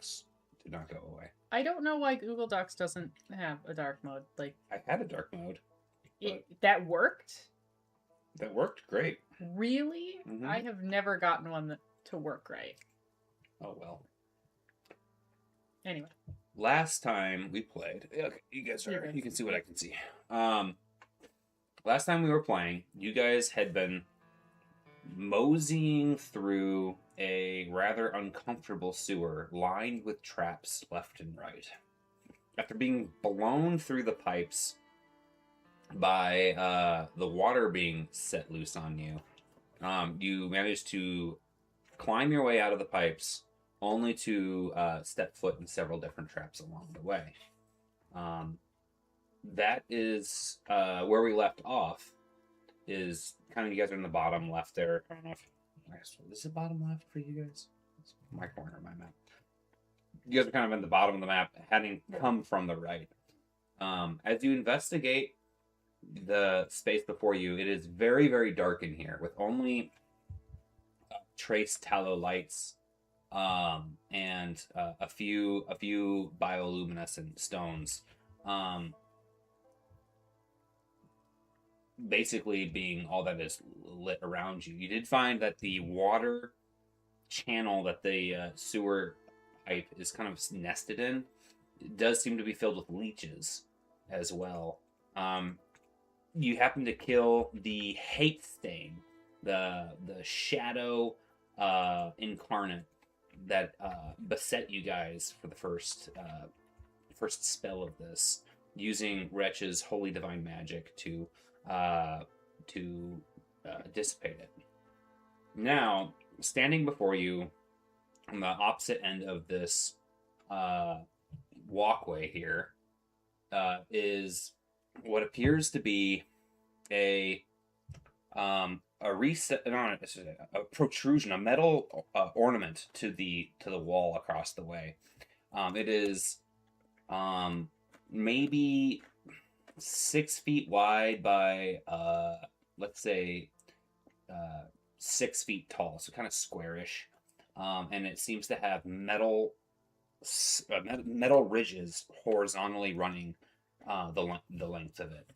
Docs did not go away. I don't know why Google Docs doesn't have a dark mode. Like, I had a dark mode. That worked? That worked great. Really? Mm-hmm. I have never gotten one to work right. Oh, well. Anyway. Last time we played... Okay, you guys are... You can see what I can see. Last time we were playing, you guys had been moseying through a rather uncomfortable sewer lined with traps left and right. After being blown through the pipes by the water being set loose on you, you managed to climb your way out of the pipes, only to step foot in several different traps along the way. That is where we left off. Is kind of, you guys are in the bottom left there. I don't know if this is the bottom left for you guys. It's my corner of my map. You guys are kind of in the bottom of the map, having come from the right. As you investigate the space before you, it is very, very dark in here, with only trace tallow lights and a few bioluminescent stones. Basically being all that is lit around you. You did find that the water channel that the sewer pipe is kind of nested in, it does seem to be filled with leeches as well. You happen to kill the hate stain, the shadow incarnate that beset you guys for the first spell of this, using Wretch's holy divine magic to dissipate it. Now, standing before you on the opposite end of this walkway here is what appears to be a protrusion, a metal ornament to the wall across the way. It is maybe 6 feet wide by let's say 6 feet tall, so kind of squarish, and it seems to have metal ridges horizontally running the length of it.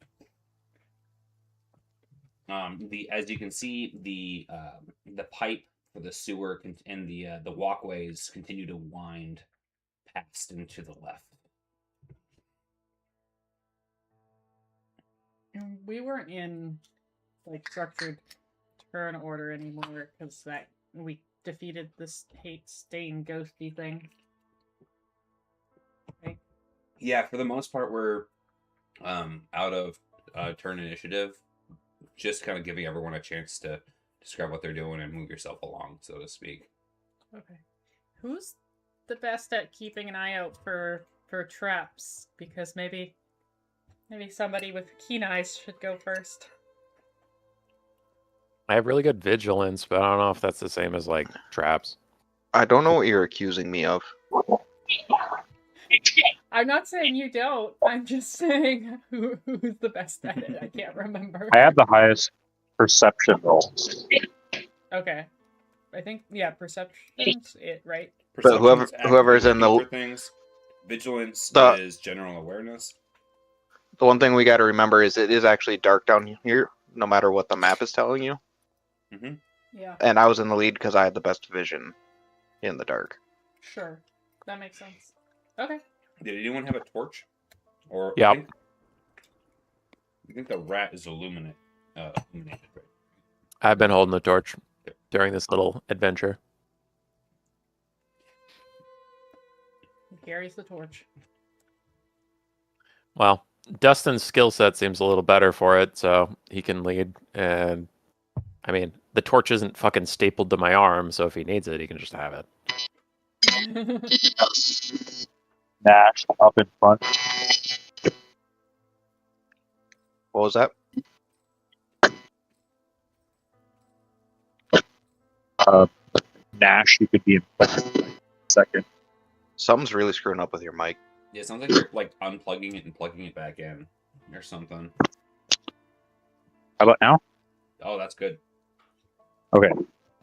As you can see, the pipe for the sewer and the walkways continue to wind past and to the left. We weren't in like structured turn order anymore because that we defeated this hate stain ghosty thing. Okay. Yeah, for the most part, we're out of turn initiative. Just kind of giving everyone a chance to describe what they're doing and move yourself along, so to speak. Okay. Who's the best at keeping an eye out for traps? Because maybe somebody with keen eyes should go first. I have really good vigilance, but I don't know if that's the same as, like, traps. I don't know what you're accusing me of. I'm not saying you don't. I'm just saying who's the best at it. I can't remember. I have the highest perception roll. Okay. I think, yeah, perception's it, right? But whoever's in the things, vigilance is general awareness. The one thing we got to remember is it is actually dark down here, no matter what the map is telling you. Mm-hmm. Yeah. And I was in the lead because I had the best vision in the dark. Sure. That makes sense. Okay. Did anyone have a torch? Or yeah. I think the rat is illuminated, right? I've been holding the torch during this little adventure. He carries the torch. Well, Dustin's skill set seems a little better for it, so he can lead. And I mean, the torch isn't fucking stapled to my arm, so if he needs it, he can just have it. Nash up in front. What was that? Nash, you could be in second. Something's really screwing up with your mic. Yeah, it sounds like you're like unplugging it and plugging it back in or something. How about now? Oh, that's good. Okay.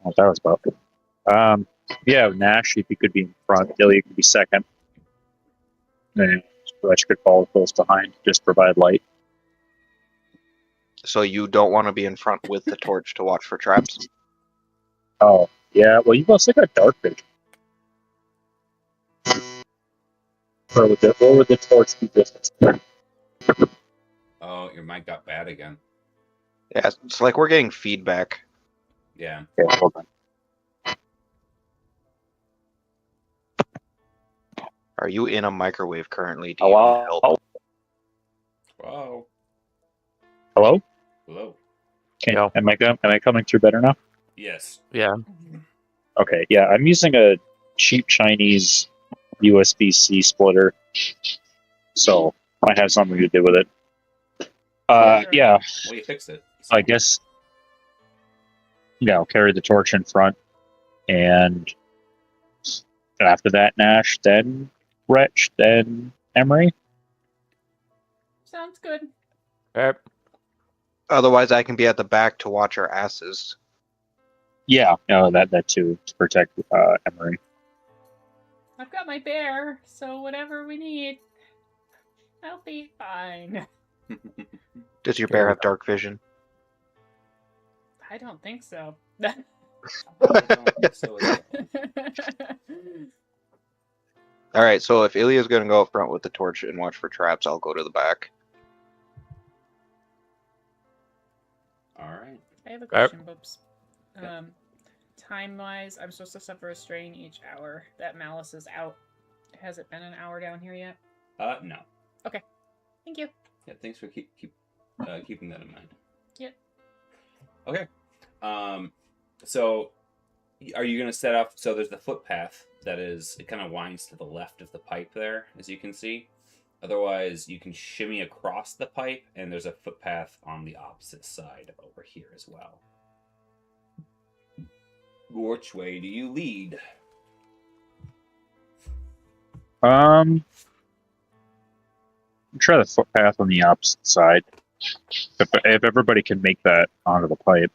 What that was about. Yeah, Nash, if he could be in front, Ilya could be second. And Rich could follow close behind, just provide light. So you don't want to be in front with the torch to watch for traps? Oh, yeah, well, you mostly got dark vision. Or would the torch be distance? Oh, your mic got bad again. Yeah, it's like we're getting feedback. Yeah. Okay, hold on. Are you in a microwave currently? Do you need Hello? help? Wow. Hello? Hello. Okay, Yo. am I coming through better now? Yes. Yeah. Okay, yeah, I'm using a cheap Chinese USB-C splitter, so might have something to do with it. Yeah, Well, you fixed it. I guess. Yeah, I'll carry the torch in front, and after that, Nash, then Wretch, then Emery. Sounds good. Alright. Otherwise, I can be at the back to watch our asses. Yeah, no, that too, to protect Emery. I've got my bear, so whatever we need, I'll be fine. Does your bear have dark vision? I don't think so. I don't think so as well. All right, so if Ilya's going to go up front with the torch and watch for traps, I'll go to the back. All right. I have a Alright. question, Boops. Yeah. Time-wise, I'm supposed to suffer a strain each hour. That Malice is out. Has it been an hour down here yet? No. Thank you. Yeah. Thanks for keeping that in mind. Yep. Okay. So, are you gonna set off? So there's the footpath that is. It kind of winds to the left of the pipe there, as you can see. Otherwise, you can shimmy across the pipe, and there's a footpath on the opposite side over here as well. Which way do you lead? Try the footpath on the opposite side. If everybody can make that onto the pipe.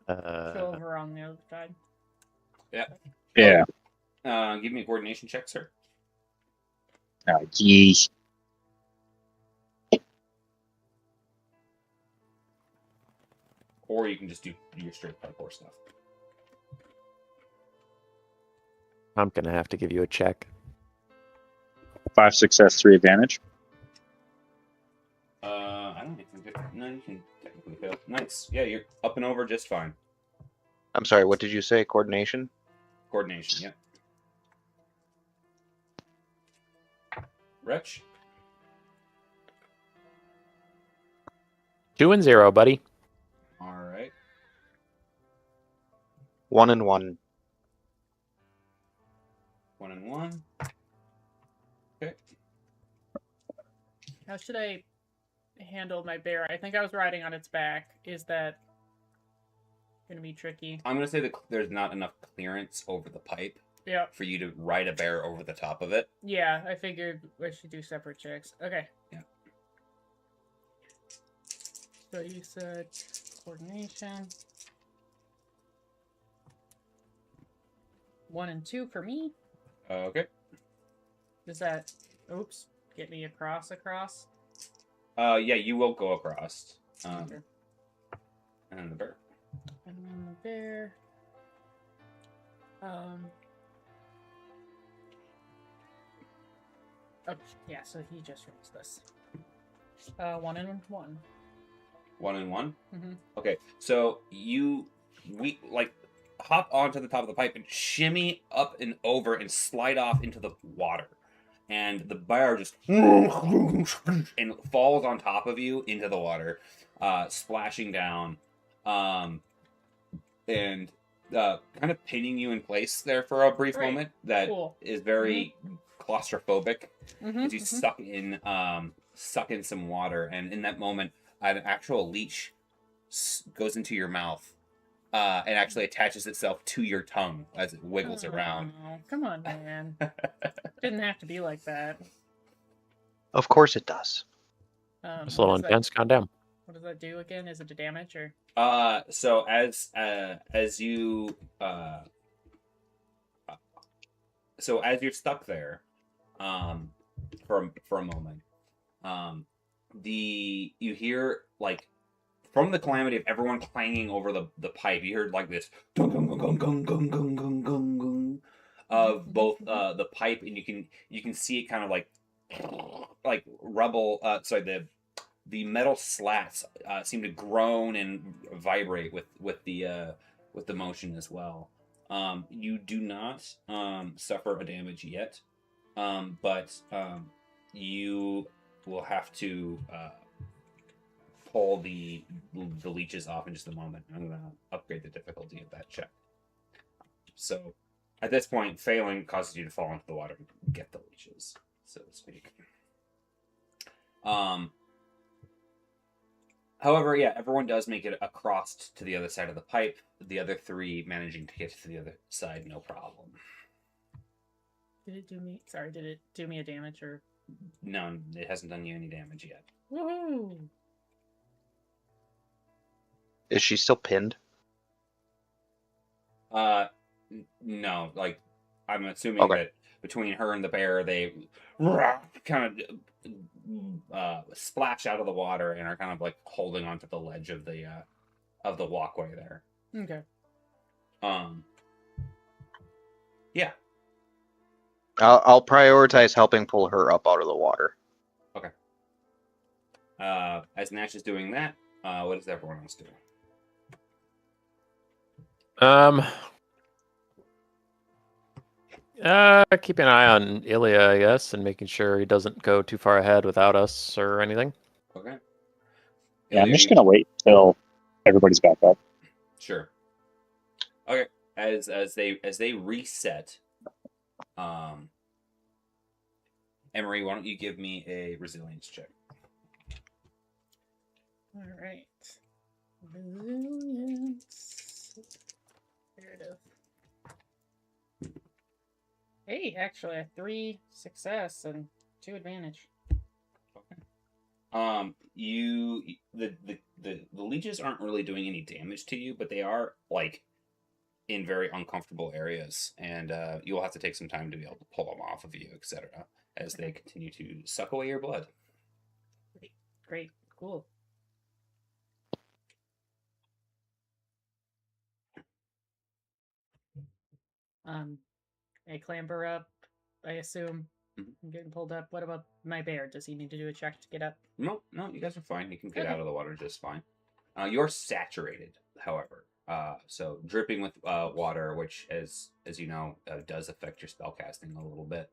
Go over on the other side. Yeah. Give me a coordination check, sir. Geez. Or you can just do your straight parkour stuff. I'm gonna have to give you a check. 5 success, 3 advantage. I don't think no, you can technically fail. Nice. Yeah, you're up and over just fine. I'm sorry, what did you say? Coordination? Coordination, yeah. Wretch? 2 and 0, buddy. All right. 1 and 1. 1 and 1. Okay. How should I handle my bear? I think I was riding on its back. Is that gonna be tricky? I'm going to say that there's not enough clearance over the pipe Yeah. for you to ride a bear over the top of it. Yeah, I figured we should do separate checks. Okay. Yeah. So you said coordination. 1 and 2 for me. Okay. Does that, oops, get me across? Yeah, you will go across. Okay. And then the bear. And then the bear. Oh, yeah, so he just rolls this. 1 and 1. 1 and 1? Mm-hmm. Okay, so we hop onto the top of the pipe and shimmy up and over and slide off into the water. And the bear just and falls on top of you into the water, splashing down, and kind of pinning you in place there for a brief Great. moment. That Cool. is very claustrophobic Mm-hmm. as you suck in some water, and in that moment, an actual leech goes into your mouth. And actually attaches itself to your tongue as it wiggles around. Come on, man. Didn't have to be like that. Of course it does. It's a little What's that? intense. Calm down. What does that do again? Is it a damage or? So as you so as you're stuck there, for a moment, you hear like from the calamity of everyone clanging over the pipe, you heard like this gung gung gung gung gung gung gung gung gung of both the pipe, and you can see it kind of like rubble. Sorry, the metal slats seem to groan and vibrate with the motion as well. You do not suffer a damage yet, but you will have to pull the leeches off in just a moment. I'm going to upgrade the difficulty of that check. So at this point, failing causes you to fall into the water and get the leeches, so to speak. However, yeah, everyone does make it across to the other side of the pipe. The other three managing to get to the other side, no problem. Did it do me? Sorry, did it do me a damage or? No, it hasn't done you any damage yet. Woohoo! Is she still pinned? No, like I'm assuming that between her and the bear, they kind of splash out of the water and are kind of like holding onto the ledge of the walkway there. Okay. Yeah. I'll prioritize helping pull her up out of the water. Okay. As Nash is doing that, what does everyone else do? Keep an eye on Ilya, I guess, and making sure he doesn't go too far ahead without us or anything. Okay. Yeah, I'm just gonna wait till everybody's back up. Sure. Okay. As they reset, Emery, why don't you give me a resilience check? All right. Resilience. There it is. Hey, actually, I have 3 success and 2 advantage. The leeches aren't really doing any damage to you, but they are like in very uncomfortable areas, and you'll have to take some time to be able to pull them off of you, etc., as they continue to suck away your blood. Great. Cool. I clamber up, I assume. Mhm. I'm getting pulled up. What about my bear? Does he need to do a check to get up? No, you guys are fine. You can get Okay. out of the water just fine. You're saturated, however, so dripping with water, which, as you know, does affect your spell casting a little bit,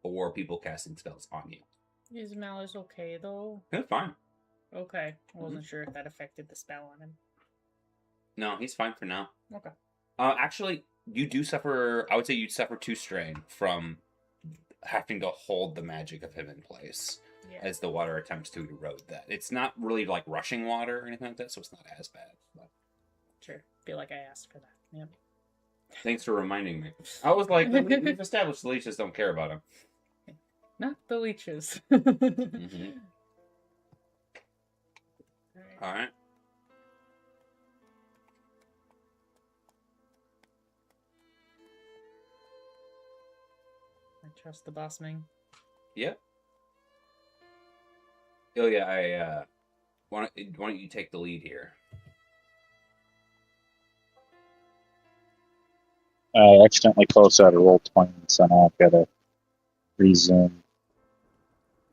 or people casting spells on you. Is Malus okay, though? It's fine. Okay. I wasn't sure if that affected the spell on him. No, he's fine for now. Okay. Actually, you do suffer. I would say you'd suffer 2 strain from having to hold the magic of him in place as the water attempts to erode that. It's not really like rushing water or anything like that, so it's not as bad. But... Sure. Feel like I asked for that. Yep. Thanks for reminding me. I was like, we've established the leeches don't care about him. Not the leeches. Mm-hmm. All right. I trust the bossman. Yeah. Ilya, why don't you take the lead here? I accidentally closed out a roll 20, so now I've got to resume.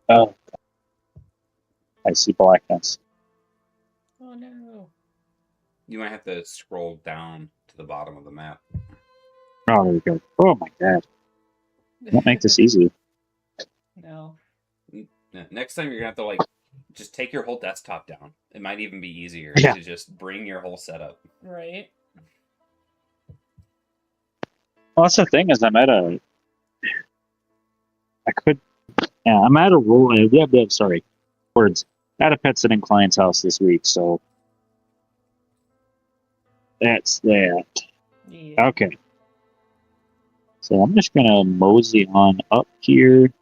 Oh, I see blackness. Oh no. You might have to scroll down to the bottom of the map. Oh, there we go. Oh my god. Don't make this easy. No. Next time you're gonna have to just take your whole desktop down. It might even be easier Yeah. to just bring your whole setup. Right. Well, that's the thing is I'm at a roll. Sorry. Words. At a pet sitting client's house this week, so that's that. Yeah. Okay. So I'm just gonna mosey on up here.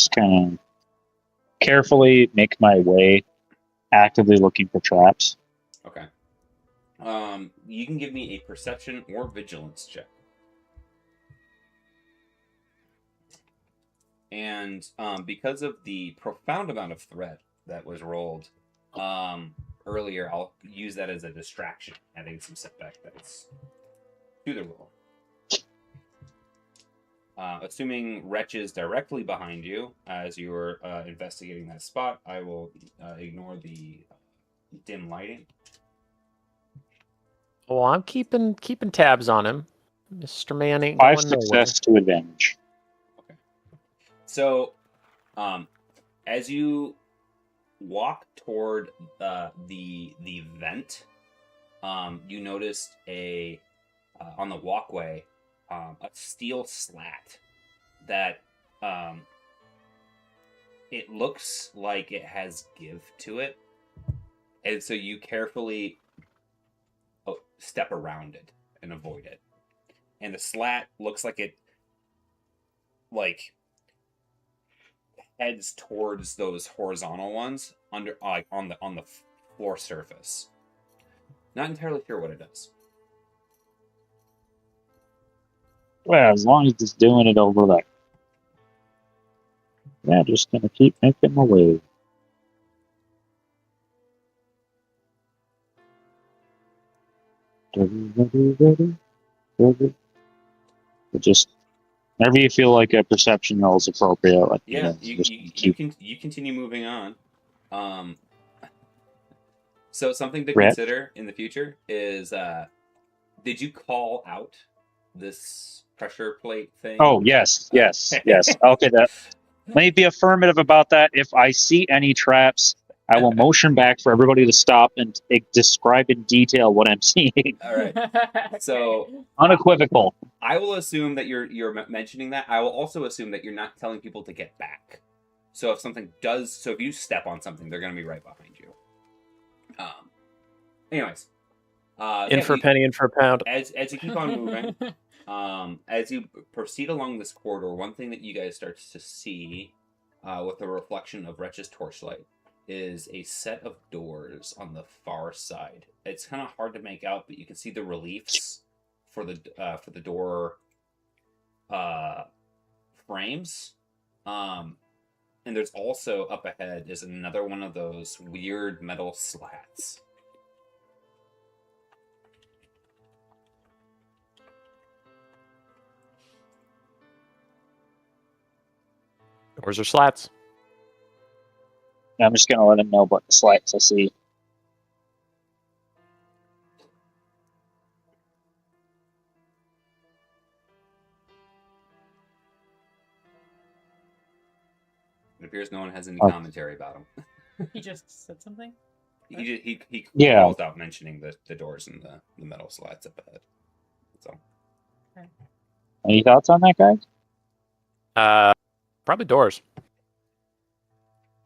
Just kind of carefully make my way, actively looking for traps. Okay. You can give me a perception or vigilance check. And because of the profound amount of threat that was rolled earlier, I'll use that as a distraction, adding some setback dice to the roll. Assuming Wretch is directly behind you as you're investigating that spot, I will ignore the dim lighting. Well, I'm keeping tabs on him. Mr. Man ain't 5 going nowhere. success to advantage. So, as you walk toward the vent, you noticed on the walkway a steel slat that it looks like it has give to it, and so you carefully step around it and avoid it. And the slat looks like it heads towards those horizontal ones on the floor surface. Not entirely sure what it does. Well, as long as it's doing it over there. Yeah, just gonna keep making my way. Just whenever you feel like a perception roll is appropriate, like Yeah, just you keep continue moving on. So something to Rhett? consider in the future is, did you call out this pressure plate thing? Oh yes. Okay, let me be affirmative about that. If I see any traps, I will motion back for everybody to stop and describe in detail what I'm seeing. All right. So Unequivocal. I will assume that you're mentioning that. I will also assume that you're not telling people to get back. So if you step on something, they're going to be right behind you. Anyways, In for a penny, in for a pound. as you keep on moving, as you proceed along this corridor, one thing that you guys start to see with the reflection of Wretch's torchlight is a set of doors on the far side. It's kind of hard to make out, but you can see the reliefs for the door frames. And there's also up ahead is another one of those weird metal slats. Doors are slats. I'm just gonna let him know what the slats I see. It appears no one has any Oh. commentary about them. He just said something. He Yeah. calls out mentioning the doors and the metal slats up ahead. So Any thoughts on that, guys? Probably doors.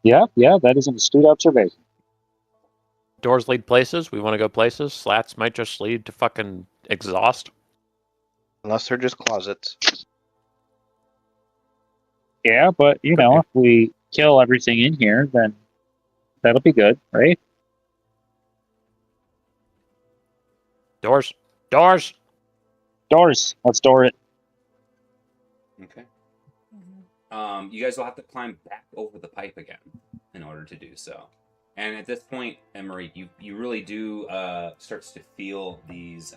Yeah, that is an astute observation. Doors lead places. We want to go places. Slats might just lead to fucking exhaust. Unless they're just closets. Yeah, but Could if be. we kill everything in here, then that'll be good, right? Doors. Doors. Doors. Let's door it. okay. You guys will have to climb back over the pipe again in order to do so. And at this point, Emery, you really do starts to feel these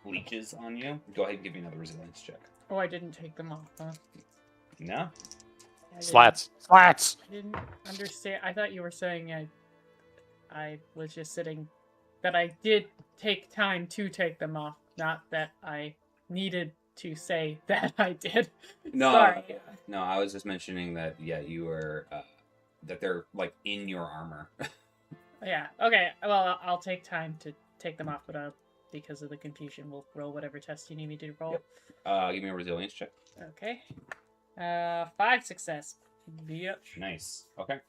leeches on you. Go ahead and give me another resilience check. Oh, I didn't take them off, huh? No? I didn't- Slats. Slats. I didn't understand. I thought you were saying I was just sitting. That I did take time to take them off, not that I needed to say that I did. No, Sorry. no. I was just mentioning that. Yeah, you were that they're like in your armor. Yeah. Okay. Well, I'll take time to take them off, but because of the confusion, we'll roll whatever test you need me to roll. Yep. Give me a resilience check. Okay. 5 success. Yep. Nice. Okay.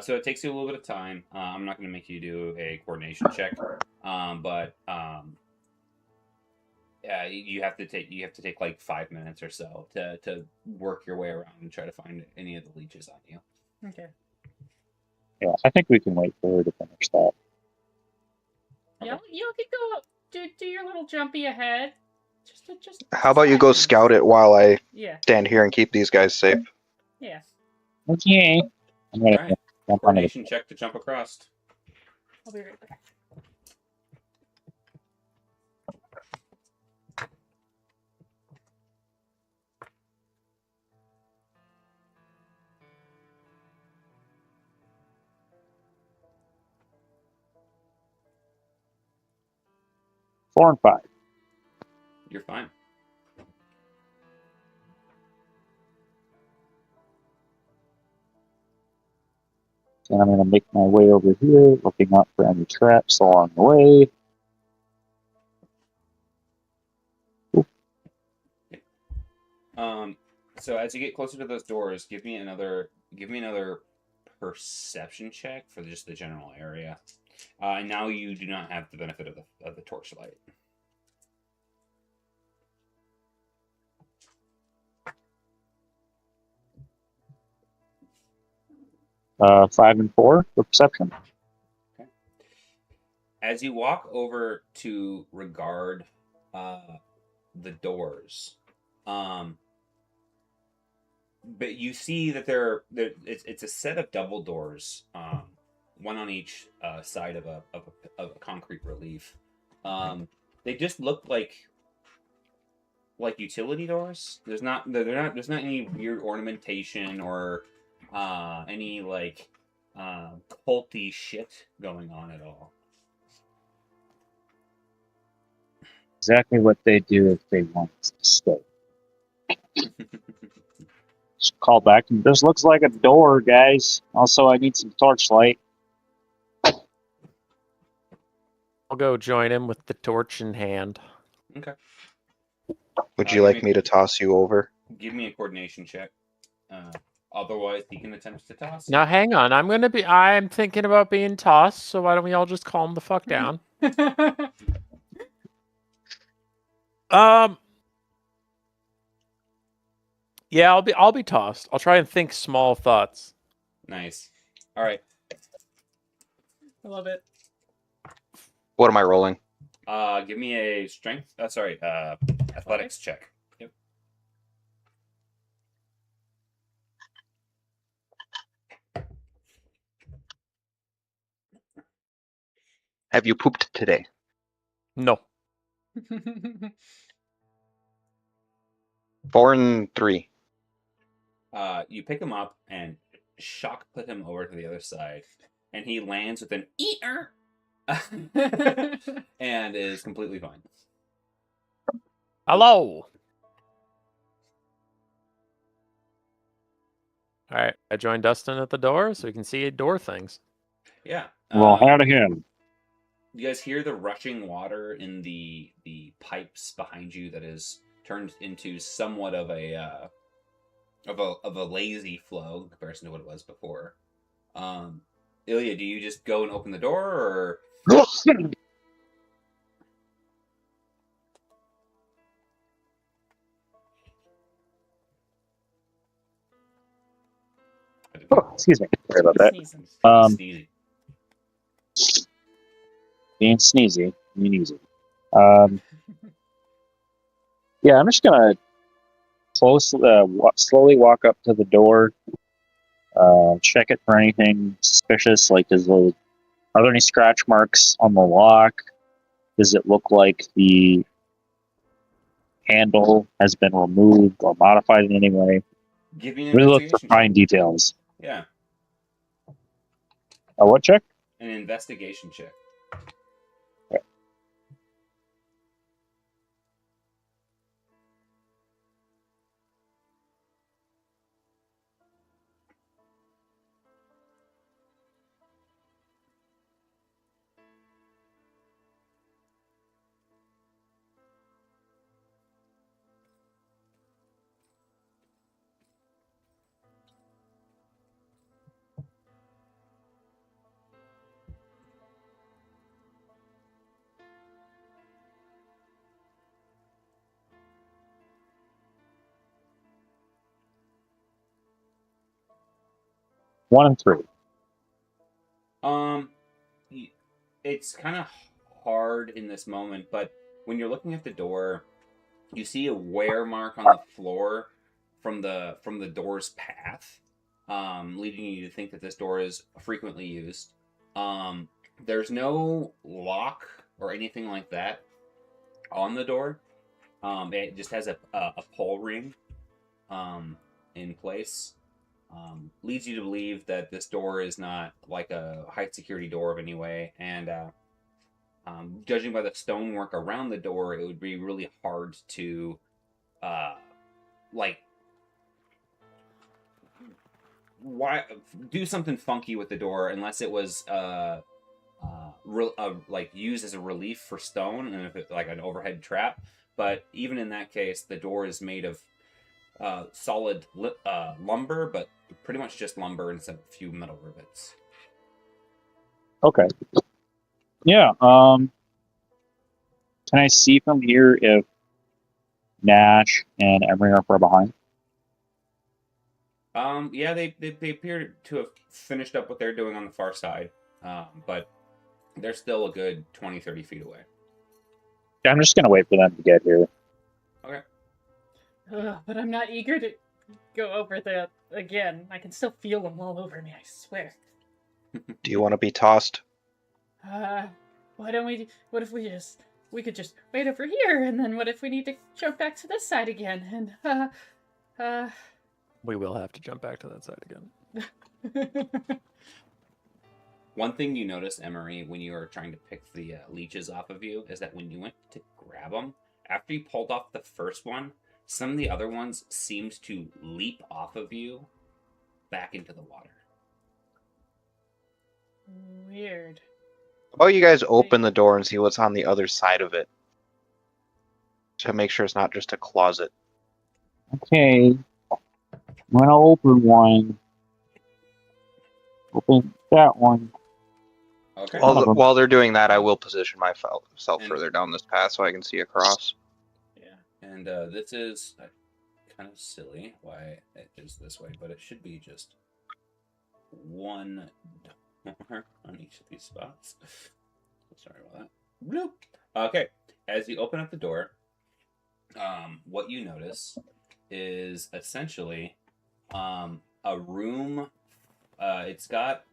So it takes you a little bit of time. I'm not going to make you do a coordination check, but you have to take like 5 minutes or so to work your way around and try to find any of the leeches on you. Okay. Yeah, I think we can wait for her to finish that. You can go do your little jumpy ahead. Just How about you 5 go minutes. scout it while I Yeah. stand here and keep these guys safe? Yeah. Okay. I'm gonna All right. jump onto the Coordination check to jump across. I'll be right back. four and five. You're fine. And I'm gonna make my way over here, looking out for any traps along the way. So as you get closer to those doors, give me another perception check for just the general area. And now you do not have the benefit of the torchlight. Five and four for perception. Okay. As you walk over to regard the doors, but you see that it's a set of double doors, one on each side of a concrete relief. They just look like utility doors. There's not any weird ornamentation or any like culty shit going on at all. Exactly what they do if they want us to stay. Just call back. This looks like a door, guys. Also, I need some torchlight. I'll go join him with the torch in hand. Okay. Would you like me to toss you over? Give me a coordination check. Otherwise, he can attempt to toss. Now, hang on. I'm thinking about being tossed, so why don't we all just calm the fuck down? Yeah, I'll be tossed. I'll try and think small thoughts. Nice. All right. I love it. What am I rolling? Give me a strength. Athletics check. Yep. Have you pooped today? No. 4 and 3. You pick him up and shock put him over to the other side, and he lands with an eater, and is completely fine. Hello. All right, I joined Dustin at the door so we can see door things. Yeah. Well, out of him. You guys hear the rushing water in the pipes behind you that is turned into somewhat of a lazy flow in comparison to what it was before. Ilya, do you just go and open the door, or Oh, excuse me. Sorry about that. Sneezing. Sneezy. Being sneezy. Being easy. Yeah, I'm just gonna slowly walk up to the door. Check it for anything suspicious. Like, are there any scratch marks on the lock? Does it look like the handle has been removed or modified in any way? Give me an Really look for investigation fine check. details. Yeah, A what check? an investigation check. 1 and 3. Um, it's kind of hard in this moment, but when you're looking at the door, you see a wear mark on the floor from the door's path, leading you to think that this door is frequently used. There's no lock or anything like that on the door. It just has a pull ring in place. Leads you to believe that this door is not like a high security door of any way, and judging by the stonework around the door, it would be really hard to like why do something funky with the door unless it was like used as a relief for stone, and if it's like an overhead trap. But even in that case, the door is made of solid lumber, but pretty much just lumber and a few metal rivets. Okay. Yeah. Can I see from here if Nash and Emery are far behind? Yeah, they appear to have finished up what they're doing on the far side, but they're still a good 20, 30 feet away. Yeah, I'm just gonna wait for them to get here. Okay. But I'm not eager to go over that again. I can still feel them all over me, I swear. Do you want to be tossed? Why don't we... What if we could just wait over here, and then what if we need to jump back to this side again? And, We will have to jump back to that side again. One thing you notice, Emery, when you are trying to pick the leeches off of you, is that when you went to grab them, after you pulled off the first one, some of the other ones seemed to leap off of you back into the water. Weird. How about you guys open the door and see what's on the other side of it? To make sure it's not just a closet. Okay. I'm gonna open one. Open that one. Okay. While they're doing that, I will position myself And- further down this path so I can see across. Yeah. And this is kind of silly why it is this way, but it should be just one door on each of these spots. Sorry about that. Bloop. Okay. As you open up the door, what you notice is essentially a room. It's got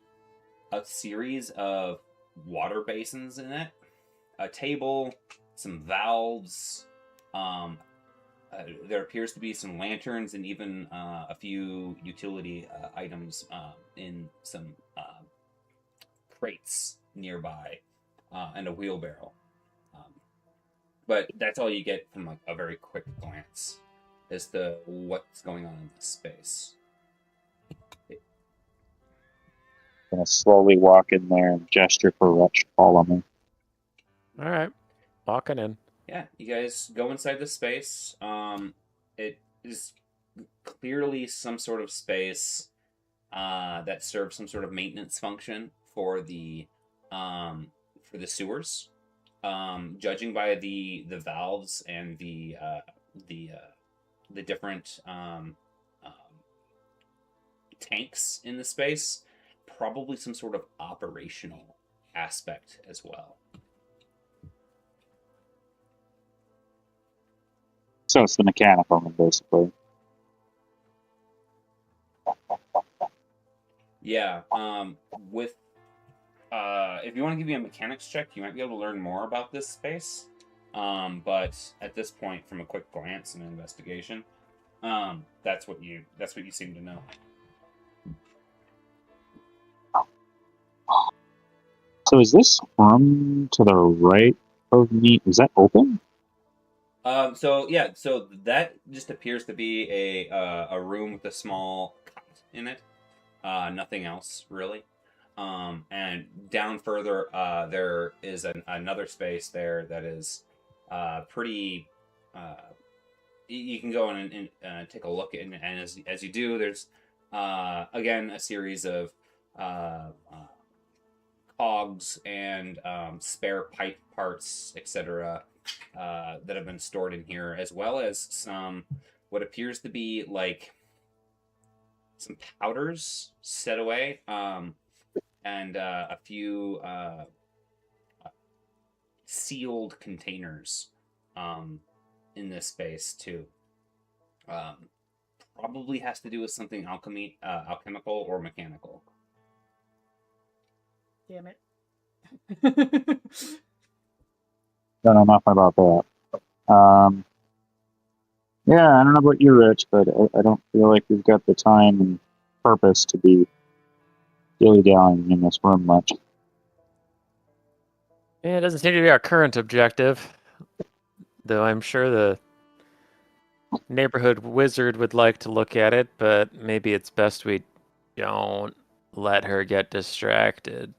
a series of water basins in it, a table, some valves. There appears to be some lanterns and even a few utility items in some crates nearby, and a wheelbarrow. But that's all you get from like a very quick glance as to what's going on in this space. Gonna slowly walk in there and gesture for Rutch to follow me. All right, walking in. Yeah, you guys go inside the space. It is clearly some sort of space that serves some sort of maintenance function for the sewers. Judging by the valves and the different tanks in the space, probably some sort of operational aspect as well. So it's the mechanical one, basically. Yeah. With if you want to give me a mechanics check, you might be able to learn more about this space. But at this point, from a quick glance and investigation, that's what you seem to know. So is this room to the right of me? Is that open? So that just appears to be a room with a small cot in it. Nothing else really. And down further, there is another space there that is pretty. You can go in and take a look, and as you do, there's again a series of cogs and spare pipe parts, etc., that have been stored in here, as well as some what appears to be like some powders set away, and a few sealed containers in this space too. Probably has to do with something alchemical or mechanical. Damn it. Don't know nothing about that. Yeah, I don't know about you, Rich, but I don't feel like we've got the time and purpose to be dilly-dallying in this room much. Yeah, it doesn't seem to be our current objective, though I'm sure the neighborhood wizard would like to look at it, but maybe it's best we don't let her get distracted.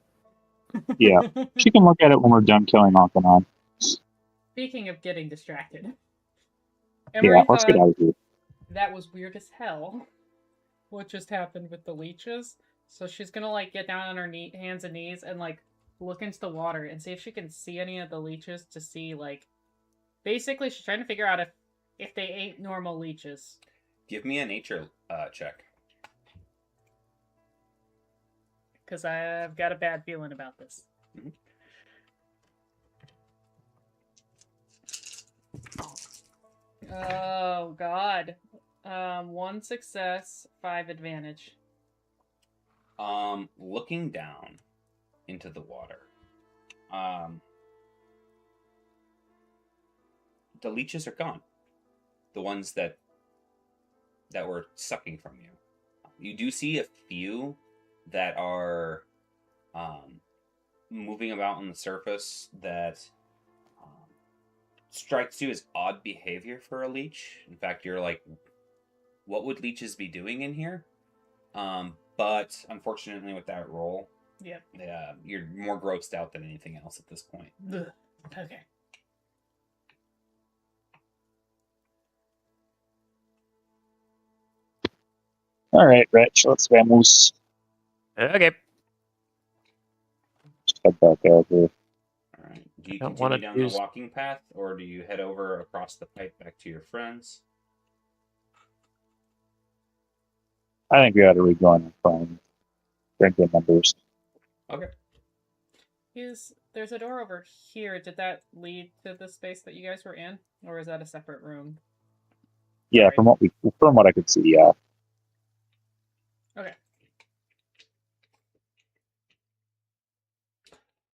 Yeah. She can look at it when we're done killing Akhenon. Speaking of getting distracted, Yeah, Emery let's get thought out of here. that was weird as hell. What just happened with the leeches? So she's gonna like get down on her hands and knees and like look into the water and see if she can see any of the leeches to see like. Basically, she's trying to figure out if they ain't normal leeches. Give me a nature check. Because I've got a bad feeling about this. Mhm. Oh God. 1 success, 5 advantage. Looking down into the water, the leeches are gone. The ones that were sucking from you. You do see a few that are moving about on the surface that strikes you as odd behavior for a leech. In fact, you're like, what would leeches be doing in here? But unfortunately, with that roll, Yep. you're more grossed out than anything else at this point. Ugh. Okay. All right, Rich, let's vamos. Okay. Just head back out here. All right. Do you Don't continue wanna down use- the walking path, or do you head over across the pipe back to your friends? I think we ought to rejoin and find drinking numbers. Okay. There's a door over here. Did that lead to the space that you guys were in, or is that a separate room? Yeah, Right. from what I could see, yeah. Okay.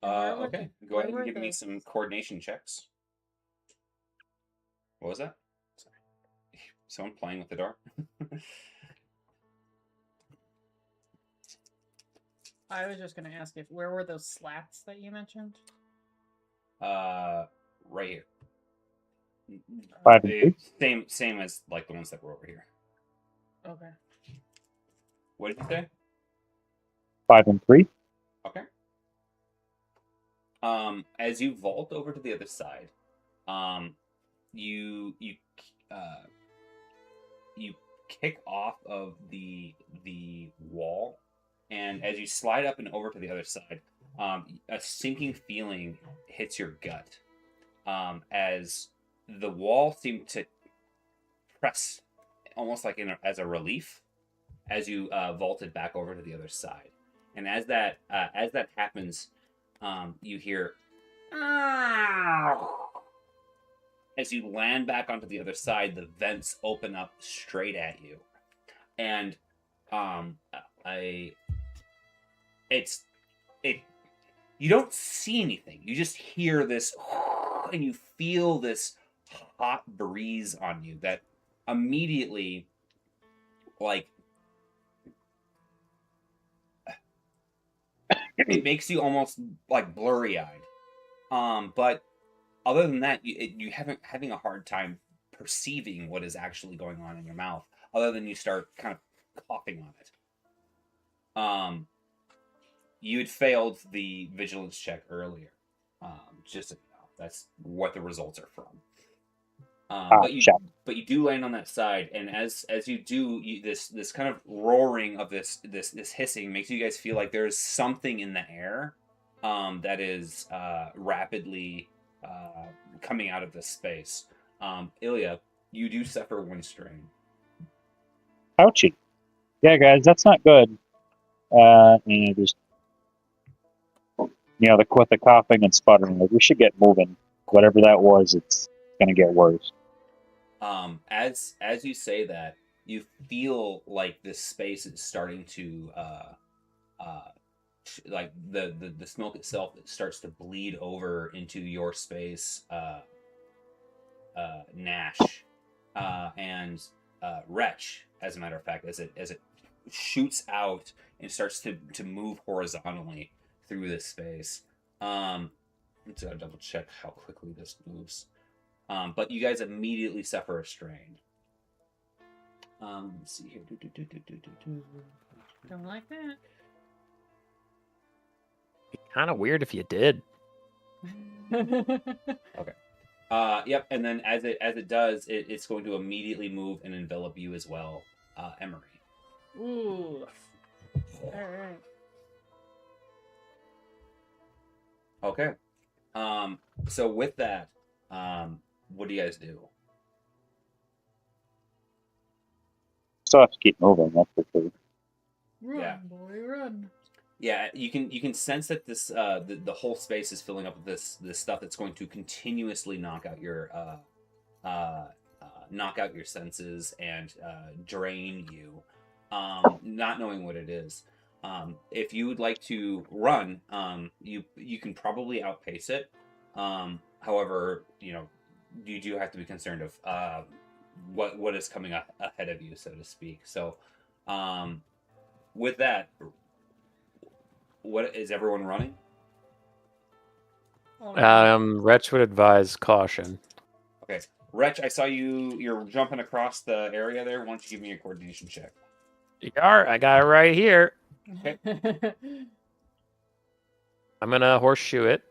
And where were Okay. the- Go where ahead and were give me those- some coordination checks. What was that? Sorry. Someone playing with the door? I was just gonna ask where were those slats that you mentioned? Right here. 5 and 3. Same as like the ones that were over here. Okay. What did you say? 5 and 3. Okay. As you vault over to the other side, you kick off of the wall, and as you slide up and over to the other side, a sinking feeling hits your gut, as the wall seemed to press almost like as a relief as you vaulted back over to the other side, and as that happens, you hear as you land back onto the other side. The vents open up straight at you, and you don't see anything. You just hear this, and you feel this hot breeze on you that immediately, like, it makes you almost like blurry-eyed. But other than that, you having a hard time perceiving what is actually going on in your mouth, other than you start kind of coughing on it. You had failed the vigilance check earlier. Just so you know, that's what the results are from. But you do land on that side, and as you do, this kind of roaring of this hissing makes you guys feel like there's something in the air that is rapidly coming out of this space. Ilya, you do suffer one strain. Ouchie. Yeah, guys, that's not good. And just with the coughing and sputtering, like we should get moving. Whatever that was, it's gonna get worse. As you say that, you feel like this space is starting to like the smoke itself starts to bleed over into your space, Nash, and Wretch. As a matter of fact, as it shoots out and starts to move horizontally through this space. Let's double check how quickly this moves. But you guys immediately suffer a strain. Let's see here. Don't like that. Kind of weird if you did. Yep. And then as it does, it's going to immediately move and envelop you as well, Emery. Ooh. All right. Okay. So with that, what do you guys do? Still have to keep moving. That's for sure. Run, Yeah. boy, run. Yeah, you can sense that this the whole space is filling up with this stuff that's going to continuously knock out your senses and drain you, not knowing what it is. If you would like to run, you can probably outpace it. However, you do have to be concerned of what is coming up ahead of you, so to speak. So, with that. What is everyone running? Oh, no. Wretch would advise caution. Okay, Wretch, I saw you're jumping across the area there. Why don't you give me a coordination check? Yar, I got it right here. Okay. I'm gonna horseshoe it.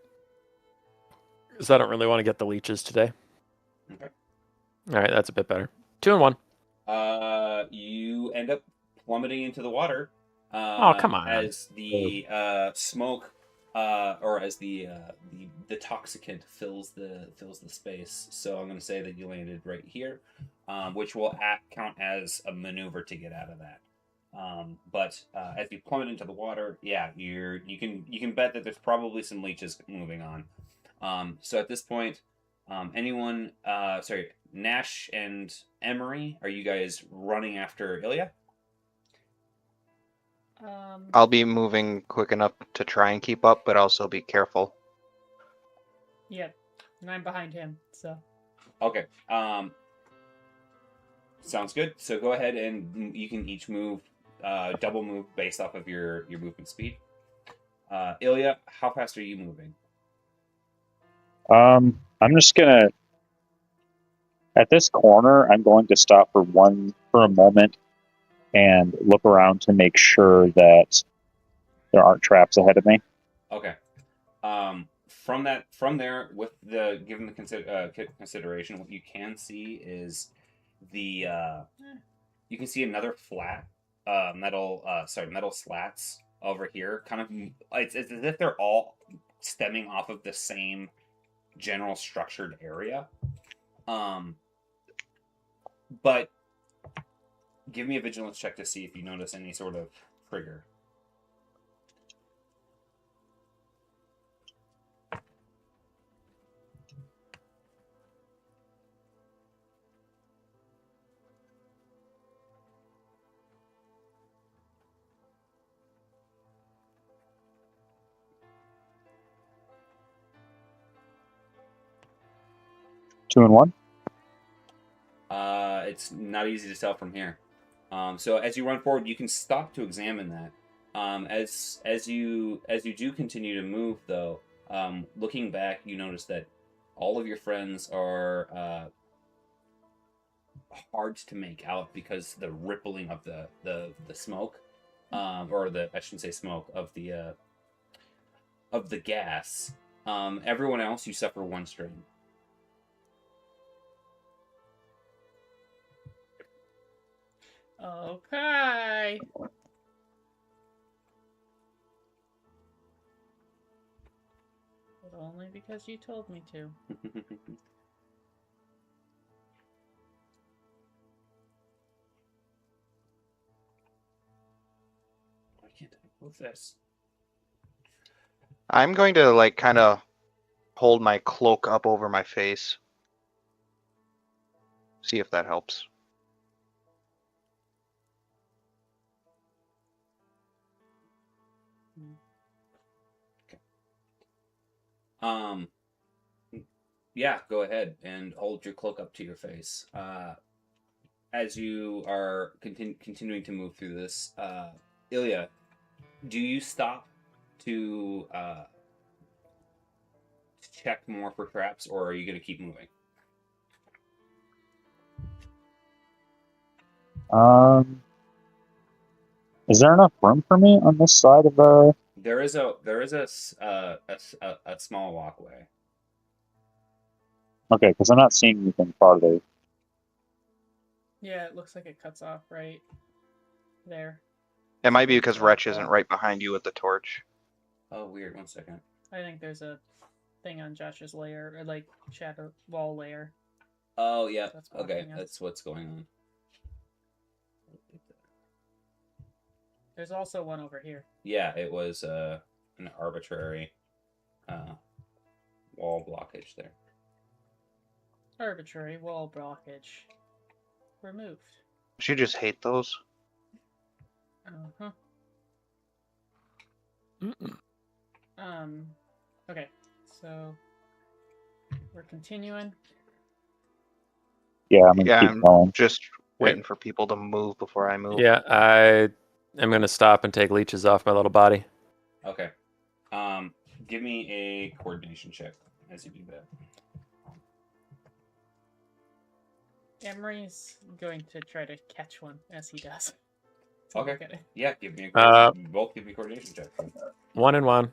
Because I don't really want to get the leeches today. Okay. Alright, that's a bit better. 2 and 1. You end up plummeting into the water. Oh, come on. As the smoke, or as the toxicant fills the space. So I'm going to say that you landed right here, which will count as a maneuver to get out of that. But as you plummet into the water, yeah, you can bet that there's probably some leeches moving on. So at this point, Nash and Emery, are you guys running after Ilya? I'll be moving quick enough to try and keep up, but also be careful. Yep. And I'm behind him, so. Okay. Sounds good. So go ahead and you can each move, double move based off of your movement speed. Ilya, how fast are you moving? I'm just gonna at this corner. I'm going to stop for a moment and look around to make sure that there aren't traps ahead of me. Okay. From there, with given the consideration, what you can see is you can see another flat metal slats over here. Kind of, it's as if they're all stemming off of the same general structured area. But give me a vigilance check to see if you notice any sort of trigger. Two and one. It's not easy to tell from here. So as you run forward, you can stop to examine that. As you do continue to move, though, looking back, you notice that all of your friends are hard to make out because the rippling of the smoke, or I shouldn't say smoke, of the gas. Everyone else, you suffer one strain. Okay. But only because you told me to. What's this? I'm going to like kind of hold my cloak up over my face. See if that helps. Yeah, go ahead and hold your cloak up to your face. As you are continuing to move through this, Ilya, do you stop to check more for traps, or are you going to keep moving? Is there enough room for me on this side of the? There is a small walkway. Okay, because I'm not seeing anything farther. Yeah, it looks like it cuts off right there. It might be because Yeah, Wretch isn't right behind you with the torch. Oh, weird. 1 second. I think there's a thing on Josh's layer, or like shadow wall layer. Oh, yeah. That's Okay, blocking us. that's what's going on. There's also one over here. Yeah, it was an arbitrary wall blockage there. Arbitrary wall blockage removed. She just hate those. Uh-huh. Okay, so we're continuing. Yeah, I'm gonna Yeah, keep I'm going. just waiting for people to move before I move. Yeah, I am going to stop and take leeches off my little body. Okay. Give me a coordination check as you do that. Emery's going to try to catch one as he does. Okay. Look at it. Yeah, give me both give me coordination check. 1 and 1.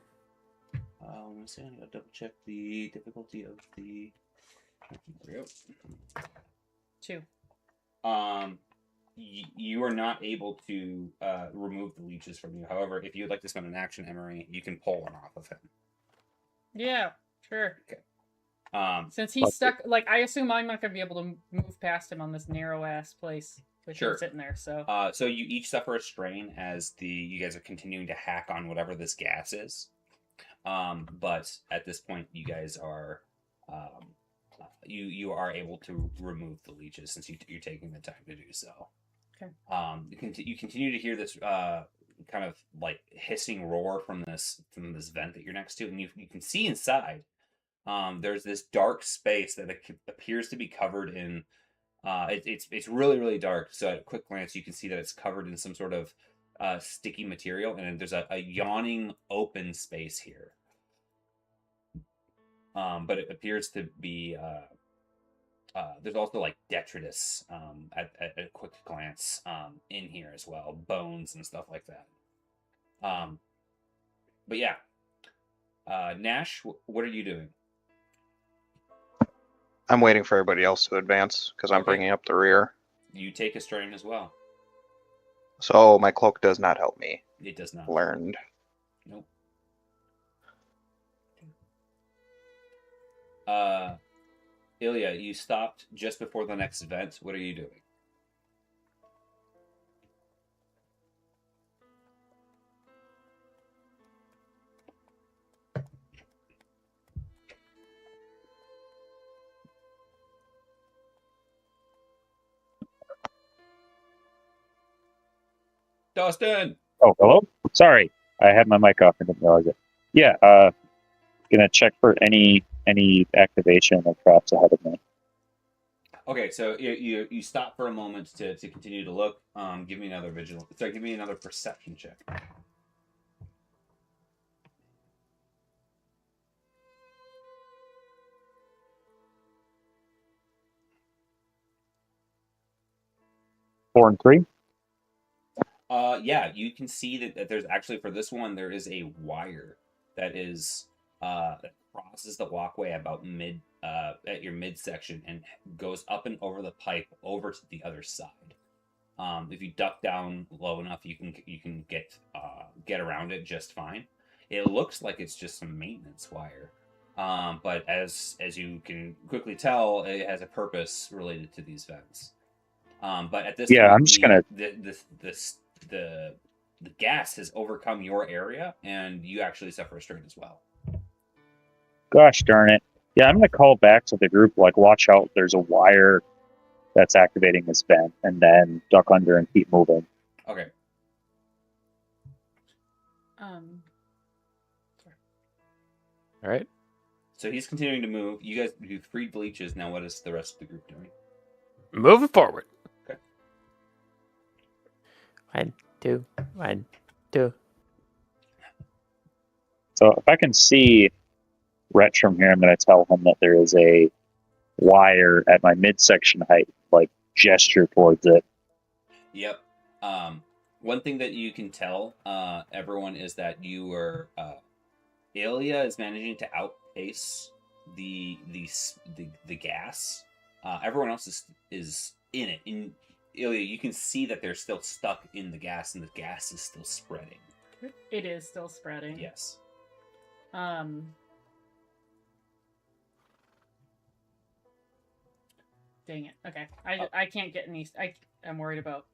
Let me see. I gotta double check the difficulty of the. There we go. 2. You are not able to remove the leeches from you. However, if you would like to spend an action, Emery, you can pull one off of him. Yeah, sure. Okay. Since he's stuck, like, I assume I'm not going to be able to move past him on this narrow-ass place with Sure. him sitting there, so... So you each suffer a strain as you guys are continuing to hack on whatever this gas is. But at this point, you guys are... you are able to remove the leeches since you're taking the time to do so. Okay. You continue to hear this kind of like hissing roar from this vent that you're next to, and you can see inside. There's this dark space that appears to be covered in. It's really, really dark. So at a quick glance, you can see that it's covered in some sort of sticky material, and there's a yawning open space here. But it appears to be. There's also like detritus at a quick glance in here as well, bones and stuff like that. But yeah, Nash, what are you doing? I'm waiting for everybody else to advance because I'm Okay. bringing up the rear. You take a strain as well. So my cloak does not help me. It does not. Learned. Nope. Ilya, you stopped just before the next event. What are you doing? Dustin! Oh, hello. Sorry, I had my mic off and didn't realize it. Yeah, gonna check for any activation of traps ahead of me. Okay, so you stop for a moment to continue to look. Give me another give me another perception check. Four and 3. Yeah, you can see that there's actually, for this one, there is a wire that is that crosses the walkway about at your midsection and goes up and over the pipe over to the other side. If you duck down low enough, you can get around it just fine. It looks like it's just some maintenance wire, but as you can quickly tell, it has a purpose related to these vents. But at this point, I'm just gonna. the the gas has overcome your area, and you actually suffer a strain as well. Gosh darn it. Yeah, I'm going to call back to the group, like, watch out, there's a wire that's activating this vent, and then duck under and keep moving. Okay. All right. So he's continuing to move. You guys do 3 bleaches. Now what is the rest of the group doing? Moving forward. Okay. 1, 2, 1, 2. So if I can see Wretch from here, I'm going to tell him that there is a wire at my midsection height, like, gesture towards it. Yep. One thing that you can tell everyone is that you were Ilya is managing to outpace the gas. Everyone else is in it. In Ilya, you can see that they're still stuck in the gas, and the gas is still spreading. It is still spreading. Yes. Dang it. Okay. I can't get any. I'm worried about,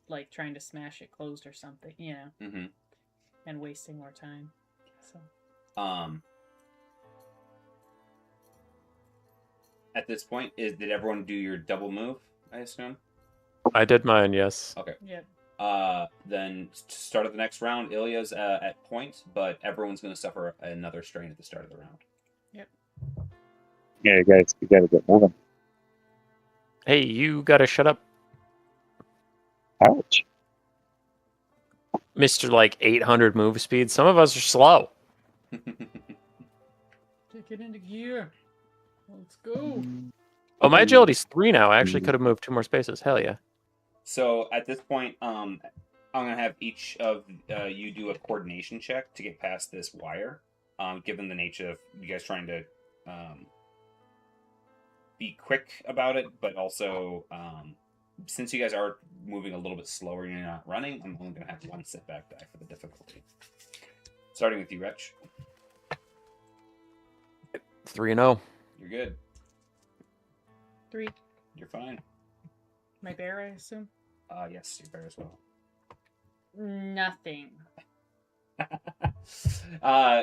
like, trying to smash it closed or something, you know, Mm-hmm. and wasting more time. So. At this point, did everyone do your double move? I assume. I did mine, yes. Okay. Yeah. Then start of the next round, Ilya's at point, but everyone's going to suffer another strain at the start of the round. Yep. Yeah, you guys, you got to get moving. Hey, you gotta shut up, Ouch. Mr. Like 800 move speed. Some of us are slow. Kick it into gear. Let's go. Oh, my agility's 3 now. I actually could have moved 2 more spaces. Hell yeah. So at this point, I'm gonna have each of you do a coordination check to get past this wire. Given the nature of you guys trying to be quick about it, but also since you guys are moving a little bit slower and you're not running, I'm only gonna have 1 setback die for the difficulty. Starting with you, Wretch. 3-0. You're good. 3. You're fine. My bear, I assume. Yes, you're bear as well. Nothing.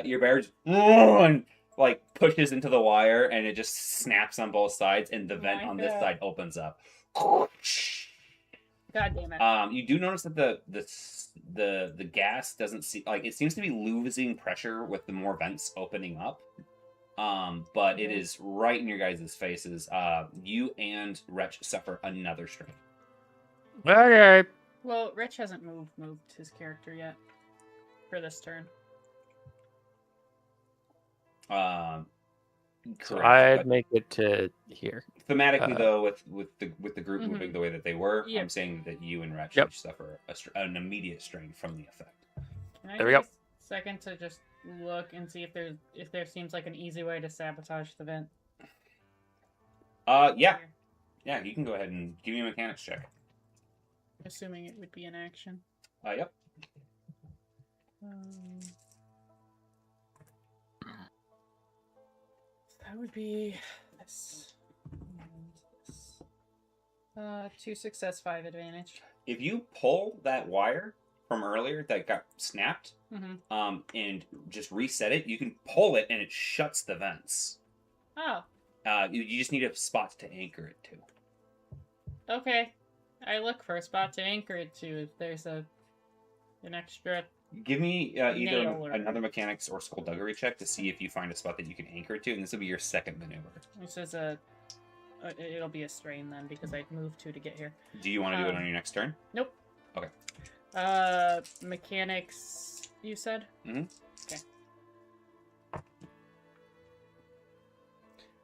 Your bear just and, like, pushes into the wire, and it just snaps on both sides, and the vent my on this God. side opens up. God damn it. You do notice that the gas doesn't seem like it seems to be losing pressure with the more vents opening up. But it is right in your guys' faces. You and Wretch suffer another strain. Okay. Well, Rich hasn't moved his character yet for this turn. So Correct. I'd but make it to here. thematically, though, with the group Mhm. moving the way that they were, Yep. I'm saying that you and Wretch Yep. each suffer an immediate strain from the effect. Can I There we take go. a second to just look and see if there seems like an easy way to sabotage the vent? Yeah, Here. yeah. You can go ahead and give me a mechanics check. Assuming it would be an action. Yep. That would be this. And this. 2 success, 5 advantage. If you pull that wire from earlier that got snapped, Mm-hmm. and just reset it, you can pull it and it shuts the vents. Oh, You just need a spot to anchor it to. okay. I look for a spot to anchor it to if there's an extra. Give me either Nail or- another mechanics or skullduggery check to see if you find a spot that you can anchor it to, and this will be your second maneuver. This is it'll be a strain then because I'd moved 2 to get here. Do you want to do it on your next turn? Nope. Okay. Mechanics, you said? Mhm. Okay.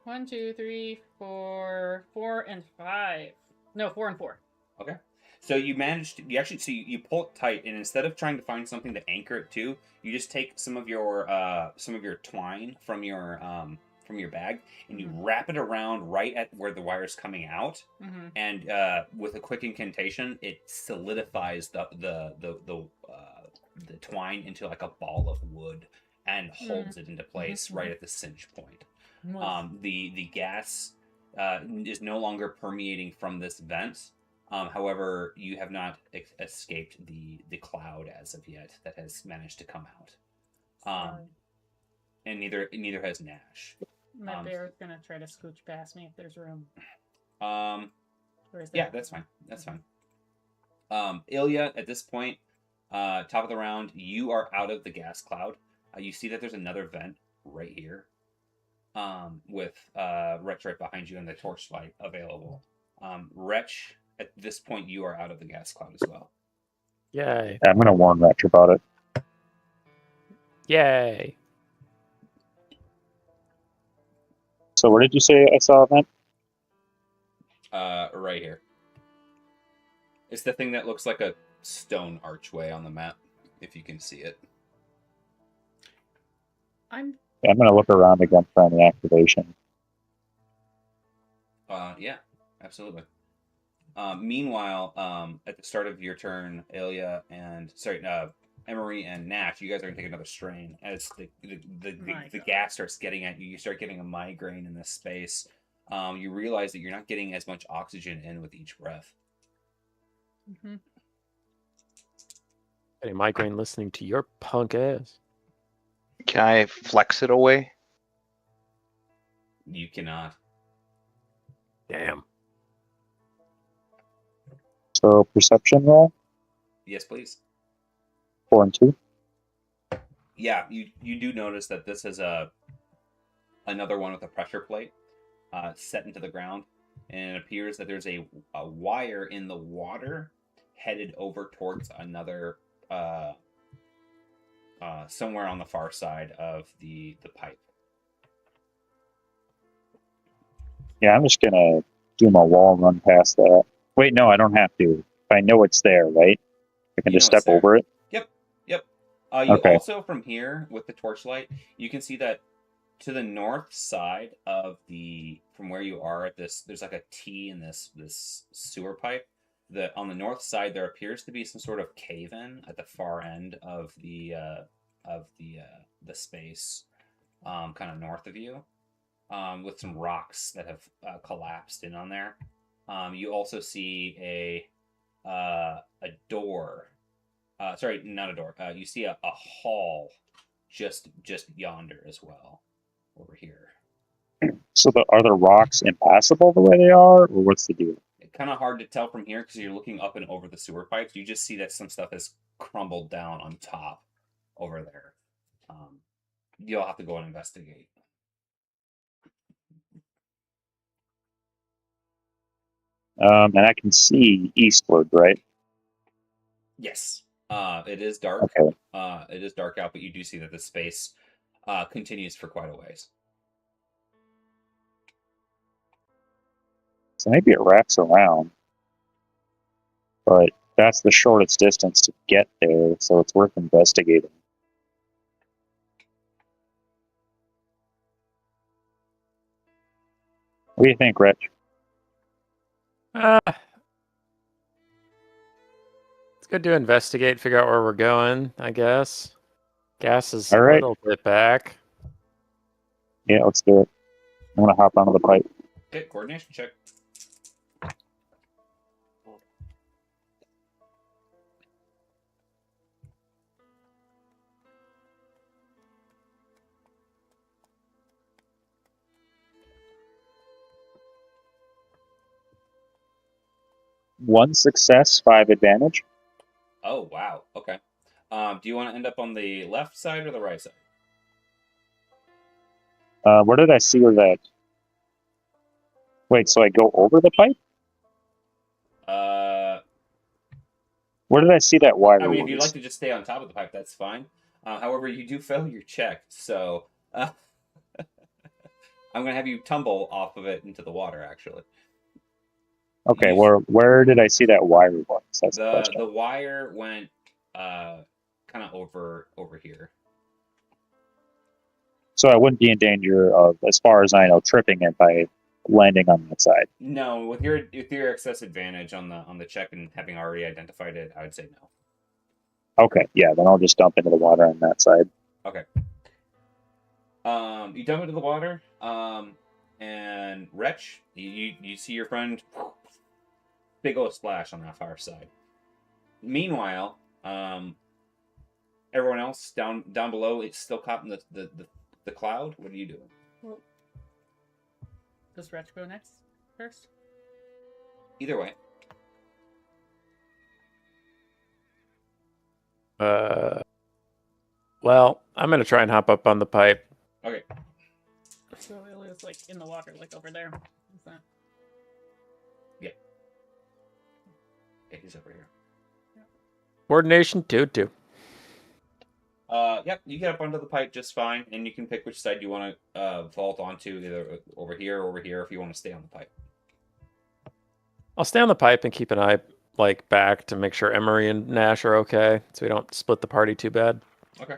1, 2, 3, 4, 4, and 5. No, 4 and 4. Okay. So you managed to, you pull it tight, and instead of trying to find something to anchor it to, you just take some of your twine from your bag, and you wrap it around right at where the wire's coming out, Mm-hmm. and with a quick incantation, it solidifies the twine into like a ball of wood and holds it into place Mhm. right at the cinch point. The gas is no longer permeating from this vent. However, you have not escaped the cloud as of yet that has managed to come out. Sorry. And neither has Nash. My bear's gonna try to scooch past me if there's room. Yeah, that's fine. That's fine. Ilya, at this point, top of the round, you are out of the gas cloud. You see that there's another vent right here, with Wretch right behind you and the torchlight available. Wretch, at this point, you are out of the gas cloud as well. Yay. I'm going to warn Wretch about it. Yay. So where did you say I saw that? Right here. It's the thing that looks like a stone archway on the map, if you can see it. I'm I'm going to look around again for any activation. Yeah, absolutely. Meanwhile, at the start of your turn, Ilya and Emery and Nash, you guys are gonna take another strain as the gas starts getting at you. You start getting a migraine in this space. You realize that you're not getting as much oxygen in with each breath. Mm-hmm. Getting migraine listening to your punk ass. Can I flex it away? You cannot. Damn. So perception roll, Yes, please. 4 and 2. Yeah, you do notice that this is another one with a pressure plate set into the ground, and it appears that there's a wire in the water headed over towards another somewhere on the far side of the pipe. Yeah, I'm just gonna do my wall and run past that. Wait, no, I don't have to. If I know it's there, right? I can You just know it's step there. over it. Yep. You Okay. also, from here with the torchlight, you can see that to the north side of from where you are at this, there's like a T in this sewer pipe. On the north side, there appears to be some sort of cave-in at the far end of the space, kind of north of you, with some rocks that have collapsed in on there. You also see a door. Sorry, not a door. You see a hall just yonder as well, over here. So are the rocks impassable the way they are, or what's the deal? It's kind of hard to tell from here because you're looking up and over the sewer pipes. You just see that some stuff has crumbled down on top over there. You'll have to go and investigate. And I can see eastward, right? Yes. It is dark. Okay. It is dark out, but you do see that the space continues for quite a ways. So maybe it wraps around, but that's the shortest distance to get there, so it's worth investigating. What do you think, Rich? It's good to investigate, figure out where we're going, I guess. Gas is All a right. little bit back. Yeah, let's do it. I'm gonna hop onto the pipe. Okay, coordination check. One success, 5 advantage. Oh, wow. Okay. Do you want to end up on the left side or the right side? Where did I see where that? Wait, so I go over the pipe? Where did I see that wire? I mean, if you'd was? like to just stay on top of the pipe, that's fine. However, you do fail your check, so I'm going to have you tumble off of it into the water, actually. Okay, where did I see that wire was? That's the The question. wire went kind of over here. So I wouldn't be in danger of, as far as I know, tripping it by landing on that side. No, with your excess advantage on the check and having already identified it, I would say no. Okay, yeah, then I'll just dump into the water on that side. Okay. You dump into the water, and Wretch, you see your friend big old splash on that far side. Meanwhile, everyone else down below, it's still caught in the cloud. What are you doing? Well, does Wretch go next first? Either way. Well, I'm gonna try and hop up on the pipe. Okay. So Ilya's like in the water, like over there. Is that? Yeah, he's over here. Coordination 2-2. Yep, you get up onto the pipe just fine, and you can pick which side you want to vault onto, either over here or over here, if you want to stay on the pipe. I'll stay on the pipe and keep an eye like back to make sure Emery and Nash are okay, so we don't split the party too bad. Okay.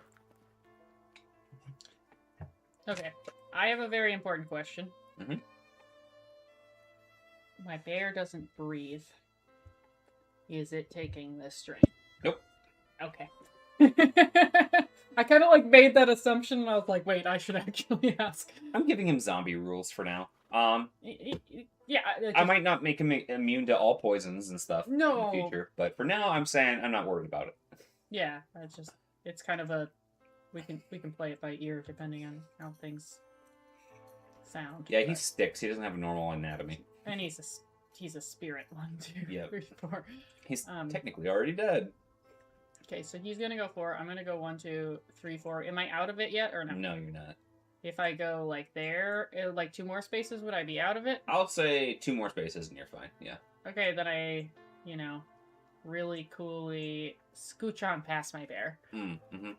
Okay. I have a very important question. Mhm. My bear doesn't breathe. Is it taking this strain? Nope. Okay. I kind of like made that assumption, and I was like, wait, I should actually ask. I'm giving him zombie rules for now. Yeah. I might not make him immune to all poisons and stuff in No. the future, but for now, I'm saying I'm not worried about it. Yeah, it's kind of a we can play it by ear depending on how things sound. Yeah, he but- sticks. He doesn't have a normal anatomy. and he's a spirit 1, 2, Yep. 3, 4. He's Um, technically already dead. Okay, so he's gonna go 4. I'm gonna go 1, 2, 3, 4. Am I out of it yet or no? No, you're not. If I go like there, like 2 more spaces, would I be out of it? I'll say 2 more spaces and you're fine. Yeah. Okay, then I, really coolly scooch on past my bear Mm-hmm.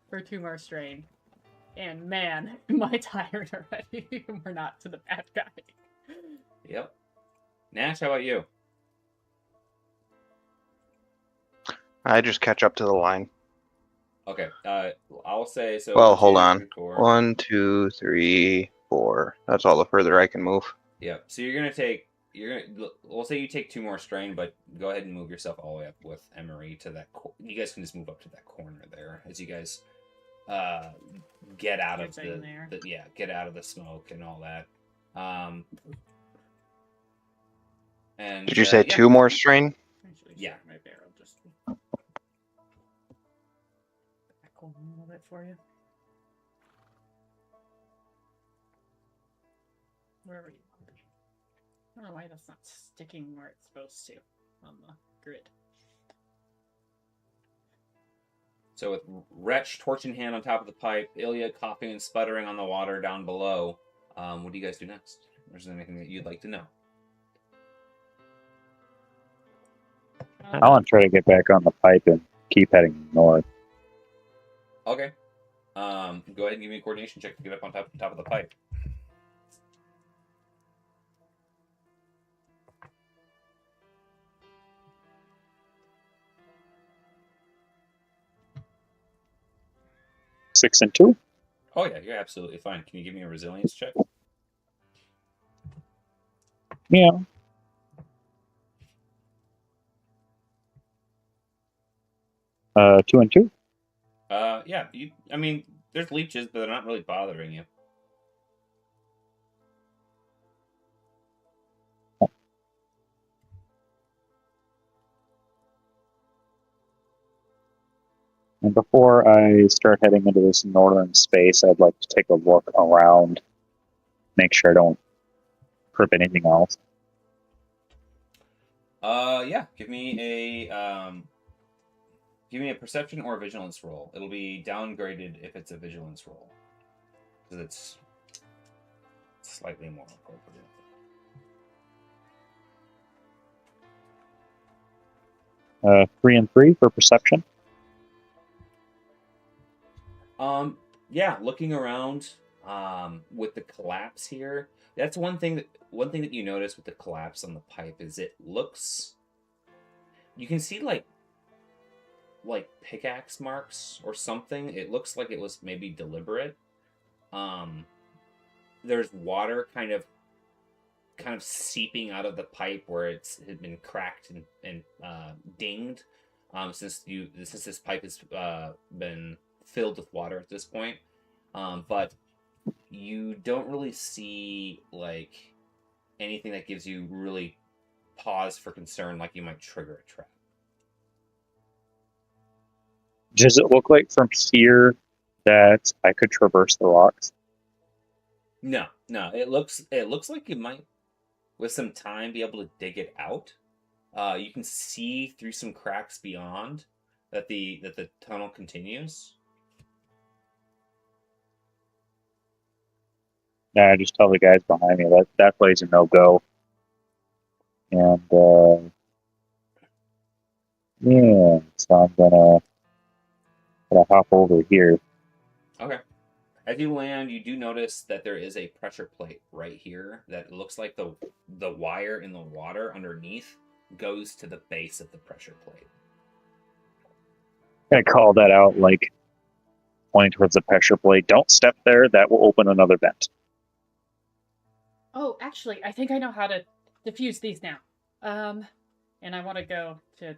for 2 more strain. And man, am I tired already? We're not to the bad guy. Yep. Nash, how about you? I just catch up to the line. Okay. I'll say so. Well, 1, hold 2, on. 3, 4. 1, 2, 3, 4. That's all the further I can move. Yep. So we'll say you take 2 more strain, but go ahead and move yourself all the way up with Emery to that. You guys can just move up to that corner there as you guys get out You're of saying there. get out of the smoke and all that. And Did you say yeah. 2 more strain? Actually, Yeah. sorry, my bear. I'll just back a little bit for you. Where are you? I don't know why that's not sticking where it's supposed to on the grid. So with Wretch, torch in hand on top of the pipe, Ilya coughing and sputtering on the water down below, what do you guys do next? Or is there anything that you'd like to know? I want to try to get back on the pipe and keep heading north. Okay. Go ahead and give me a coordination check to get up on top of the pipe. Six and 2. Oh yeah, you're absolutely fine. Can you give me a resilience check? Yeah. Two and 2. Yeah. I mean, there's leeches, but they're not really bothering you. And before I start heading into this northern space, I'd like to take a look around, make sure I don't trip anything else. Yeah. Give me a perception or a vigilance roll. It'll be downgraded if it's a vigilance roll, because it's slightly more appropriate. 3 and 3 for perception. Yeah, looking around, with the collapse here, that's one thing that you notice with the collapse on the pipe is it looks, you can see like pickaxe marks or something. It looks like it was maybe deliberate. There's water kind of seeping out of the pipe where it had been cracked and dinged, since this pipe has been filled with water at this point, but you don't really see like anything that gives you really pause for concern, like you might trigger a trap. Does it look like from here that I could traverse the rocks? No. It looks like you might, with some time, be able to dig it out. You can see through some cracks beyond that the tunnel continues. Nah, I just tell the guys behind me that play's a no-go. And, yeah, so I'm gonna hop over here. Okay. As you land, you do notice that there is a pressure plate right here that looks like the wire in the water underneath goes to the base of the pressure plate. I'm gonna call that out, like, pointing towards the pressure plate. Don't step there, that will open another vent. Oh, actually, I think I know how to diffuse these now. And I want to go to,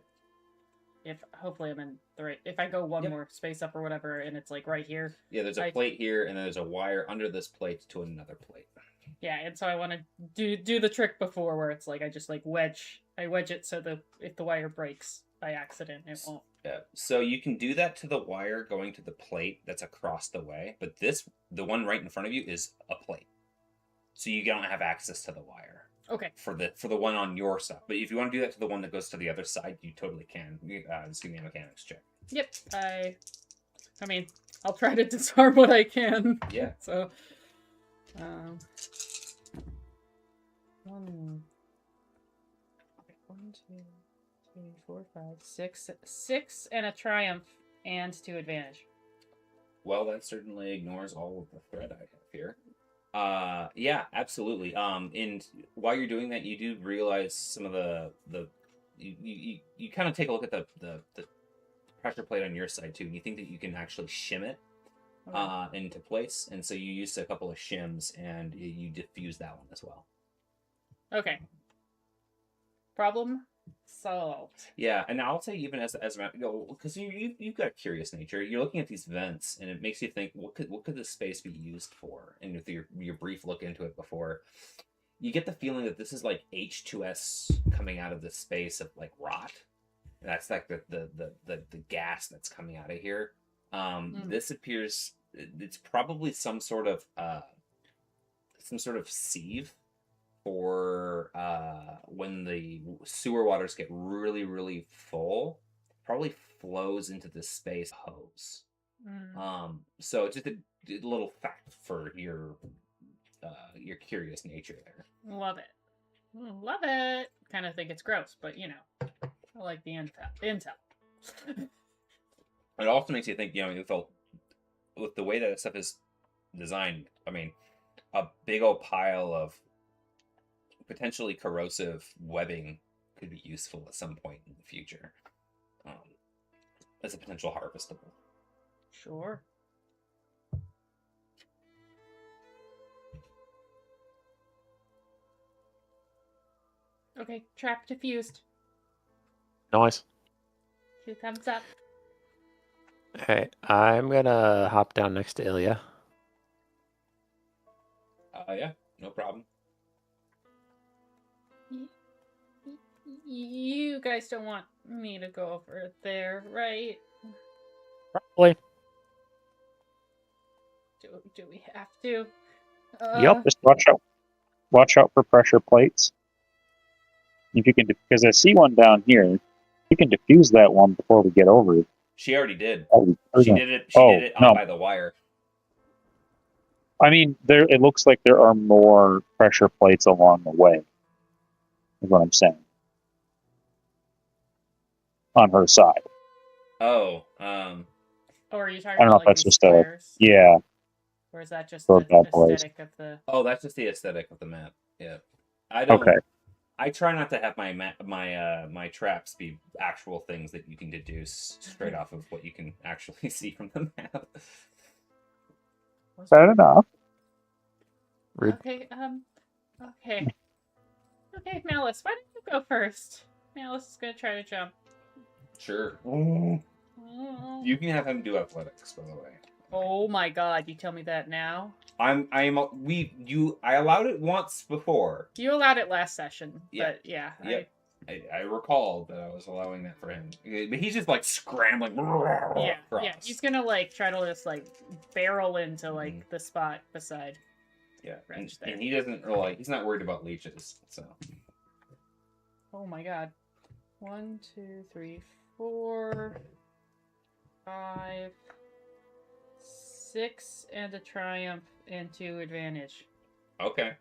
if hopefully I'm in the right, if I go one Yep. more space up or whatever, and it's like right here. Yeah, there's a plate here, and there's a wire under this plate to another plate. Yeah, and so I want to do the trick before where it's like I just like wedge it so that if the wire breaks by accident, it won't. Yeah, so you can do that to the wire going to the plate that's across the way, but the one right in front of you is a plate, so you don't have access to the wire. Okay. For the one on your side, but if you want to do that to the one that goes to the other side, you totally can. Just give me a mechanics check. Yep. I mean, I'll try to disarm what I can. Yeah. So, one, 2, 3, 4, 5, 6, 6, and a triumph, and 2 advantage. Well, that certainly ignores all of the threat I have here. Yeah, absolutely. And while you're doing that, you do realize some of you kind of take a look at the pressure plate on your side too, and you think that you can actually shim it into place, and so you use a couple of shims and you diffuse that one as well. Okay. Problem solved. Yeah, and I'll say even as because you've got a curious nature. You're looking at these vents, and it makes you think, what could this space be used for? And with your brief look into it before, you get the feeling that this is like H2S coming out of this space of like rot. And that's like the gas that's coming out of here. This appears it's probably some sort of sieve for when the sewer waters get really, really full, probably flows into this space hose. So just a little fact for your curious nature there. Love it. Kind of think it's gross, but you know, I like the intel. It also makes you think, with the way that stuff is designed, I mean, a big old pile of potentially corrosive webbing could be useful at some point in the future as a potential harvestable. Sure. Okay, trap diffused. Nice. 2 thumbs up. Hey, I'm gonna hop down next to Ilya. Yeah, no problem. You guys don't want me to go over there, right? Probably. Do we have to? Yep. Just watch out for pressure plates. If you can, because I see one down here. You can diffuse that one before we get over it. She already did. Oh, She did it. She did it no. by the wire. I mean, it looks like there are more pressure plates along the way. Is what I'm saying. On her side. Oh, Or are you talking I don't know about if that's these just a squares? yeah. Or is that just For the bad boys. aesthetic of the? oh, that's just the aesthetic of the map. Yeah, I don't. Okay. I try not to have my traps be actual things that you can deduce straight off of what you can actually see from the map. Fair enough. Rude. Okay. Okay. Okay, Malice, why don't you go first? Malice is gonna try to jump. Sure. Oh. You can have him do athletics, by the way. Oh my god, you tell me that now? I allowed it once before. You allowed it last session, Yeah. but yeah. Yep. I recall that I was allowing that for him. But he's just like scrambling Yeah, across. yeah. He's gonna like try to just like barrel into like Mhm. the spot beside. Yeah. Wrench there. And he doesn't really, he's not worried about leeches, so. Oh my god. 1, 2, 3, 4, 5, 6, and a triumph and 2 advantage. Okay.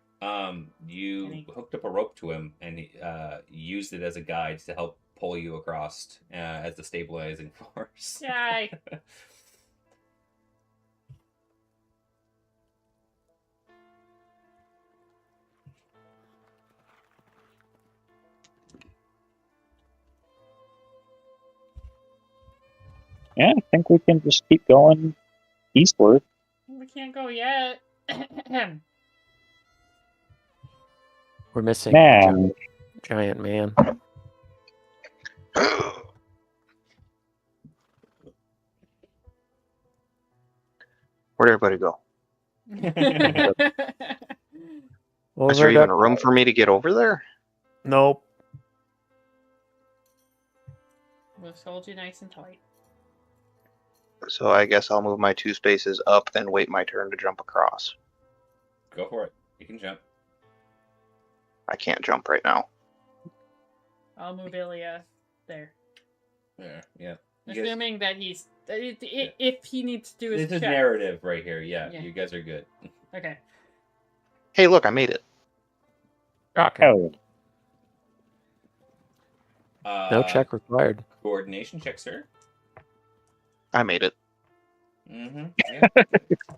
You hooked up a rope to him and he, used it as a guide to help pull you across as the stabilizing force. Yay! Yeah, I think we can just keep going eastward. We can't go yet. We're missing Man, giant man. Where'd everybody go? Is there Over even to- room for me to get over there? Nope. We'll just hold you nice and tight. So I guess I'll move my 2 spaces up and wait my turn to jump across. Go for it. You can jump. I can't jump right now. I'll move Ilya there. Yeah. Yeah. You guys- Assuming that he's... If he needs to do his This is check. narrative right here. Yeah, Yeah. you guys are good. Okay. Hey, look, I made it. Okay. hell yeah. No check required. Coordination check, sir. I made it. Mm-hmm. Yeah.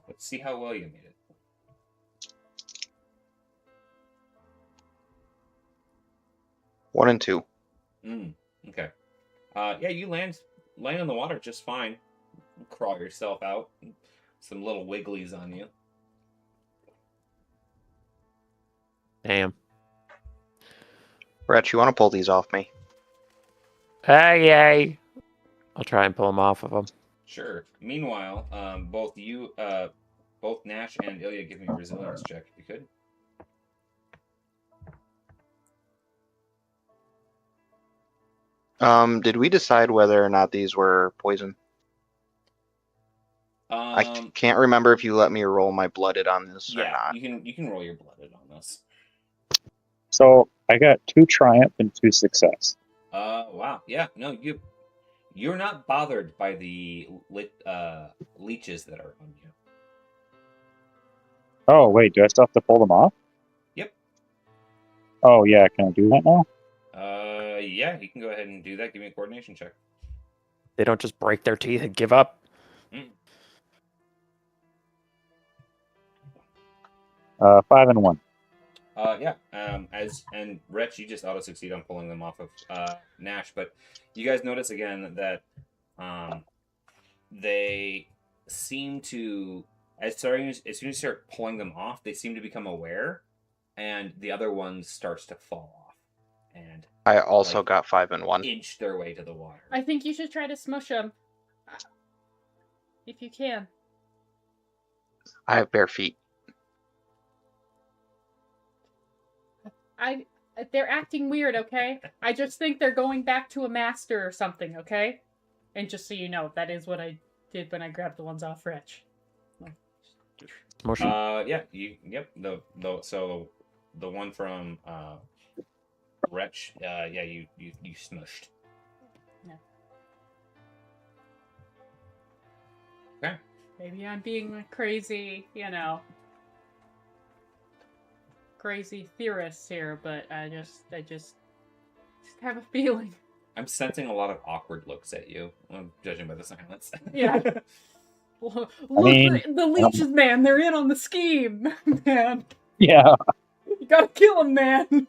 Let's see how well you made it. One and 2. Okay. Yeah, you land on the water just fine. Crawl yourself out. Some little wigglies on you. Damn. Brett, you want to pull these off me? Yay! I'll try and pull him off of him. Sure. Meanwhile, both Nash and Ilya, give me a resilience check if you could. Did we decide whether or not these were poison? I can't remember if you let me roll my blooded on this or Yeah, not. you can roll your blooded on this. So I got 2 triumph and 2 success. Wow. Yeah. No, you're not bothered by the leeches that are on you. Oh, wait, do I still have to pull them off? Yep. Oh, yeah, can I do that now? Yeah, you can go ahead and do that. Give me a coordination check. They don't just break their teeth and give up. 5 and 1. Yeah. And Wretch, you just auto succeed on pulling them off of Nash, but you guys notice again that they seem to as soon as you start pulling them off, they seem to become aware, and the other one starts to fall off and I also got 5 and 1. inch their way to the water. I think you should try to smush him. If you can. I have bare feet. They're acting weird, okay? I just think they're going back to a master or something, okay? And just so you know, that is what I did when I grabbed the ones off Wretch. Motion. Yeah, so the one from Wretch, yeah, you smushed. Yeah. Okay. Maybe I'm being crazy, crazy theorist here, but I just have a feeling. I'm sensing a lot of awkward looks at you, judging by the silence. Yeah. Look, mean, the leeches, man, they're in on the scheme, man. Yeah. You gotta kill them, man.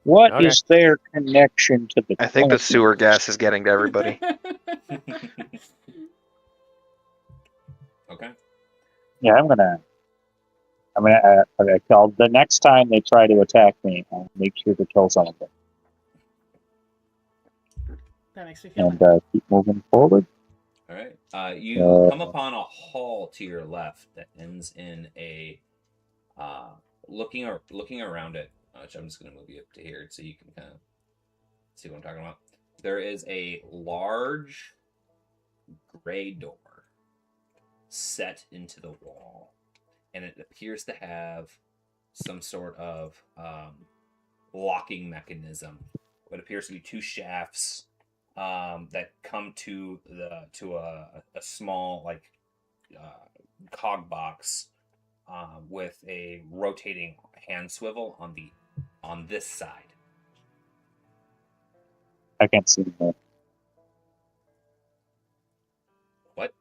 What is Okay. their connection to the I think the plant? sewer gas is getting to everybody. Okay. Yeah, I'm gonna tell the next time they try to attack me, I'll make sure to kill some of them That makes me feel and keep moving forward. All right. You come upon a hall to your left that ends in a looking around it, which I'm just going to move you up to here so you can kind of see what I'm talking about. There is a large gray door set into the wall, and it appears to have some sort of locking mechanism. What appears to be two shafts that come to a small cog box with a rotating hand swivel on this side. I can't see that. What?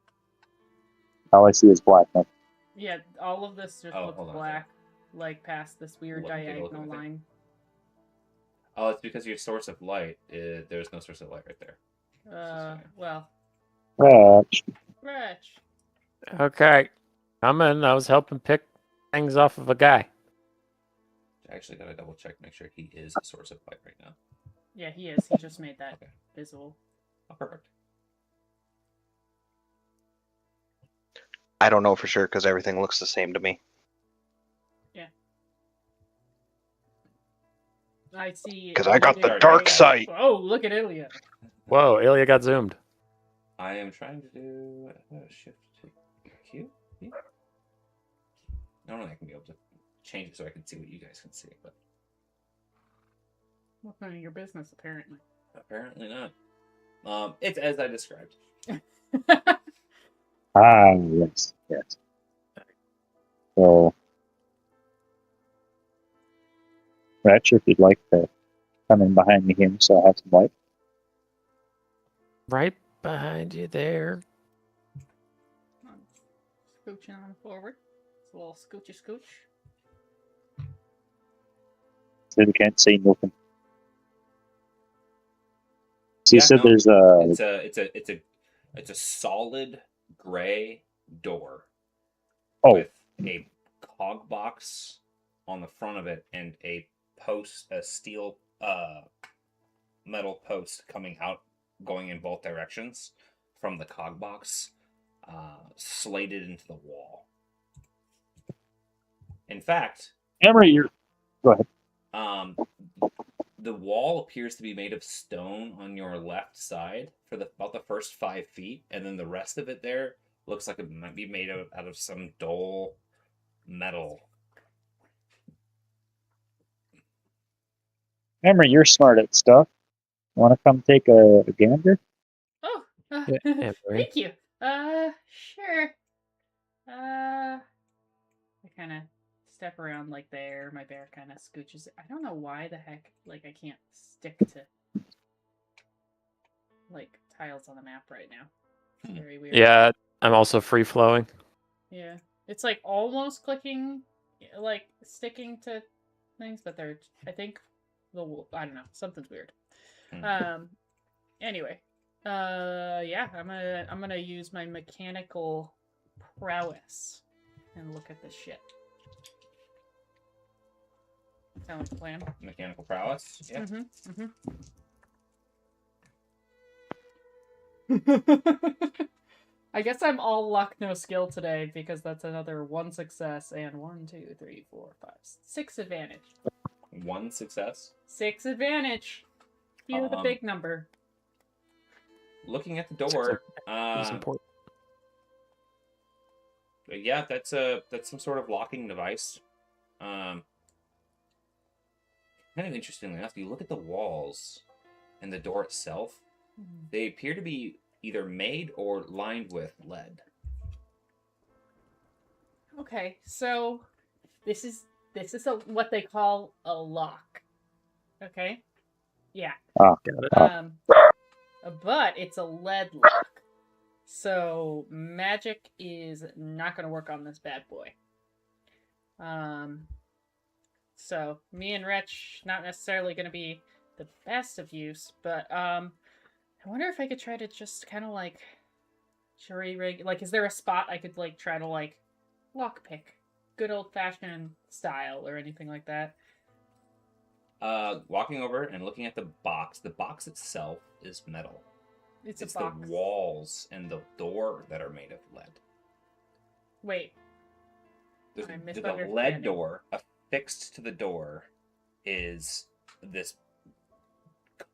All I see is blackness. Yeah, all of this just looks hold on a black, like past this weird Take a look diagonal at it. line. Oh, it's because your source of light. There's no source of light right there. Well, Ratch. Ratch. Okay. Coming. I was helping pick things off of a guy. I actually gotta double check, make sure he is a source of light right now. Yeah, he is. He just made that Okay. visible. Oh, perfect. I don't know for sure because everything looks the same to me. I see. Because I got the Ilya. dark sight. Oh, look at Ilya. Whoa, Ilya got zoomed. I am trying to do shift to Q. Normally I can be able to change it so I can see what you guys can see, but Well, none of your business, apparently. apparently not. It's as I described. Ah, yes, yes. So, Ratch, if you'd like to come in behind me here so I have some light. Right behind you there. Scooching on forward. It's a little scoochy scooch. Still can't see nothing. So you Yeah, said no, there's it's a solid gray door oh, with a cog box on the front of it and a steel metal post coming out, going in both directions from the cog box, slated into the wall. In fact, Emery, you're go ahead. the wall appears to be made of stone on your left side for about the first 5 feet, and then the rest of it there looks like it might be made out of some dull metal. Emery, you're smart at stuff. Want to come take a gander? Oh, Yeah, Emery. thank you. Sure. I kind of step around like there. My bear kind of scooches. I don't know why the heck, like, I can't stick to, like, tiles on the map right now. It's very weird. Yeah, I'm also free flowing. Yeah. It's, like, almost clicking, like, sticking to things, but they're, I think, I don't know. Something's weird. Anyway. Yeah, I'm gonna use my mechanical prowess and look at this shit. Sound like a plan? Mechanical prowess. Yeah. I guess I'm all luck, no skill today because that's another 1 success and 1, 2, 3, 4, 5, 6 advantage. 1 success. 6 advantage. Hear the big number. Looking at the door, It's important. yeah, that's some sort of locking device. Kind of interestingly enough, you look at the walls and the door itself, they appear to be either made or lined with lead. Okay, so this is what they call a lock. Okay? Yeah. Got it. But it's a lead lock. So magic is not going to work on this bad boy. So me and Wretch not necessarily going to be the best of use, but I wonder if I could try to just kind of like jury-rig. Like, is there a spot I could like try to like lockpick, good old-fashioned style or anything like that? Walking over and looking at the box itself is metal. It's It's a box. the walls and the door that are made of lead. Wait. There's I'm the lead misunderstanding. door. Affixed to the door is this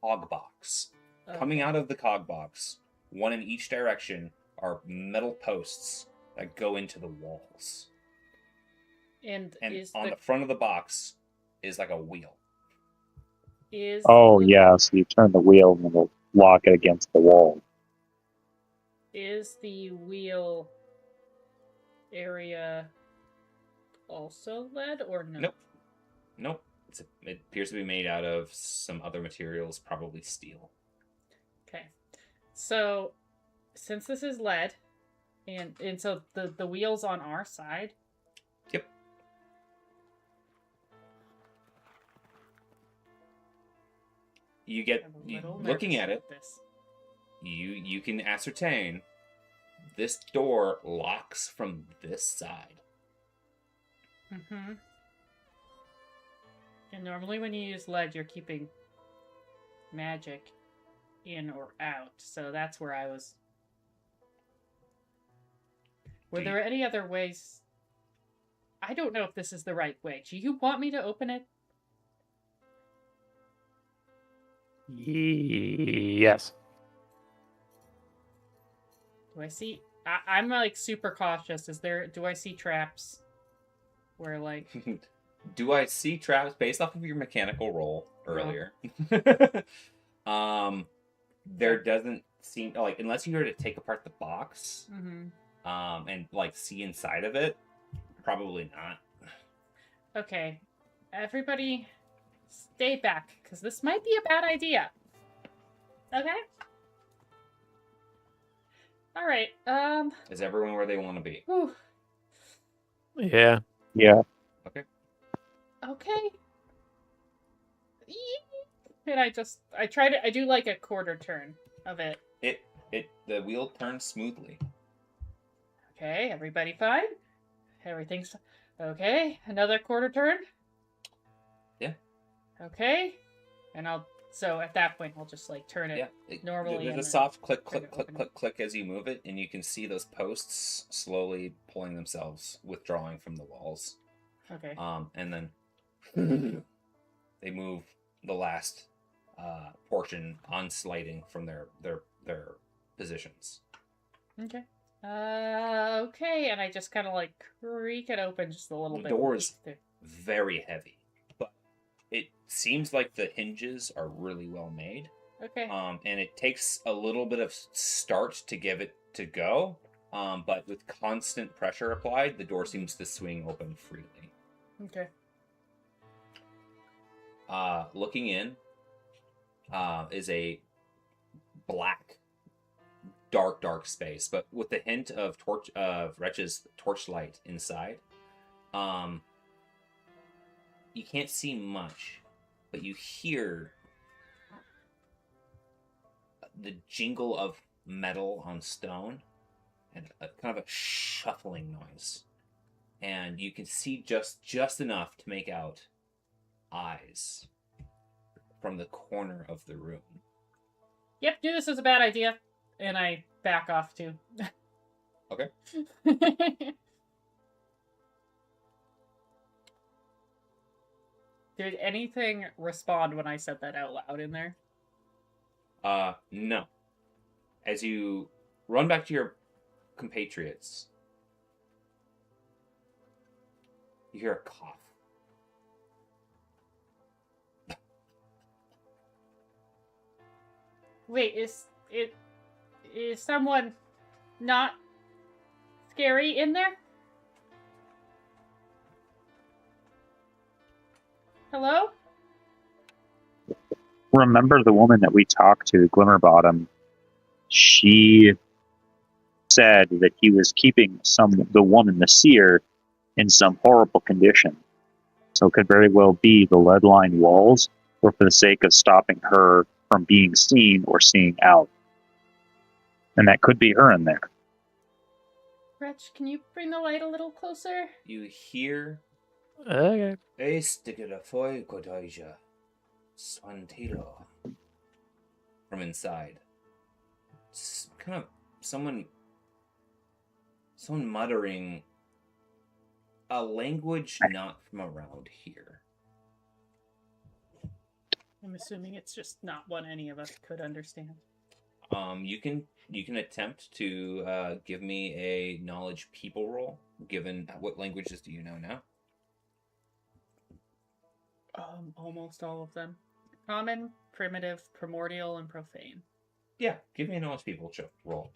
cog box. Coming Okay. out of the cog box, one in each direction, are metal posts that go into the walls. And And is on the the front of the box is like a wheel. is Oh the, yeah, so you turn the wheel and it'll lock it against the wall. is the wheel area also lead or no? Nope. It appears to be made out of some other materials, probably steel. Okay. So since this is lead, and so the wheel's on our side. Yep. You get I'm a little looking nervous at it. about this. You can ascertain this door locks from this side. Mm-hmm. And normally when you use lead, you're keeping magic in or out. So that's where I was. Were Do you- there any other ways? I don't know if this is the right way. Do you want me to open it? Yes. Do I see? I'm like super cautious. Do I see traps? Where like Do I see traps based off of your mechanical roll earlier? There doesn't seem like, unless you were to take apart the box, and like see inside of it, probably not. Okay, everybody, stay back because this might be a bad idea. Okay. All right. Is everyone where they want to be? Whew. Yeah. Yeah. Okay. And I do like a quarter turn of it. The wheel turns smoothly. Okay, everybody fine? Everything's okay. Another quarter turn? Yeah. Okay. And so at that point I'll just like turn it Yeah. normally. There's and a then soft click, try click, to click, open click, click as you move it, and you can see those posts slowly pulling themselves, withdrawing from the walls. Okay. And then they move the last portion unsliding from their positions. Okay. Okay, and I just kind of like creak it open just a little The bit. door is very heavy, but it seems like the hinges are really well made. Okay. And it takes a little bit of start to give it to go. But with constant pressure applied, the door seems to swing open freely. Okay. Looking in is a black, dark space, but with the hint of Wretch's torchlight inside. You can't see much, but you hear the jingle of metal on stone and a kind of a shuffling noise. And you can see just enough to make out eyes from the corner of the room. Yep, knew this was a bad idea. And I back off too. Okay. Did anything respond when I said that out loud in there? No. As you run back to your compatriots, you hear a cough. Wait, is someone not scary in there? Hello? Remember the woman that we talked to, Glimmerbottom? She said that he was keeping the woman, the seer, in some horrible condition. So it could very well be the lead-lined walls were for the sake of stopping her from being seen or seeing out. And that could be her in there. Wretch, can you bring the light a little closer? You hear Okay. from inside. kind of someone muttering a language not from around here. I'm assuming it's just not one any of us could understand. You can attempt to give me a knowledge people roll. Given what languages do you know now? Almost all of them. Common, primitive, primordial, and profane. Yeah, give me a knowledge people roll.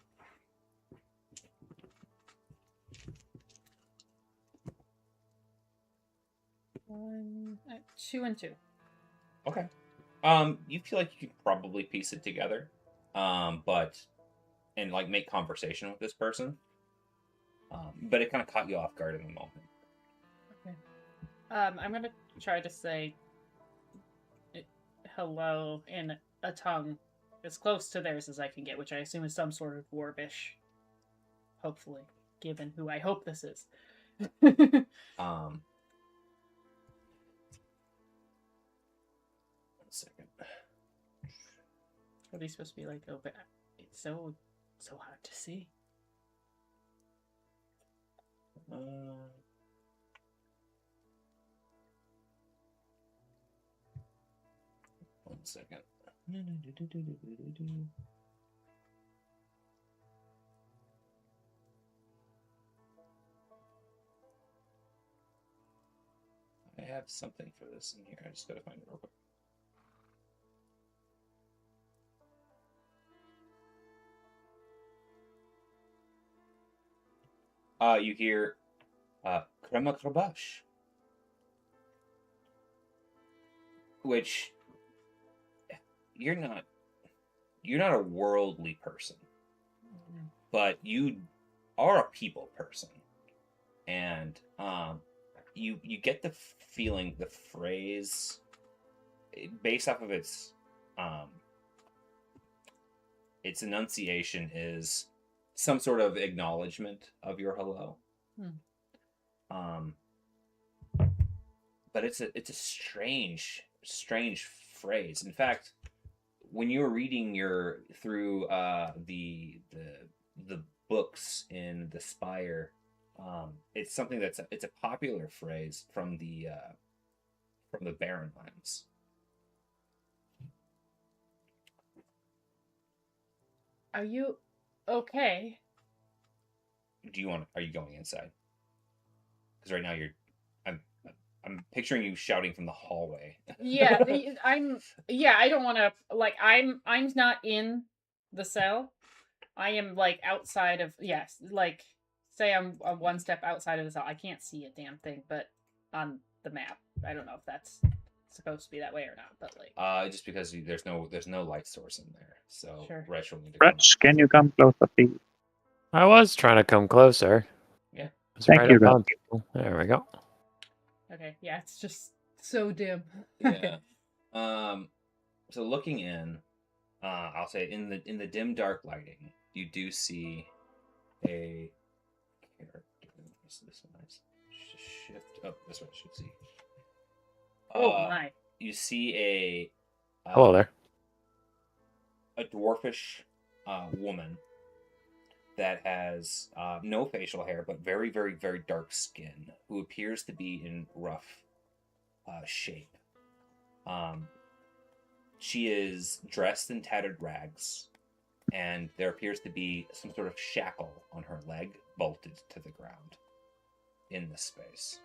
Two and two. Okay. You feel like you could probably piece it together, and like make conversation with this person. But it kind of caught you off guard in the moment. Okay. I'm gonna try to say hello in a tongue as close to theirs as I can get, which I assume is some sort of Warbish. Hopefully, given who I hope this is. One second. Are these supposed to be like, oh, but it's so hard to see. One second. I have something for this in here. I just gotta find it real quick. You hear Krema Krabash, which you're not a worldly person, but you are a people person, and you get the feeling the phrase based off of its enunciation is some sort of acknowledgement of your hello. But it's a strange phrase. In fact, when you were reading through the books in the Spire, it's something it's a popular phrase from the Barren Lands. Are you okay? Are you going inside? Because right now I'm picturing you shouting from the hallway. Yeah, I don't want to, like, I'm not in the cell. I am, like, outside of, yes, like, say I'm one step outside of the cell. I can't see a damn thing, but on the map. I don't know if that's supposed to be that way or not, but, like. Just because there's no light source in there, so Sure. Rich will need to Rich, can you come closer, please? I was trying to come closer. Yeah. It's Thank right you, up on people. There we go. Okay, yeah, it's just so dim. Yeah. So looking in, I'll say in the dim dark lighting, you do see a character. Is this nice? Shift up this way. I should see. Oh my! You see a Hello there. a dwarfish woman that has no facial hair, but very, very, very dark skin, who appears to be in rough shape. She is dressed in tattered rags, and there appears to be some sort of shackle on her leg bolted to the ground in this space.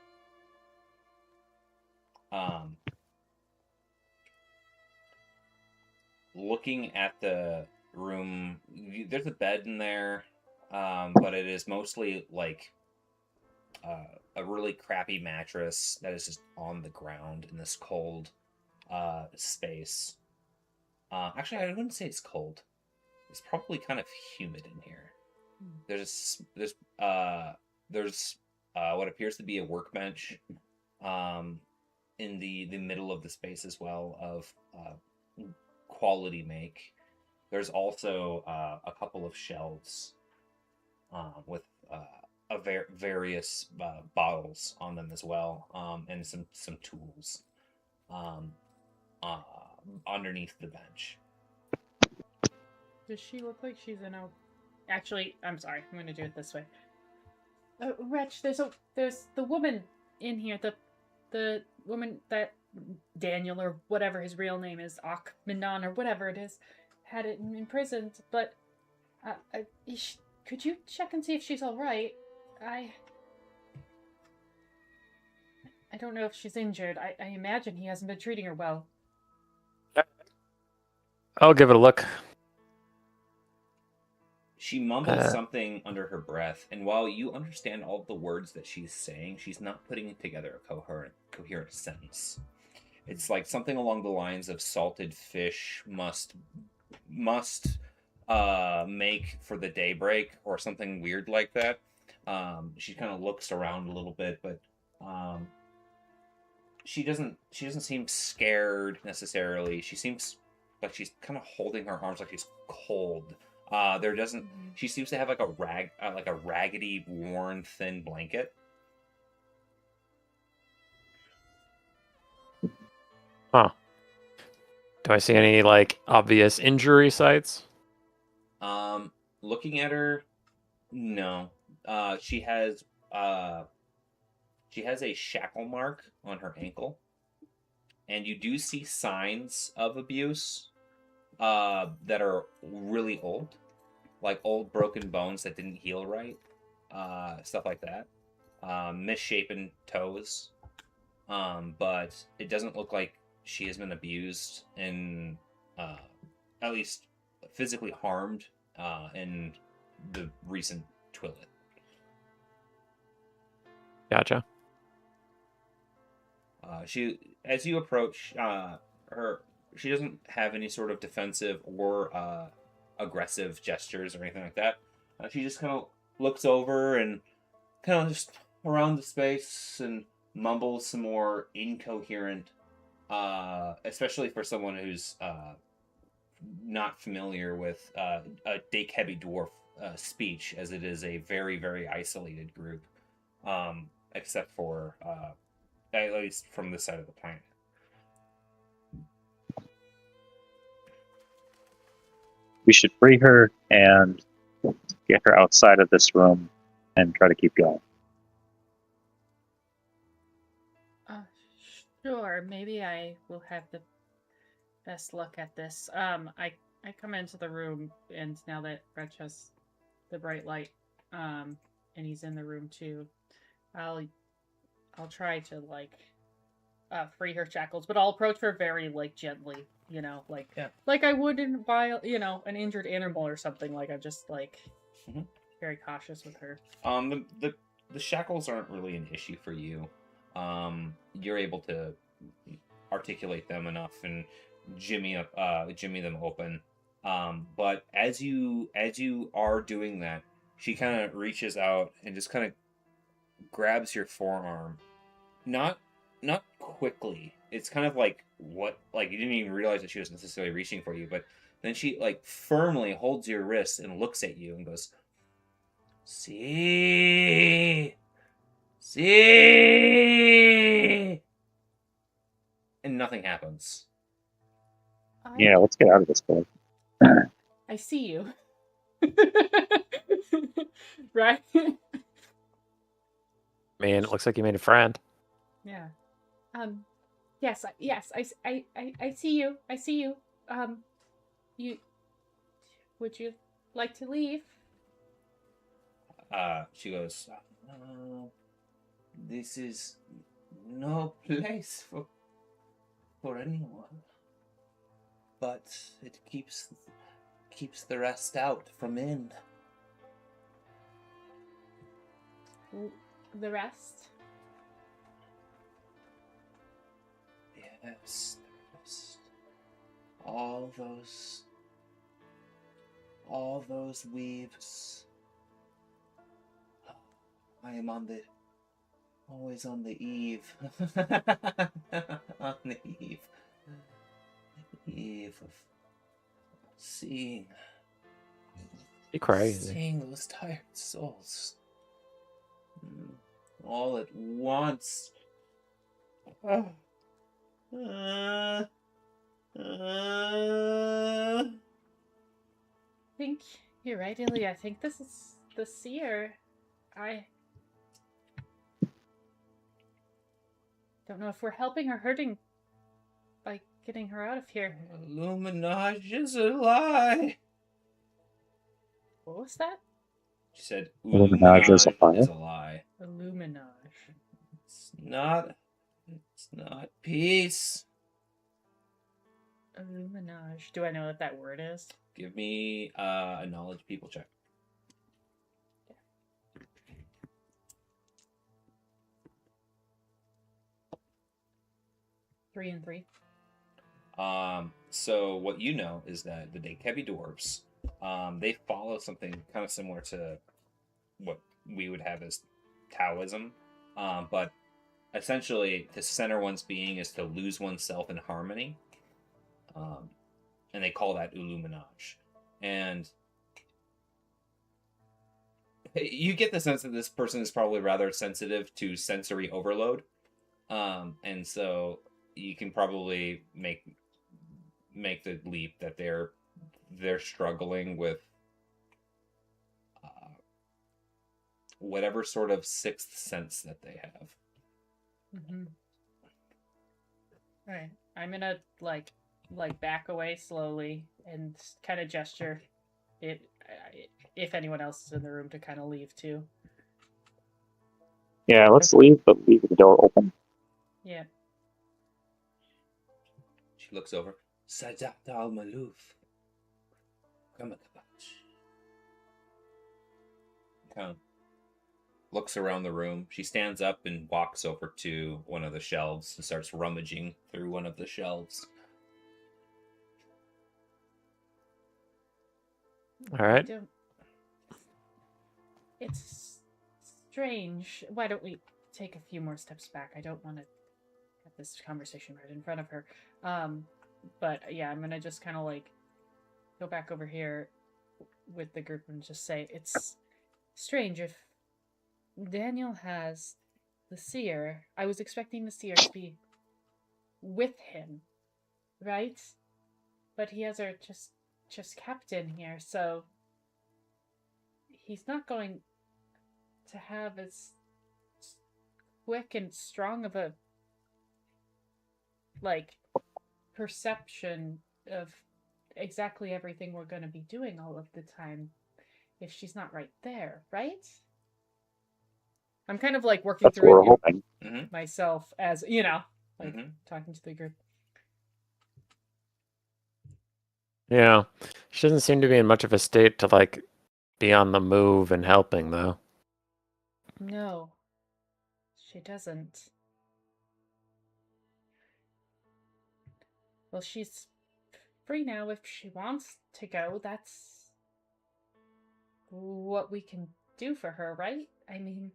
Looking at the room, there's a bed in there, but it is mostly like a really crappy mattress that is just on the ground in this cold space. Actually, I wouldn't say it's cold. It's probably kind of humid in here. There's what appears to be a workbench in the middle of the space as well of quality make. There's also a couple of shelves with various bottles on them as well, and some tools underneath the bench. Does she look like she's in a... Actually, I'm sorry. I'm going to do it this way. Wretch, there's the woman in here. The woman that Daniel, or whatever his real name is, Akmanon, or whatever it is, had it imprisoned. But could you check and see if she's all right? I don't know if she's injured. I imagine he hasn't been treating her well. I'll give it a look. She mumbles something under her breath, and while you understand all the words that she's saying, she's not putting together a coherent sentence. It's like something along the lines of salted fish must make for the daybreak, or something weird like that. She kind of looks around a little bit, but she doesn't seem scared necessarily. She seems like she's kind of holding her arms like she's cold. She seems to have like a raggedy, worn, thin blanket. Huh. Do I see any like obvious injury sites? Looking at her, no. She has a shackle mark on her ankle, and you do see signs of abuse that are really old, like old broken bones that didn't heal right, stuff like that. Misshapen toes, but it doesn't look like she has been abused and at least physically harmed in the recent twilight. Gotcha. As you approach her, she doesn't have any sort of defensive or aggressive gestures or anything like that. She just kind of looks over and kind of just around the space and mumbles some more incoherent, especially for someone who's not familiar with a Dakehebi dwarf speech, as it is a very, very isolated group, except for at least from this side of the planet. We should free her and get her outside of this room and try to keep going. Sure. Maybe I will have the best look at this. I come into the room, and now that Wretch has the bright light, and he's in the room too, I'll try to free her shackles, but I'll approach her very gently, like I would while an injured animal or something. Like I'm just very cautious with her. The shackles aren't really an issue for you. You're able to articulate them enough and jimmy them open. But as you are doing that, she kind of reaches out and just kind of grabs your forearm. Not quickly. It's kind of like you didn't even realize that she was necessarily reaching for you, but then she firmly holds your wrist and looks at you and goes, "See, see," and nothing happens. Yeah, let's get out of this place. I see you. Right? Man, it looks like you made a friend. Yeah. Yes, I see you. I see you. Would you like to leave? She goes, "This is no place for anyone. But it keeps the rest out from in." The rest? Yes, the rest. All those weaves. I am always on the eve. On the eve of seeing those tired souls all at once. think you're right, Illy. I think this is the seer. I don't know if we're helping or hurting by getting her out of here. Illuminage is a lie. What was that? She said, Illuminage is a lie. is a lie. Illuminage. It's not peace. Illuminage. Do I know what that word is? Give me a knowledge people check. Three and three. So what you know is that the Dekebi dwarves, they follow something kind of similar to what we would have as Taoism, but essentially to center one's being is to lose oneself in harmony, and they call that Illuminage. And you get the sense that this person is probably rather sensitive to sensory overload, and so you can probably make the leap that they're struggling with whatever sort of sixth sense that they have. Mm-hmm. All right, I'm gonna like back away slowly and kind of gesture it if anyone else is in the room to kind of leave too. Yeah, let's leave, but leave the door open. Yeah. She looks over. Sajat al Maluf. Kind of looks around the room. She stands up and walks over to one of the shelves and starts rummaging through one of the shelves. All right. It's strange. Why don't we take a few more steps back? I don't want to have this conversation right in front of her. But yeah, I'm gonna just kind of like go back over here with the group and just say it's strange if Daniel has the seer. I was expecting the seer to be with him, right? But he has her just kept in here, so he's not going to have as quick and strong of a like perception of exactly everything we're going to be doing all of the time if she's not right there, right? I'm kind of like working That's what through we're it hoping. myself as, talking to the group. Yeah. She doesn't seem to be in much of a state to like be on the move and helping though. No, she doesn't. Well, she's free now if she wants to go. That's what we can do for her, right? I mean...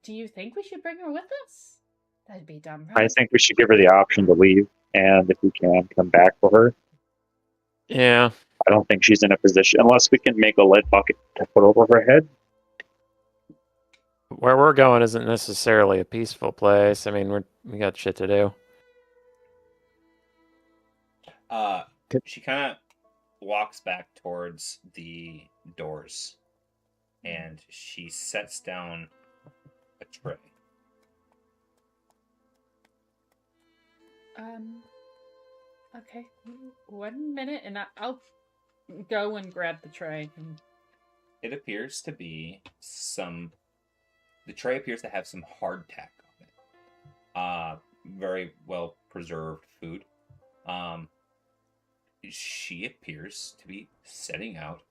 Do you think we should bring her with us? That'd be dumb, right? I think we should give her the option to leave, and if we can, come back for her. Yeah. I don't think she's in a position, unless we can make a lead bucket to put over her head. Where we're going isn't necessarily a peaceful place. I mean, we got shit to do. She kind of walks back towards the doors, and she sets down a tray. Okay. 1 minute, and I'll go and grab the tray. It appears to be the tray appears to have some hardtack on it. Very well preserved food. She appears to be setting out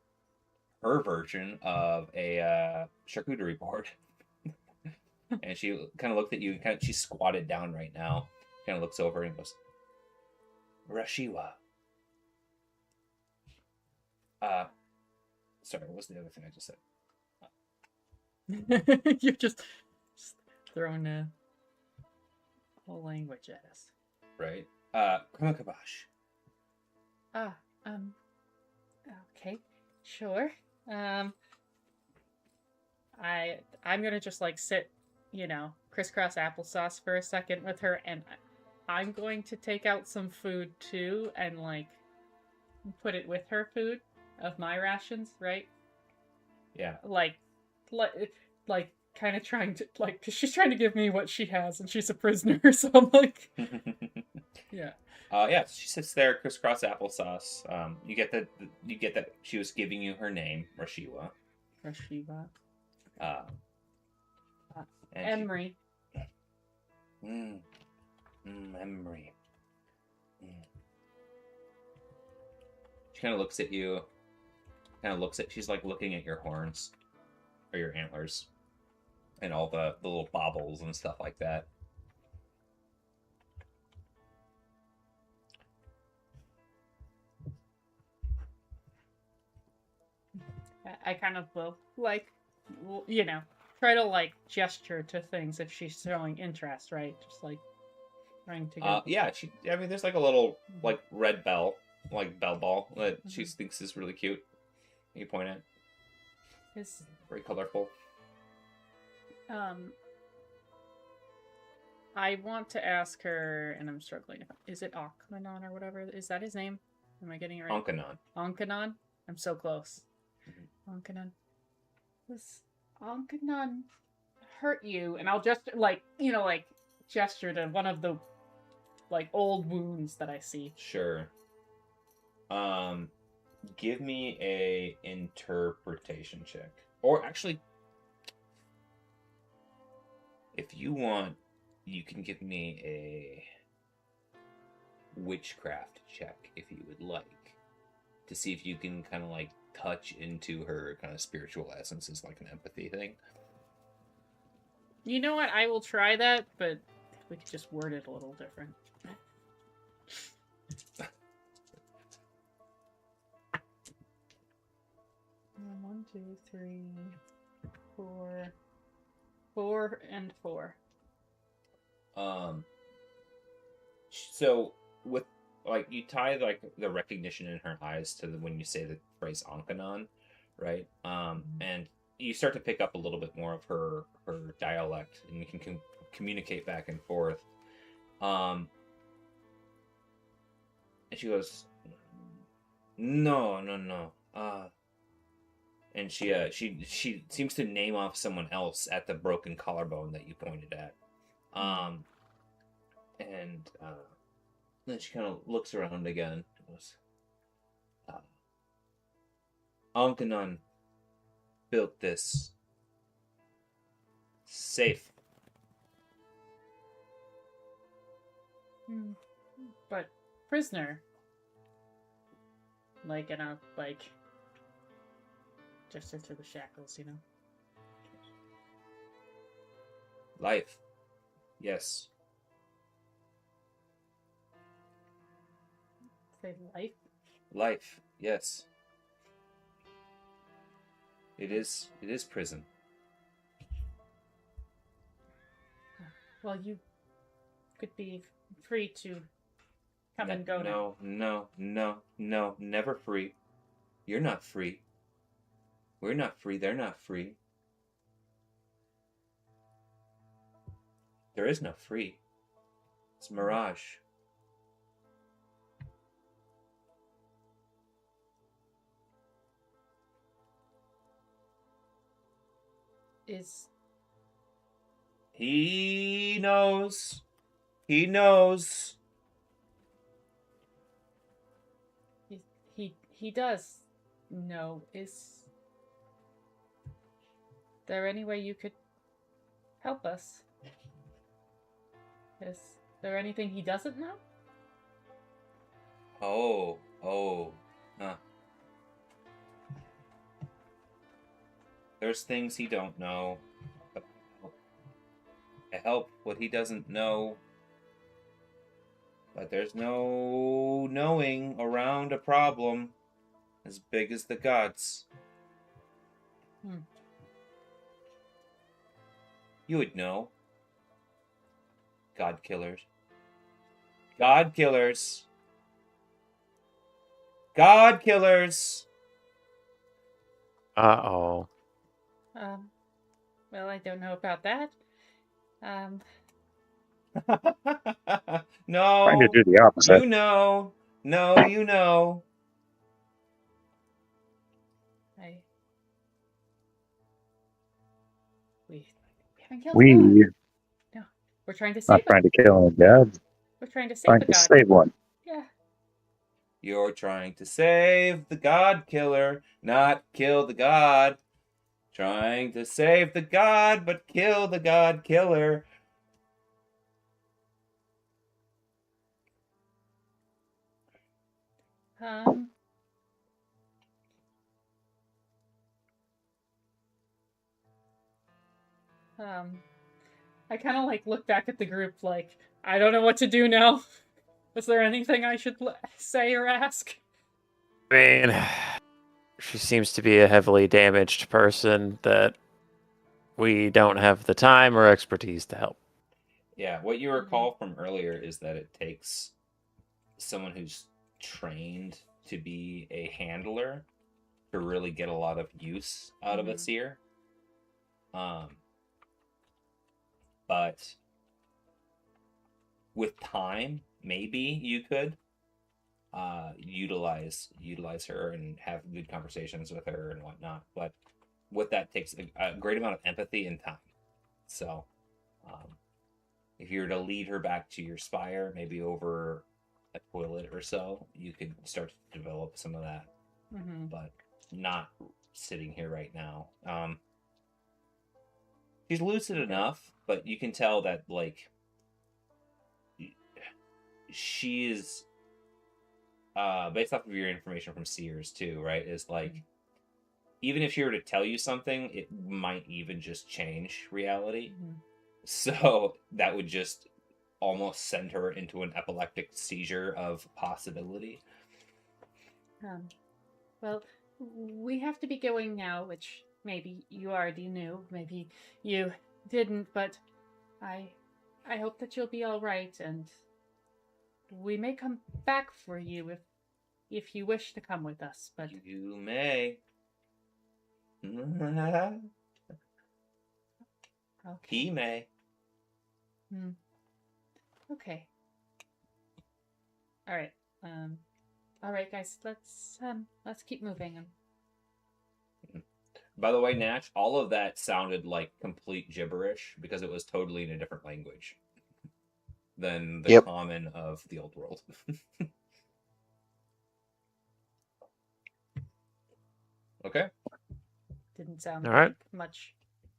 her version of a charcuterie board. And she kind of looked at you, and she's squatted down right now. Kind of looks over and goes, Rashiwa. Sorry, what was the other thing I just said? You're just throwing a whole language at us. Right? Kamakabash. Okay, sure. I'm gonna just like sit crisscross applesauce for a second with her, and I'm going to take out some food too and like put it with her food of my rations, right? Yeah. Like kind of trying to like, cause she's trying to give me what she has, and she's a prisoner, so I'm like, yeah. Yeah, she sits there, crisscross applesauce. You get that she was giving you her name, Rashiwa. Rashiva. Uh, and Emery. Emery. She kind of looks at you. She's like looking at your horns or your antlers, and all the little baubles and stuff like that. I kind of will, like, try to, like, gesture to things if she's showing interest, right? Just, like, trying to go. Yeah, there's, like, a little, like, red bell, like, bell ball that she Mhm. thinks is really cute. You point at. Is, Very colorful. I want to ask her, and I'm struggling. Is it Akmanon or whatever? Is that his name? Am I getting it right? Onkanon. Onkanon? I'm so close. Onkanon. Does Onkanon hurt you? And I'll just, like, gesture to one of the, like, old wounds that I see. Sure. Give me a interpretation check. Or actually, if you want, you can give me a witchcraft check if you would like, to see if you can kind of like touch into her kind of spiritual essences, like an empathy thing. You know what? I will try that, but we could just word it a little different. 1, 2, 3, 4. 4 and 4. So with like you tie like the recognition in her eyes to when you say the phrase Onkanon, right? And you start to pick up a little bit more of her dialect, and you can communicate back and forth. And she goes, no. And she seems to name off someone else at the broken collarbone that you pointed at. And then she kind of looks around again and goes, Onkanon built this safe. But prisoner, like in a just into the shackles, Life. Yes. Say life. Life. Yes. It is prison. Well, you could be free to come and go. No, never free. You're not free. We're not free. They're not free. There is no free. It's mirage. He knows. He knows. He does know. Is there any way you could help us? Is there anything he doesn't know? There's things he don't know. To help what he doesn't know. But there's no knowing around a problem as big as the gods. You would know. God killers. God killers. God killers. Uh-oh. Well, I don't know about that. Um, No, Trying to do the opposite. you know. No, you know. we haven't killed a god. We No, we're trying to not save trying to kill a god, We're trying to save trying the to god. save one. Yeah. You're trying to save the god killer, not kill the god. Trying to save the god, but kill the god killer. I kind of like look back at the group like, I don't know what to do now. Is there anything I should say or ask? I mean, she seems to be a heavily damaged person that we don't have the time or expertise to help. Yeah, what you recall from earlier is that it takes someone who's trained to be a handler to really get a lot of use out of a seer. But with time, maybe you could utilize her and have good conversations with her and whatnot. But with that takes a great amount of empathy and time. So, if you were to lead her back to your spire, maybe over a toilet or so, you could start to develop some of that. But not sitting here right now. She's lucid enough, but you can tell that like she is based off of your information from Sears too, right? Is like even if she were to tell you something, it might even just change reality. So that would just almost send her into an epileptic seizure of possibility. Well, we have to be going now, which maybe you already knew, maybe you didn't, but I hope that you'll be all right, and we may come back for you if you wish to come with us. But you may. Okay. He may. Okay. All right. All right, guys. Let's keep moving. By the way, Natch, all of that sounded like complete gibberish because it was totally in a different language than the common of the old world. Okay. Didn't sound All right. like much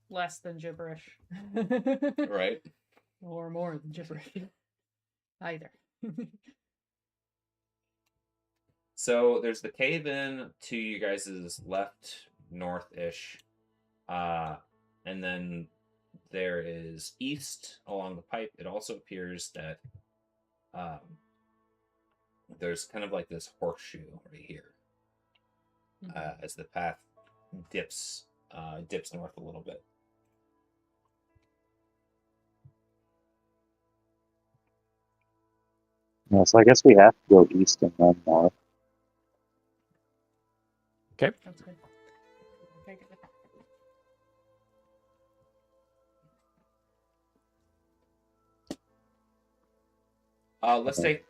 less than gibberish. Right. Or more than gibberish. Either. So there's the cave in to you guys' left, north-ish. And then there is east along the pipe. It also appears that there's kind of like this horseshoe right here. As the path dips north a little bit. Yeah, so I guess we have to go east and then north. Okay. That's good. Okay, good. Let's take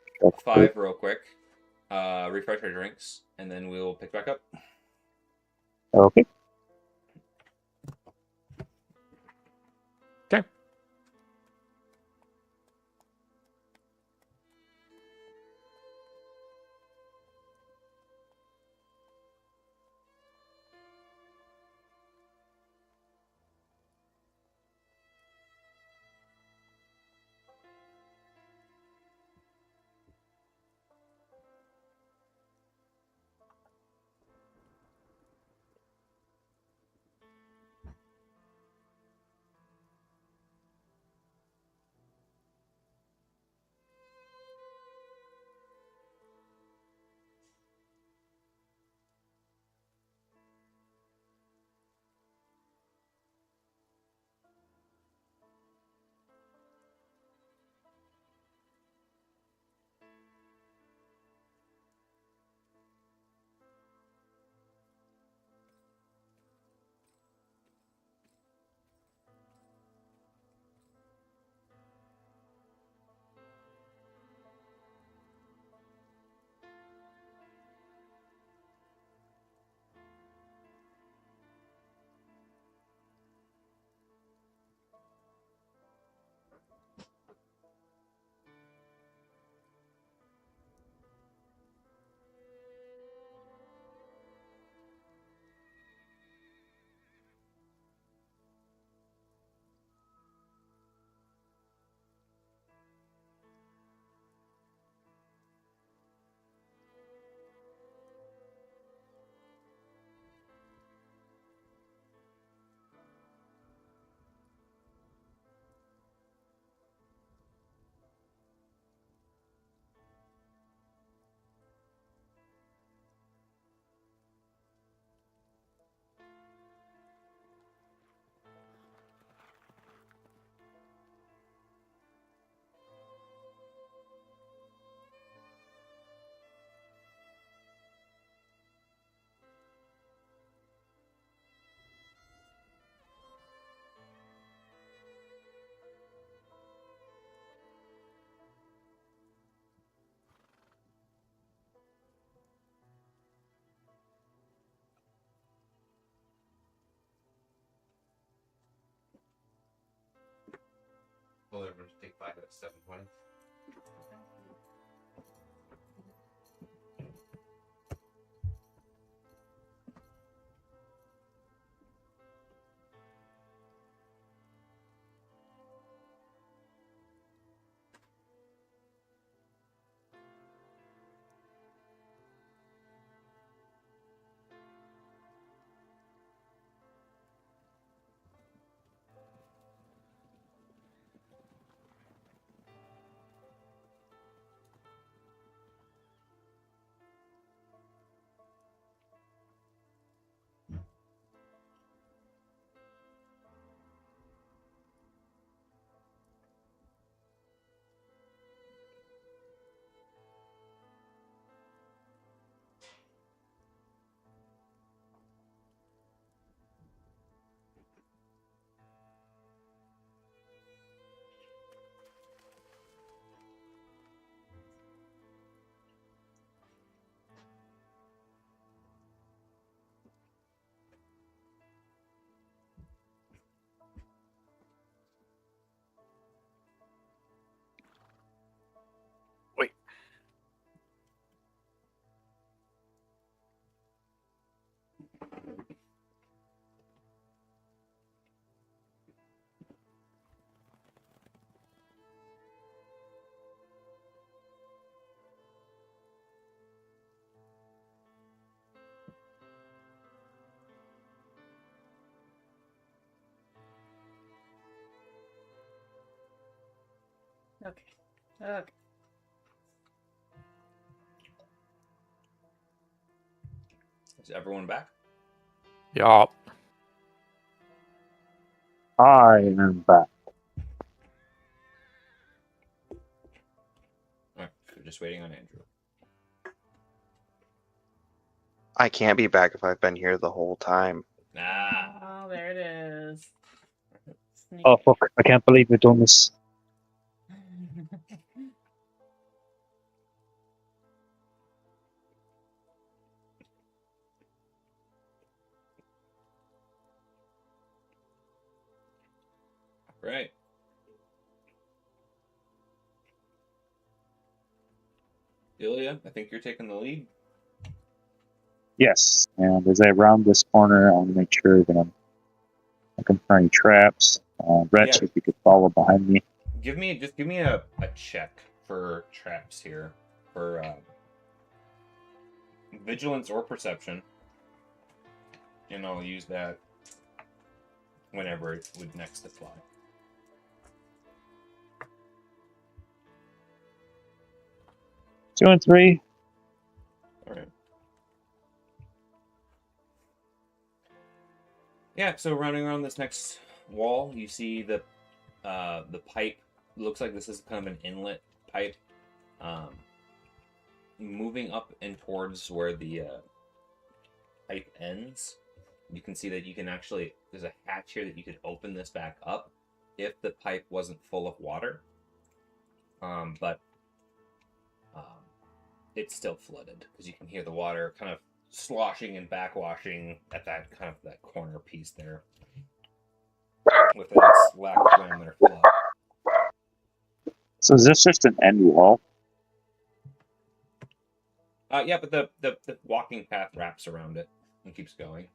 5 real quick. Refresh our drinks, and then we'll pick back up. Okay. Okay. Well, everyone should take 5 at 7:20. Wait. Okay. Okay. Is everyone back? Yup. I am back. Alright, we're just waiting on Andrew. I can't be back if I've been here the whole time. Ah. Oh, there it is. Sneak. Oh fuck! I can't believe we're doing this. Right. Ilya, I think you're taking the lead. Yes, and as I round this corner, I want to make sure that I'm looking for any traps. Rhett, Yeah. if you could follow behind me. Give me a check for traps here. For vigilance or perception. And I'll use that whenever it would next apply. Two and three. Alright. Yeah, so running around this next wall, you see the pipe. Looks like this is kind of an inlet pipe. Moving up and towards where the pipe ends, you can see that you can actually, there's a hatch here that you could open this back up if the pipe wasn't full of water. But it's still flooded because you can hear the water kind of sloshing and backwashing at that kind of that corner piece there with its lack of laminar flow. So is this just an end wall? Yeah, but the walking path wraps around it and keeps going.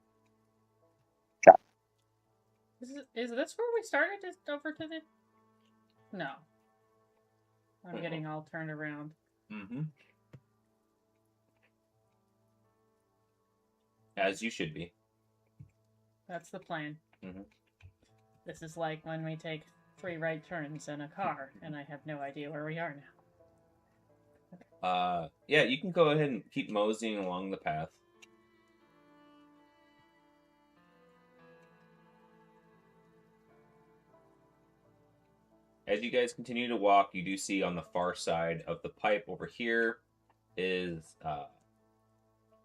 Is this where we started? Just over to the... No. I'm getting all turned around. Mm-hmm. As you should be. That's the plan. Mhm. This is like when we take 3 right turns in a car, and I have no idea where we are now. Yeah, you can go ahead and keep moseying along the path. As you guys continue to walk, you do see on the far side of the pipe over here is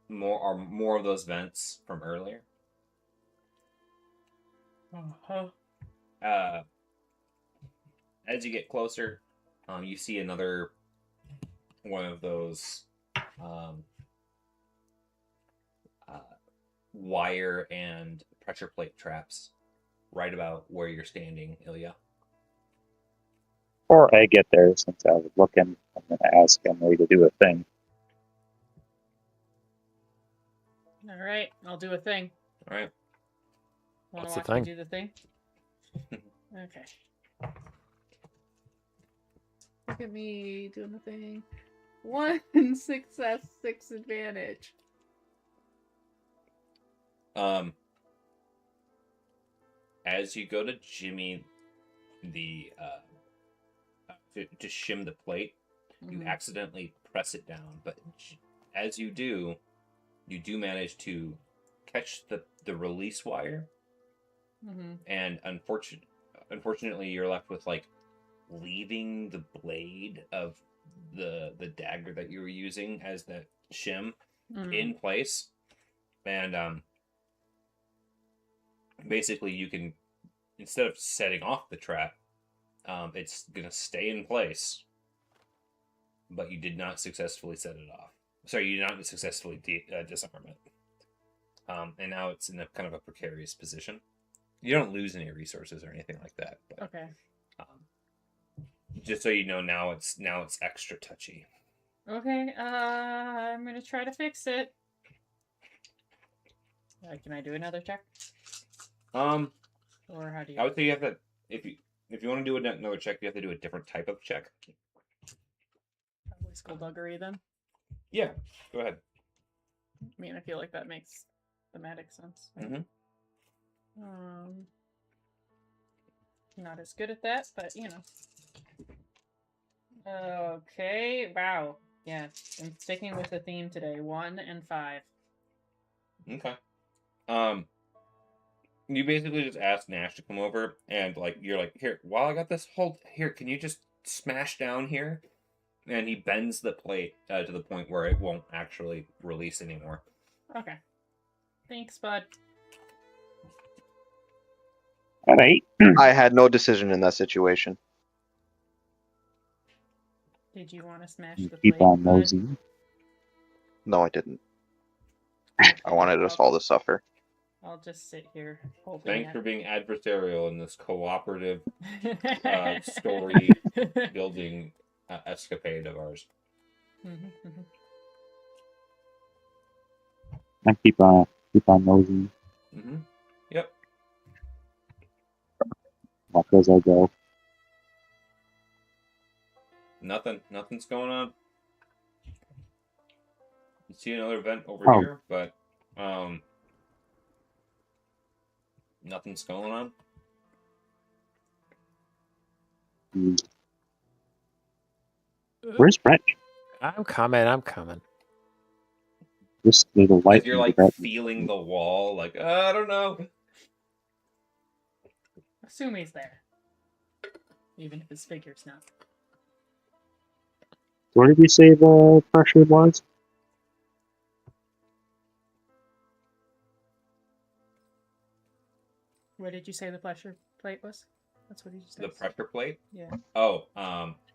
more of those vents from earlier. Uh-huh. As you get closer, you see another one of those wire and pressure plate traps right about where you're standing, Ilya. Before I get there, since I was looking, I'm going to ask Emily to do a thing. All right, I'll do a thing. All right. Want What's to the watch me thing? do the thing? Okay. Look at me doing the thing. 1 success, 6 advantage. As you go to Jimmy the to shim the plate, you Mhm. accidentally press it down, but as you do manage to catch the release wire, Mhm. and unfortunately you're left with like leaving the blade of the dagger that you were using as the shim in place, and basically you can, instead of setting off the trap, it's gonna stay in place, but you did not successfully set it off. Sorry, you did not successfully disarm it. And now it's in a kind of a precarious position. You don't lose any resources or anything like that. But, Okay. just so you know, now it's extra touchy. Okay. I'm gonna try to fix it. Can I do another check? Or how do you? I would say you have to, if you want to do another check, you have to do a different type of check. Probably skullduggery then. Yeah, go ahead. I mean, I feel like that makes thematic sense. Mhm. Not as good at that, but you know. Okay. Wow. Yeah, I'm sticking with the theme today. 1 and 5. Okay. You basically just ask Nash to come over, and like you're like, here, while I got this hold here, can you just smash down here? And he bends the plate to the point where it won't actually release anymore. Okay. Thanks, bud. All right. I had no decision in that situation. Did you want to smash You the keep plate, on bud? nosing. No, I didn't. Okay, I wanted us all to suffer. I'll just sit here hoping. Thanks that... for being adversarial in this cooperative story building escapade of ours. I keep on nosing. Mm-hmm. Yep. Walk as I go. Nothing's going on. You see another vent over Oh. here, but nothing's going on. Where's Brett? I'm coming. This little light. As you're like feeling the wall, like I don't know. Assume he's there. Even if his figure's not. Where did you say the pressure was? Where did you say the pressure plate was? That's what he just said. The pressure plate? Yeah. Oh,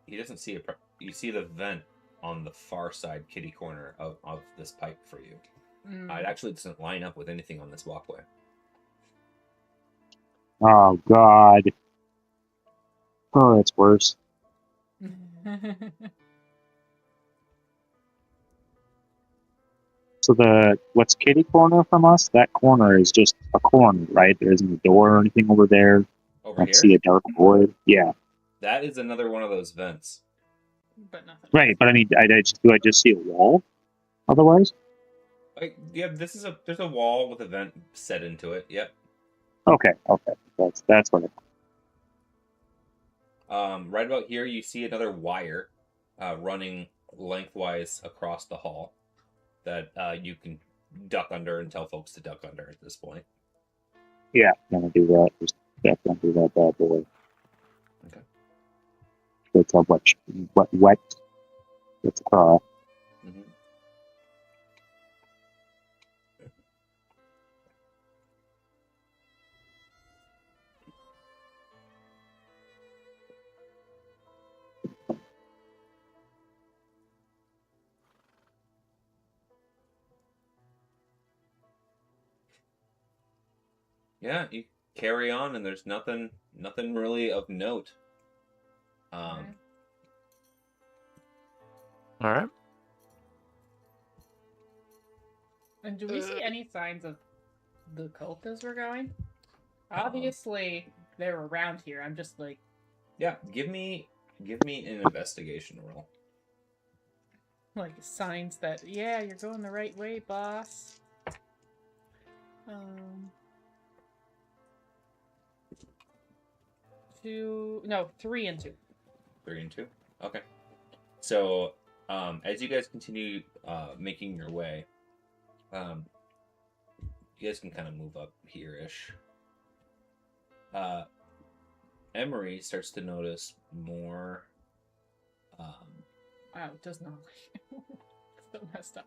he doesn't see you see the vent on the far side kitty corner of this pipe for you. It actually doesn't line up with anything on this walkway. Oh, God. Oh, that's worse. So what's kitty corner from us? That corner is just a corner, right? There isn't a door or anything over there. Over I here? see a dark void. Yeah. That is another one of those vents. But nothing. Right, but I mean, do I just see a wall? Otherwise? Yeah, there's a wall with a vent set into it. Yep. Okay. That's what Right about here, you see another wire running lengthwise across the hall that you can duck under and tell folks to duck under at this point. Yeah, gonna do that. Just definitely do that bad boy. Okay. It's a wet. It's across. Mm-hmm. Yeah, you carry on, and there's nothing really of note. Um, All right. And do we see any signs of the cult as we're going? Obviously, they're around here. I'm just like, yeah, give me an investigation roll. signs that, yeah, you're going the right way, boss. 3 and 2. 3 and 2. Okay. So, as you guys continue making your way, you guys can kind of move up here-ish. Emery starts to notice more. Wow, it does not. So messed up.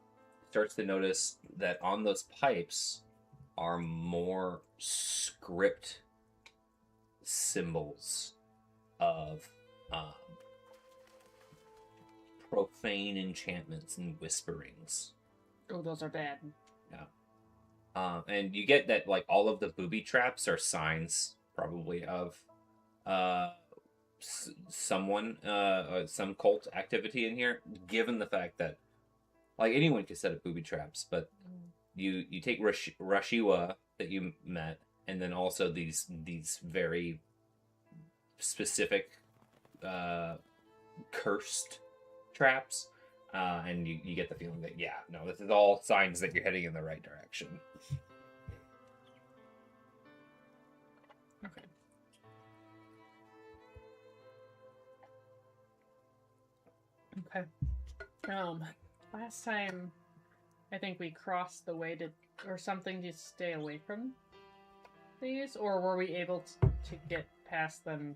Starts to notice that on those pipes are more script symbols of profane enchantments and whisperings. Oh, those are bad. Yeah. And you get that like all of the booby traps are signs probably of someone some cult activity in here, given the fact that like anyone could set up booby traps, but you take Rashiwa that you met, and then also these very specific cursed traps, and you get the feeling that this is all signs that you're heading in the right direction. Okay. Okay. Last time, I think we crossed the way or something to stay away from these, or were we able to get past them?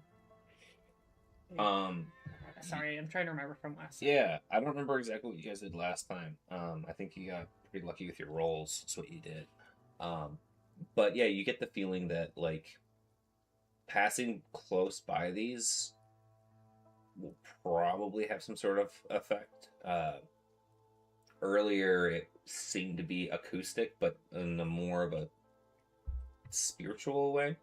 Sorry, I'm trying to remember from last time. Yeah, I don't remember exactly what you guys did last time. I think you got pretty lucky with your rolls. That's what you did. But yeah, you get the feeling that like passing close by these will probably have some sort of effect. Earlier, it seemed to be acoustic, but in a more of a spiritual way.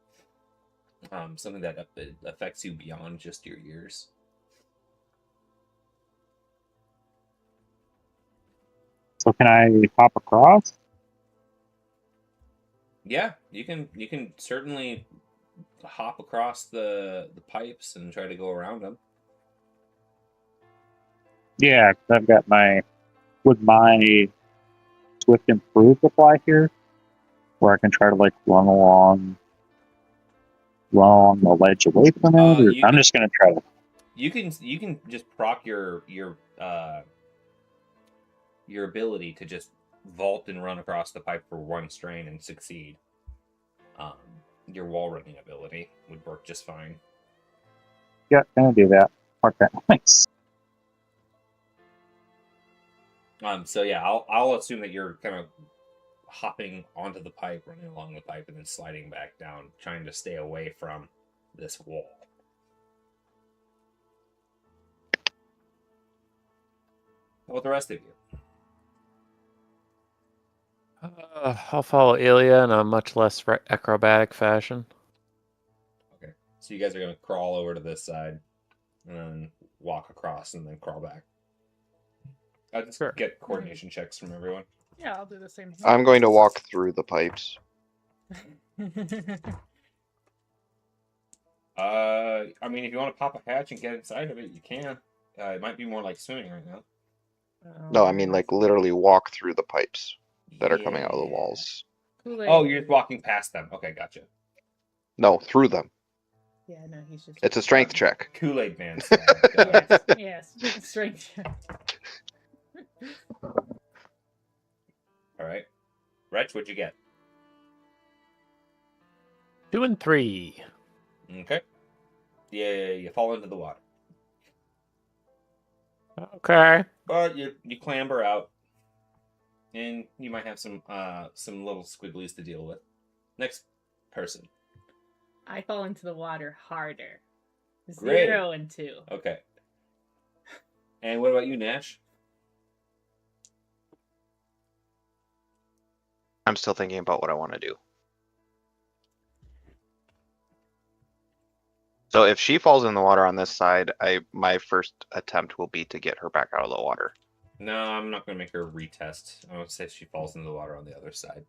Something that affects you beyond just your ears. So can I hop across? Yeah, you can certainly hop across the pipes and try to go around them. Yeah, 'cause I've got would my Swift Improve apply here? Where I can try to like run along the ledge away from it? Or I'm just gonna try to. You can just proc your ability to just vault and run across the pipe for one strain and succeed. Your wall running ability would work just fine. Yeah, gonna do that. Mark that. Thanks. So yeah, I'll assume that you're kind of hopping onto the pipe, running along the pipe, and then sliding back down, trying to stay away from this wall. How about the rest of you? I'll follow Ilya in a much less acrobatic fashion. Okay, so you guys are gonna crawl over to this side, and then walk across, and then crawl back. I'll just get coordination checks from everyone. Yeah, I'll do the same thing. I'm going to walk through the pipes. I mean, if you want to pop a hatch and get inside of it, you can. It might be more like swimming right now. No, I mean like literally walk through the pipes that are coming out of the walls. Kool-Aid. Oh, you're just walking past them. Okay, gotcha. No, through them. Yeah, no, he's just. It's a strength check. Kool-Aid Man. Yes, strength. All right, Wretch, what'd you get? 2 and 3. Okay. Yeah, you fall into the water, Okay. but you clamber out, and you might have some little squigglies to deal with. Next person. I fall into the water harder. Great. 0 and 2. Okay. And what about you, Nash? I'm still thinking about what I want to do. So if she falls in the water on this side, my first attempt will be to get her back out of the water. No, I'm not going to make her retest. I would say she falls into the water on the other side.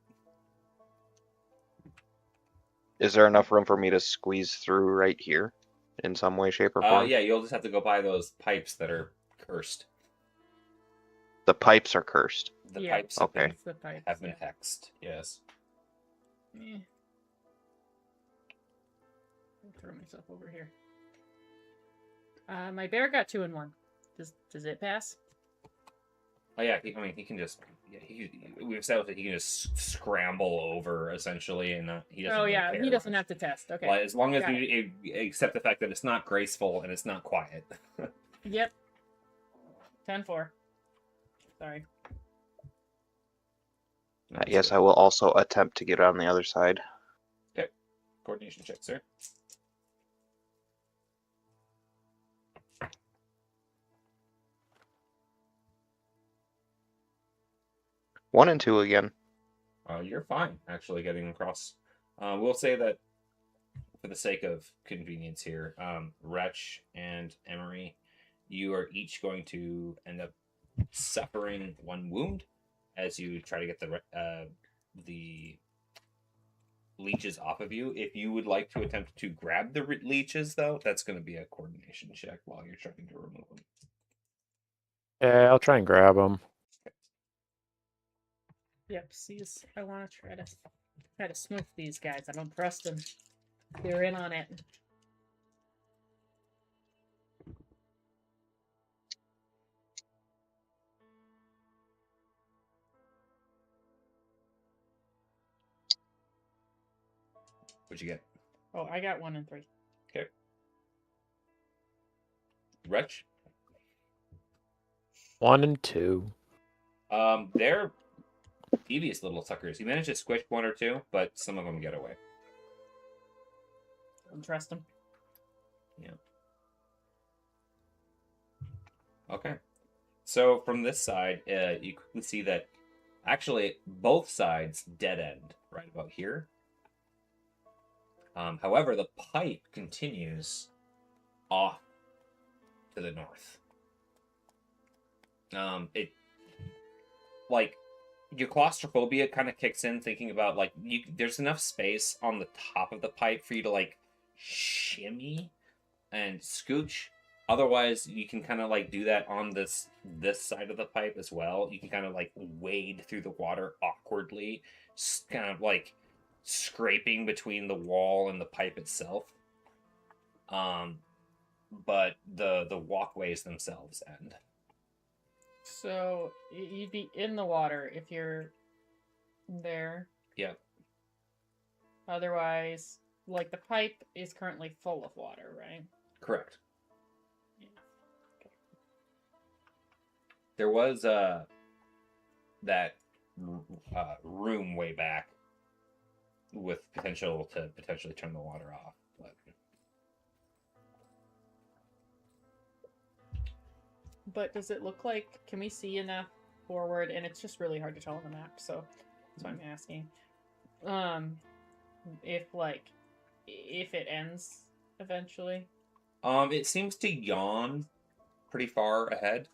Is there enough room for me to squeeze through right here in some way, shape, or form? Yeah, you'll just have to go by those pipes that are cursed. The pipes are cursed. The Yeah. pipes Okay. It's the pipes. have been hexed. Yes. Eh. I'll throw myself over here. My bear got 2 and 1. Does it pass? Oh yeah, he can just. Yeah, we've established that he can just scramble over essentially, and he doesn't. Oh really yeah, care he doesn't much. have to test. Okay. Like, as long as Got you accept the fact that it's not graceful and it's not quiet. Yep. 10-4. Sorry. Yes, I will also attempt to get on the other side. Coordination check, sir. One and two again. You're fine, actually, getting across. We'll say that, for the sake of convenience here, Wretch and Emery, you are each going to end up suffering 1 wound as you try to get the leeches off of you. If you would like to attempt to grab the leeches, though, that's going to be a coordination check while you're trying to remove them. Yeah, I'll try and grab them. Yep. See, I want to try to smooth these guys. I don't trust them. They're in on it. What'd you get? Oh, I got 1 and 3. Wretch? 1 and 2. They're devious little suckers. You manage to squish 1 or 2, but some of them get away. Don't trust them. Yeah. Okay. So from this side, you quickly see that actually both sides dead end right about here. However, the pipe continues off to the north. It like your claustrophobia kind of kicks in thinking about like there's enough space on the top of the pipe for you to like shimmy and scooch. Otherwise, you can kind of like do that on this side of the pipe as well. You can kind of like wade through the water awkwardly, kind of like scraping between the wall and the pipe itself. But the walkways themselves end. So you'd be in the water if you're there. Yep. Otherwise, like the pipe is currently full of water, right? Correct. Yeah. Okay. There was that room way back with potential to potentially turn the water off, But does it look like, can we see enough forward? And it's just really hard to tell on the map, so that's why I'm asking. If it ends eventually. It seems to yawn pretty far ahead.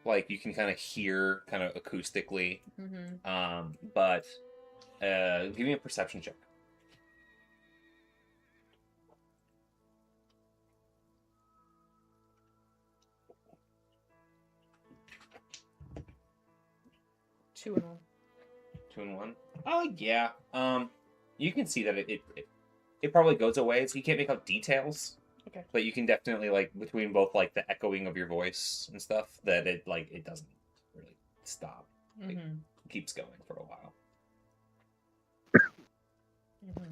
Like you can kind of hear kind of acoustically. Mm-hmm. But give me a perception check. Two and one. 2 and 1. Oh yeah. You can see that it probably goes away, so you can't make out details. Okay. But you can definitely like between both like the echoing of your voice and stuff that it doesn't really stop. Mm-hmm. It keeps going for a while. Mm-hmm.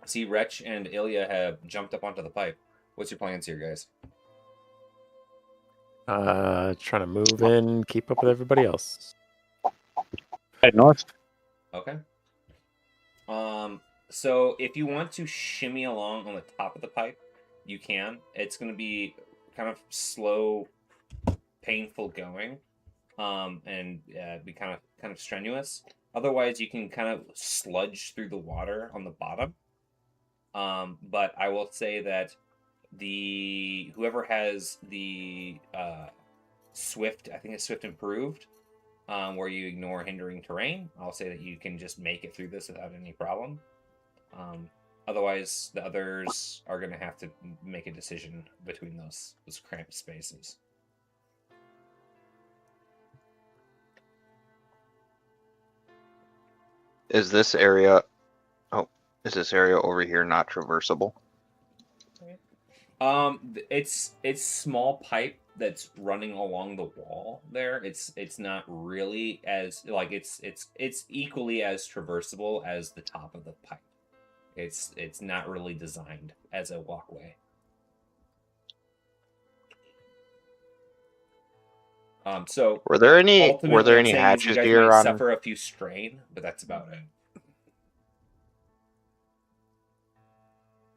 See, Wretch and Ilya have jumped up onto the pipe. What's your plans here, guys? Trying to move in, keep up with everybody else. Head north. Okay. So if you want to shimmy along on the top of the pipe, you can. It's going to be kind of slow, painful going, and be kind of strenuous. Otherwise, you can kind of sludge through the water on the bottom. But I will say that whoever has the Swift, I think it's Swift improved, where you ignore hindering terrain, I'll say that you can just make it through this without any problem. Otherwise, the others are going to have to make a decision between those cramped spaces. Is this area? Oh, is this area over here not traversable? It's small pipe that's running along the wall there. It's not really as like it's equally as traversable as the top of the pipe. It's not really designed as a walkway. So Were there any ultimately, I'm saying is you hatches guys here might on? suffer a few strain, but that's about it.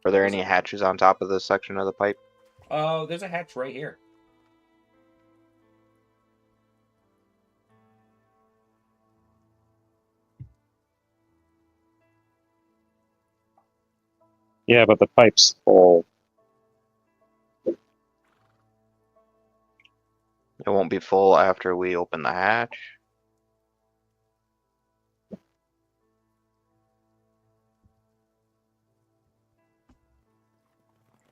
Were there any hatches on top of this section of the pipe? Oh, there's a hatch right here. Yeah, but the pipe's full. It won't be full after we open the hatch.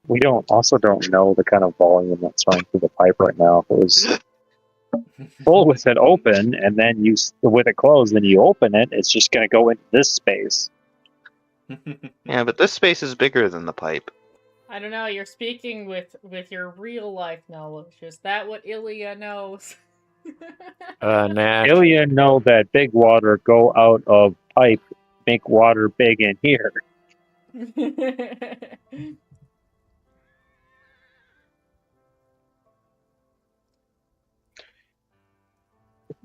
We also don't know the kind of volume that's running through the pipe right now. If it was full with it open, and then with it closed, then you open it, it's just going to go into this space. Yeah, but this space is bigger than the pipe. I don't know. You're speaking with your real life knowledge. Is that what Ilya knows? Nash. Ilya know that big water go out of pipe, make water big in here.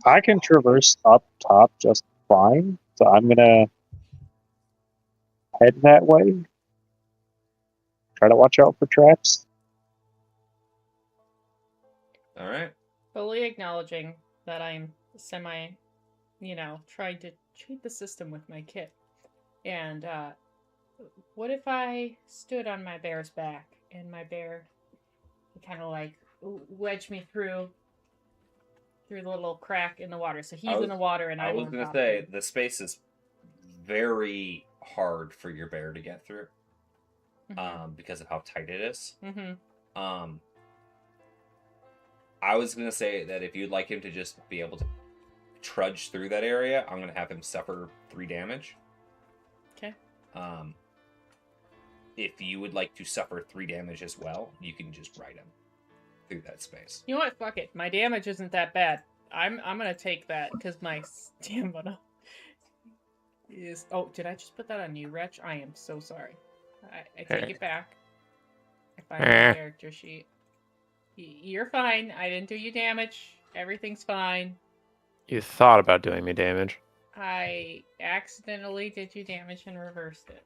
I can traverse up top just fine, so I'm gonna head that way. Try to watch out for traps. All right. Fully acknowledging that I'm semi, trying to cheat the system with my kit. And what if I stood on my bear's back and my bear kind of like wedged me through the little crack in the water? So he's in the water and I I'm was on gonna top say of him. the space is very hard for your bear to get through, because of how tight it is. I was gonna say that if you'd like him to just be able to trudge through that area, I'm gonna have him suffer 3 damage. Okay. If you would like to suffer 3 damage as well, you can just ride him through that space. You know what? Fuck it. My damage isn't that bad. I'm gonna take that because my stamina is. Oh, did I just put that on you, Wretch? I am so sorry. I take it back. I find my character sheet. You're fine. I didn't do you damage. Everything's fine. You thought about doing me damage. I accidentally did you damage and reversed it.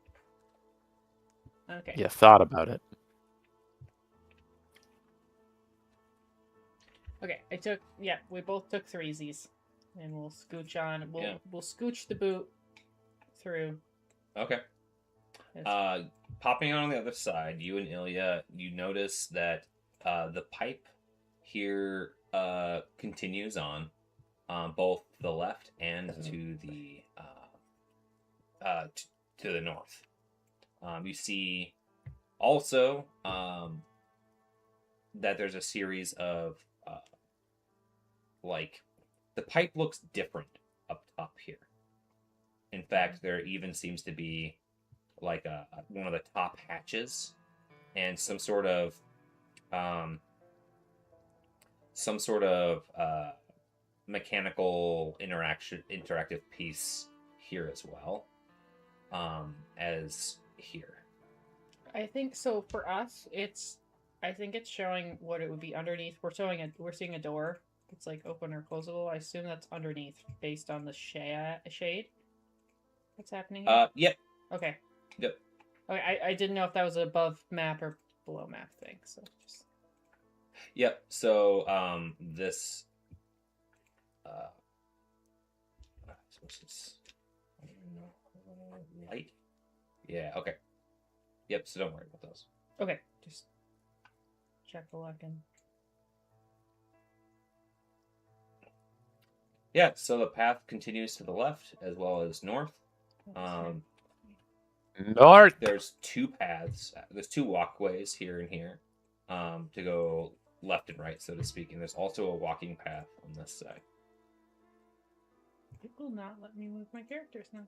Okay. You thought about it. Okay, we both took 3s. And we'll scooch on. We'll scooch the boot through. Okay. Popping on the other side, you and Ilya, you notice that the pipe here continues on both the left and to the north. You see also that there's a series of the pipe looks different up top here. In fact, there even seems to be like one of the top hatches and some sort of mechanical interactive piece here as well, as here. I think so. For us, I think it's showing what it would be underneath. We're seeing a door. It's like open or closable. I assume that's underneath based on the shade. What's happening here? Yep. Okay. Yep. Okay, I didn't know if that was an above map or below map thing. So just. Yep. So this. What's this? Light. Yeah. Okay. Yep. So don't worry about those. Okay, just check the luck and. Yeah. So the path continues to the left as well as north. North. There's two paths. There's two walkways here and here, to go left and right, so to speak. And there's also a walking path on this side. It will not let me move my characters now.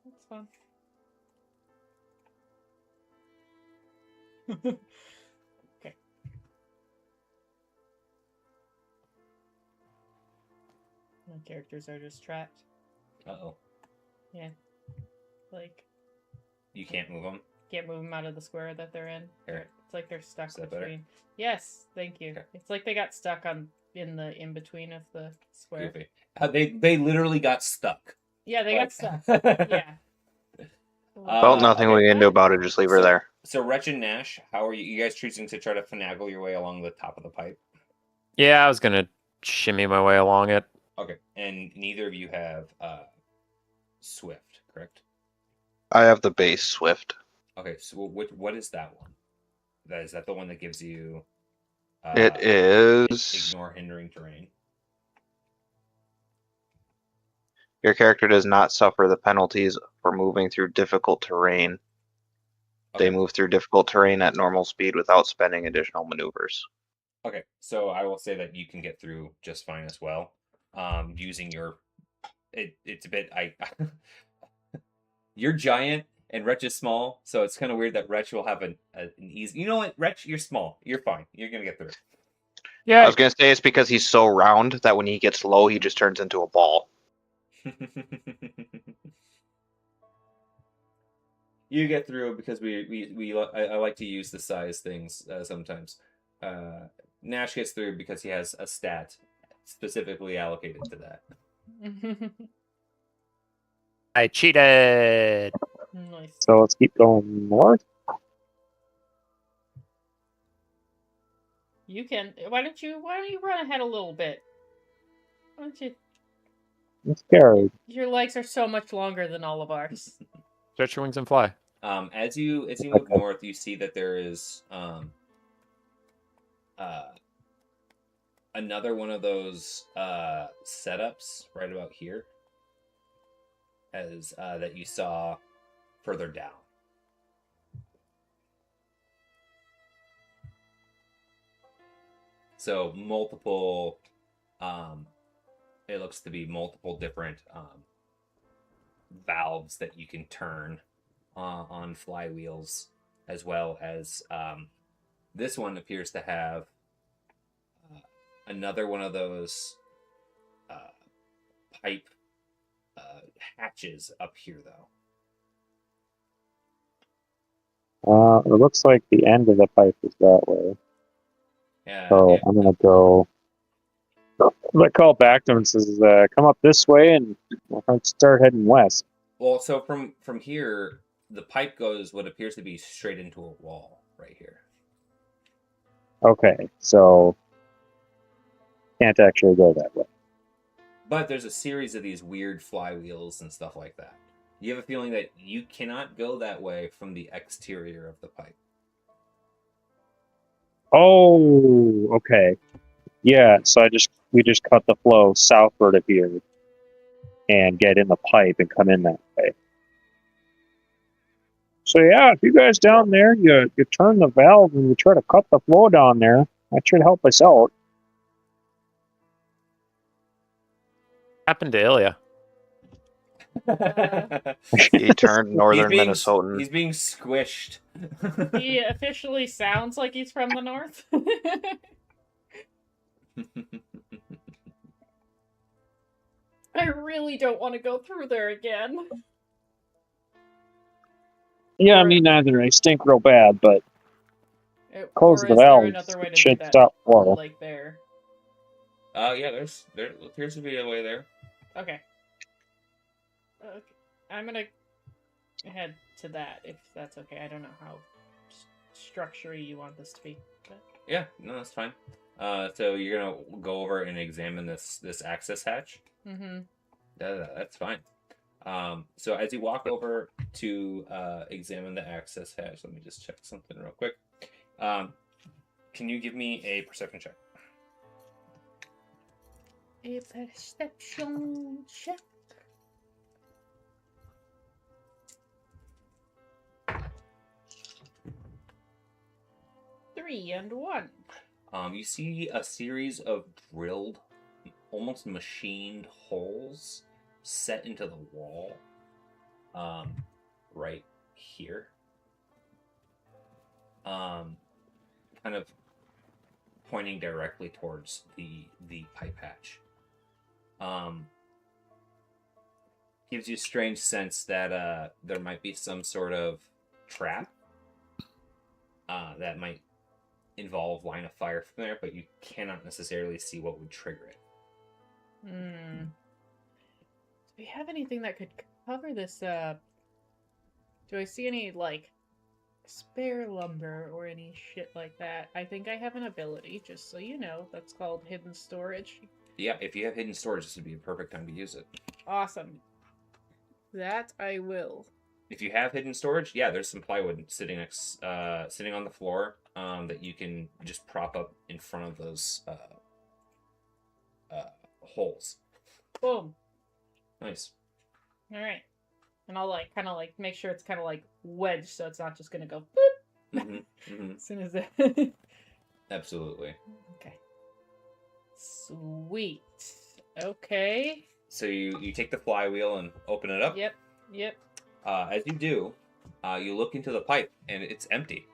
That's fun. Okay. My characters are just trapped. Uh-oh. Yeah. Like, You can't move them? can't move them out of the square that they're in. Here. It's like they're stuck Is that better? between. Yes, thank you. Okay. It's like they got stuck in the in between of the square. Goofy. They literally got stuck. Yeah, they got stuck. yeah. Yeah. Well, nothing okay. we can do about it. Just leave her there. So, Wretch and Nash, how are you? You guys choosing to try to finagle your way along the top of the pipe? Yeah, I was gonna shimmy my way along it. Okay. And neither of you have Swift, correct? I have the base Swift. Okay. So, what is that one? Is that the one that gives you? It is. Ignore hindering terrain. Your character does not suffer the penalties for moving through difficult terrain. Okay. They move through difficult terrain at normal speed without spending additional maneuvers. Okay, so I will say that you can get through just fine as well, using your. It's a bit you're giant and Wretch is small, so it's kind of weird that Wretch will have an easy. You know what, Wretch, you're small. You're fine. You're gonna get through. I Yeah, was gonna say it's because he's so round that when he gets low, he just turns into a ball. You get through because I like to use the size things sometimes. Nash gets through because he has a stat specifically allocated to that. I cheated. Nice. So let's keep going north. You can. Why don't you run ahead a little bit? Why don't you? I'm scared. Your legs are so much longer than all of ours. Stretch your wings and fly. As you move north, you see that there is another one of those setups right about here, as that you saw further down. So multiple, it looks to be multiple different valves that you can turn on flywheels, as well as this one appears to have another one of those pipe hatches up here, though. It looks like the end of the pipe is that way. Yeah. So yeah. I'm gonna go. I call back to him and says, "Come up this way and we'll start heading west." Well, so from here, the pipe goes what appears to be straight into a wall right here. Okay, so can't actually go that way. But there's a series of these weird flywheels and stuff like that. You have a feeling that you cannot go that way from the exterior of the pipe. Oh, okay. Yeah, so we just cut the flow southward of here and get in the pipe and come in that way. So yeah, if you guys down there, you turn the valve and you try to cut the flow down there, that should help us out. Happened to Ilya. He turned northern He's Minnesotan. being squished. He officially sounds like he's from the north. I really don't want to go through there again. Yeah, me neither. I stink real bad, but close Or the is there valves. another way to It do should that? stop flow. Like there. Yeah, there appears to be a way there. Okay. I'm gonna head to that if that's okay. I don't know how structure-y you want this to be. But... Yeah, no, that's fine. So you're gonna go over and examine this access hatch. Mm-hmm. That's fine. So as you walk over to examine the access hatch, let me just check something real quick. Can you give me a perception check? A perception check. Three and 1. You see a series of drilled, almost machined holes set into the wall, right here. Kind of pointing directly towards the pipe hatch. Gives you a strange sense that there might be some sort of trap that might involve line of fire from there, but you cannot necessarily see what would trigger it. Do we have anything that could cover this up? Do I see any, like, spare lumber or any shit like that? I think I have an ability, just so you know, that's called hidden storage. Yeah, if you have hidden storage, this would be a perfect time to use it. Awesome. That I will. If you have hidden storage, yeah, there's some plywood sitting on the floor that you can just prop up in front of those holes. Boom. Nice. All right. And I'll kind of make sure it's kind of wedged, so it's not just gonna go boop as soon as it. Absolutely. Okay. Sweet. Okay. So you take the flywheel and open it up. Yep. As you do, you look into the pipe and it's empty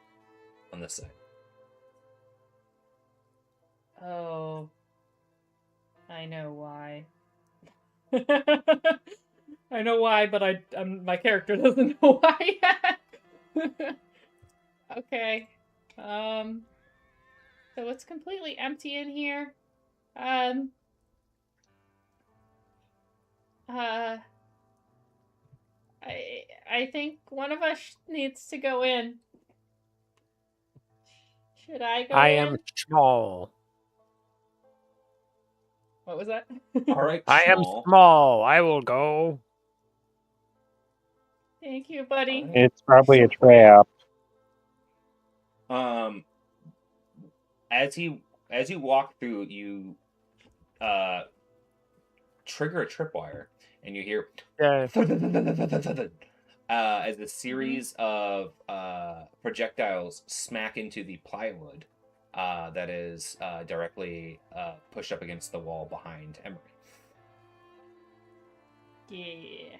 on this side. Oh. I know why. I know why, but my character doesn't know why yet. Okay. So it's completely empty in here. I think one of us needs to go in. Should I go I in? am small. What was that? All right, I am small. small. I will go. Thank you, buddy. All right. It's probably a trap. As you walk through, you trigger a tripwire, and you hear Yeah. as a series of projectiles smack into the plywood that is directly pushed up against the wall behind Emery. Yeah.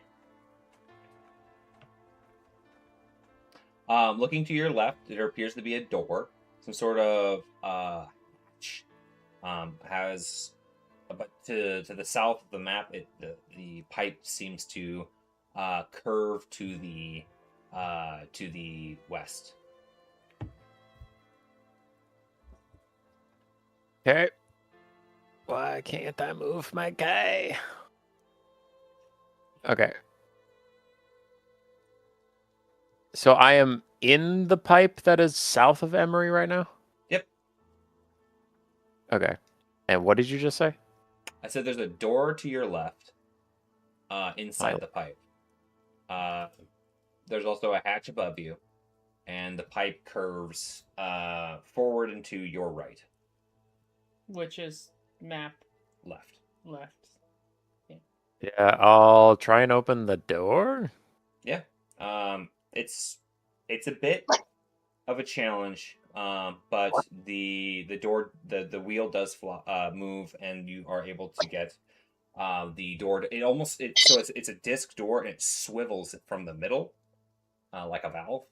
Looking to your left, there appears to be a door, some sort of hatch. Has, but to the south of the map, the pipe seems to curve to the west. Okay. Why can't I move my guy? Okay. So I am in the pipe that is south of Emery right now? Yep. Okay. And what did you just say? I said there's a door to your left, inside the pipe. There's also a hatch above you, and the pipe curves forward and to your right. Which is map Left. left. Yeah, I'll try and open the door. Yeah. It's a bit of a challenge, but the door, the wheel does move, and you are able to get the door. It's a disc door, and it swivels from the middle, like a valve,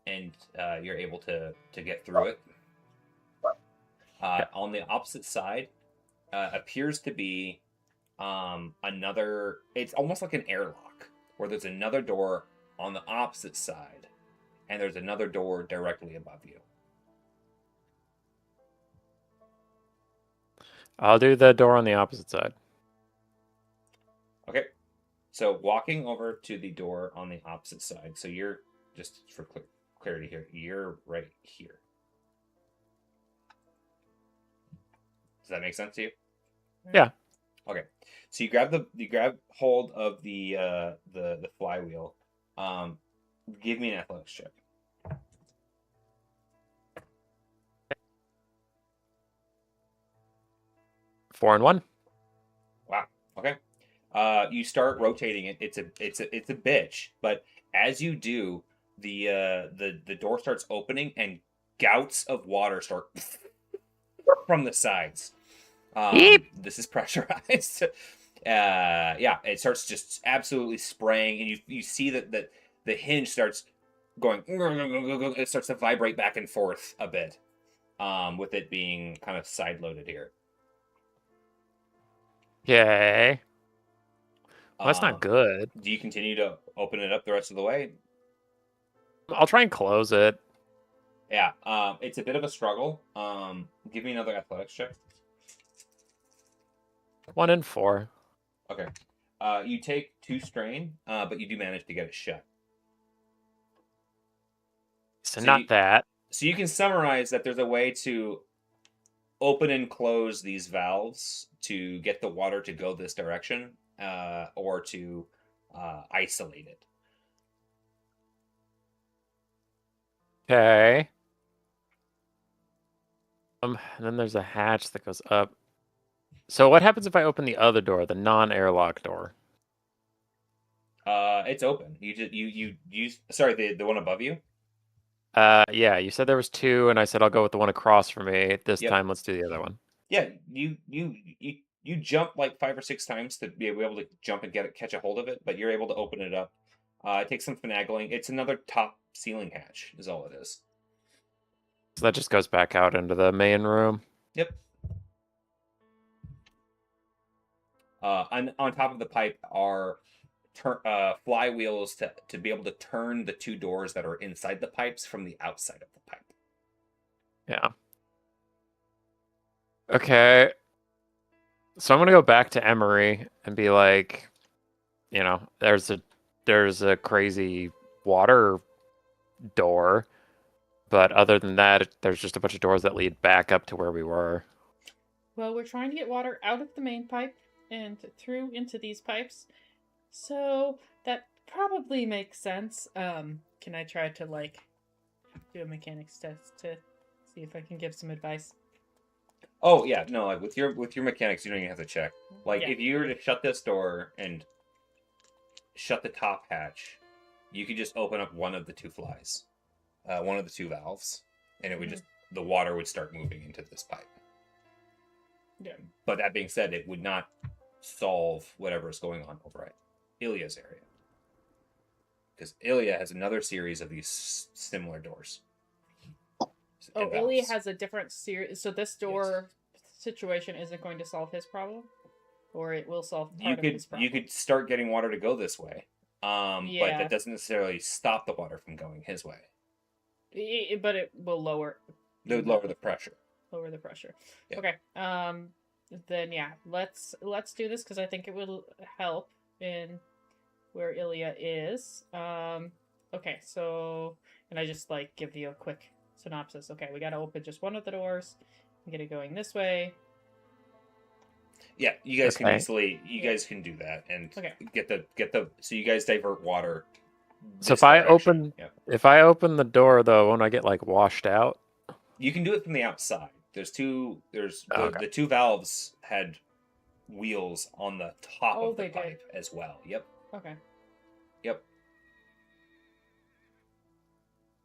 and you're able to get through it. On the opposite side, appears to be another. It's almost like an airlock, where there's another door on the opposite side, and there's another door directly above you. I'll do the door on the opposite side. Okay, so walking over to the door on the opposite side. So you're, just for clarity here, you're right here. Does that make sense to you? Yeah. Okay, so you grab hold of the flywheel. Give me an athletics check. 4 and 1. Wow. Okay. You start rotating it. It's a bitch, but as you do, the door starts opening and gouts of water start from the sides. Yeep. This is pressurized. Yeah, it starts just absolutely spraying, and you see that the hinge starts going. It starts to vibrate back and forth a bit, with it being kind of side loaded here. Okay. Well, that's not good. Do you continue to open it up the rest of the way? I'll try and close it. Yeah, it's a bit of a struggle. Give me another athletics check. 1 and 4. Okay. You take 2 strain, but you do manage to get it shut. So, So not that. So you can summarize that there's a way to open and close these valves to get the water to go this direction, or to isolate it. Okay. And then there's a hatch that goes up. So what happens if I open the other door, the non-airlock door? It's open. You sorry, the one above you. Yeah, you said there was 2, and I said I'll go with the one across from me. This Yep. time, let's do the other one. Yeah, you jump like 5 or 6 times to be able to jump and catch a hold of it, but you're able to open it up. It takes some finagling. It's another top ceiling hatch, is all it is. So that just goes back out into the main room. Yep. On top of the pipe are flywheels to be able to turn the 2 doors that are inside the pipes from the outside of the pipe. Yeah. Okay. So I'm gonna go back to Emery and be like, there's a crazy water door, but other than that, there's just a bunch of doors that lead back up to where we were. Well, we're trying to get water out of the main pipe and through into these pipes, so that probably makes sense. Can I try to do a mechanics test to see if I can give some advice? Oh yeah, no, like with your mechanics, you don't even have to check. Like Yeah. if you were to shut this door and shut the top hatch, you could just open up one of the 2 flies, one of the 2 valves, and it would just the water would start moving into this pipe. Yeah. But that being said, it would not solve whatever is going on over at Ilya's area, because Ilya has another series of these similar doors. Oh, Ilya has a different series. So this door situation isn't going to solve his problem, or it will solve part of his problem. You could start getting water to go this way, but Yeah. that doesn't necessarily stop the water from going his way. But it will lower. It would lower the pressure. Lower the pressure. Yeah. Okay. Then yeah, let's do this because I think it will help in where Ilya is. Okay, so and I just give you a quick synopsis. Okay, we got to open just one of the doors and get it going this way. Yeah, you guys can Okay. easily guys can do that and Okay. get the so you guys divert water. So this if I direction. if I open the door though, won't I get washed out? You can do it from the outside. There's Okay. the 2 valves had wheels on the top of the they pipe as well. Yep. Okay. Yep.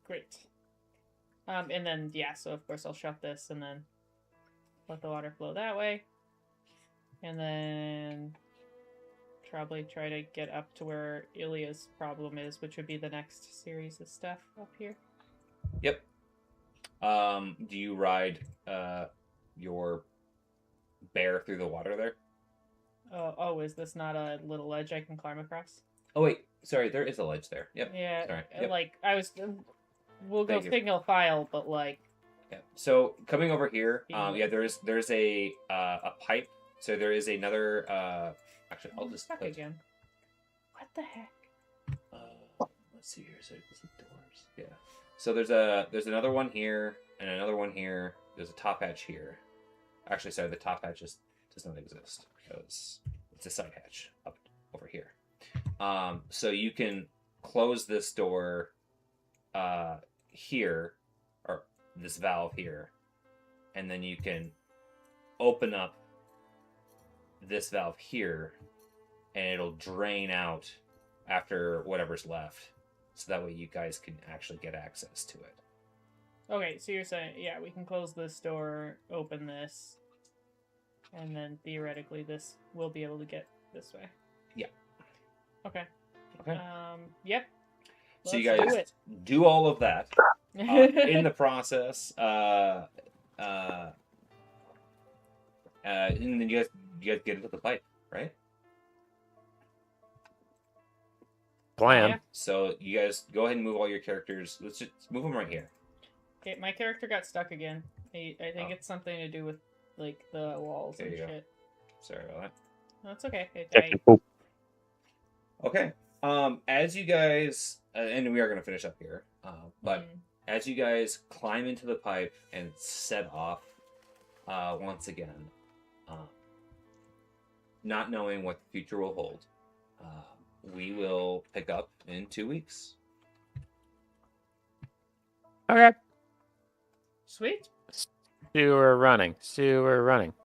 Great. And then so of course I'll shut this and then let the water flow that way. And then probably try to get up to where Ilya's problem is, which would be the next series of stuff up here. Yep. Do you ride your bear through the water there? Oh, is this not a little ledge I can climb across? Oh wait, sorry, there is a ledge there. Yep. Yeah, Sorry. Yep. I was. We'll go Thank you. single file, but Yeah. So coming over here, Yeah. there's a pipe. So there is another. Actually, I'll just stuck again. What the heck? Let's see here. So it's the doors. Yeah. So there's another one here and another one here. There's a top hatch here. Actually, sorry, the top hatch is to does not exist because it's a side hatch up over here. So you can close this door here, or this valve here, and then you can open up this valve here, and it'll drain out after whatever's left, so that way you guys can actually get access to it. Okay, so you're saying, yeah, we can close this door, open this, and then theoretically this will be able to get this way. Yeah. Okay. Okay. Yep. So you Let's guys do it. do all of that. In the process, and then you guys get into the pipe, right? Plan. Yeah. So you guys go ahead and move all your characters. Let's just move them right here. Okay, my character got stuck again. I think Oh. it's something to do with like the walls There and you go. shit. Sorry about that. That's okay. Technical. Okay. As you guys, and we are going to finish up here, but as you guys climb into the pipe and set off, once again, not knowing what the future will hold, we will pick up in 2 weeks. Okay. Sweet. Sewer running.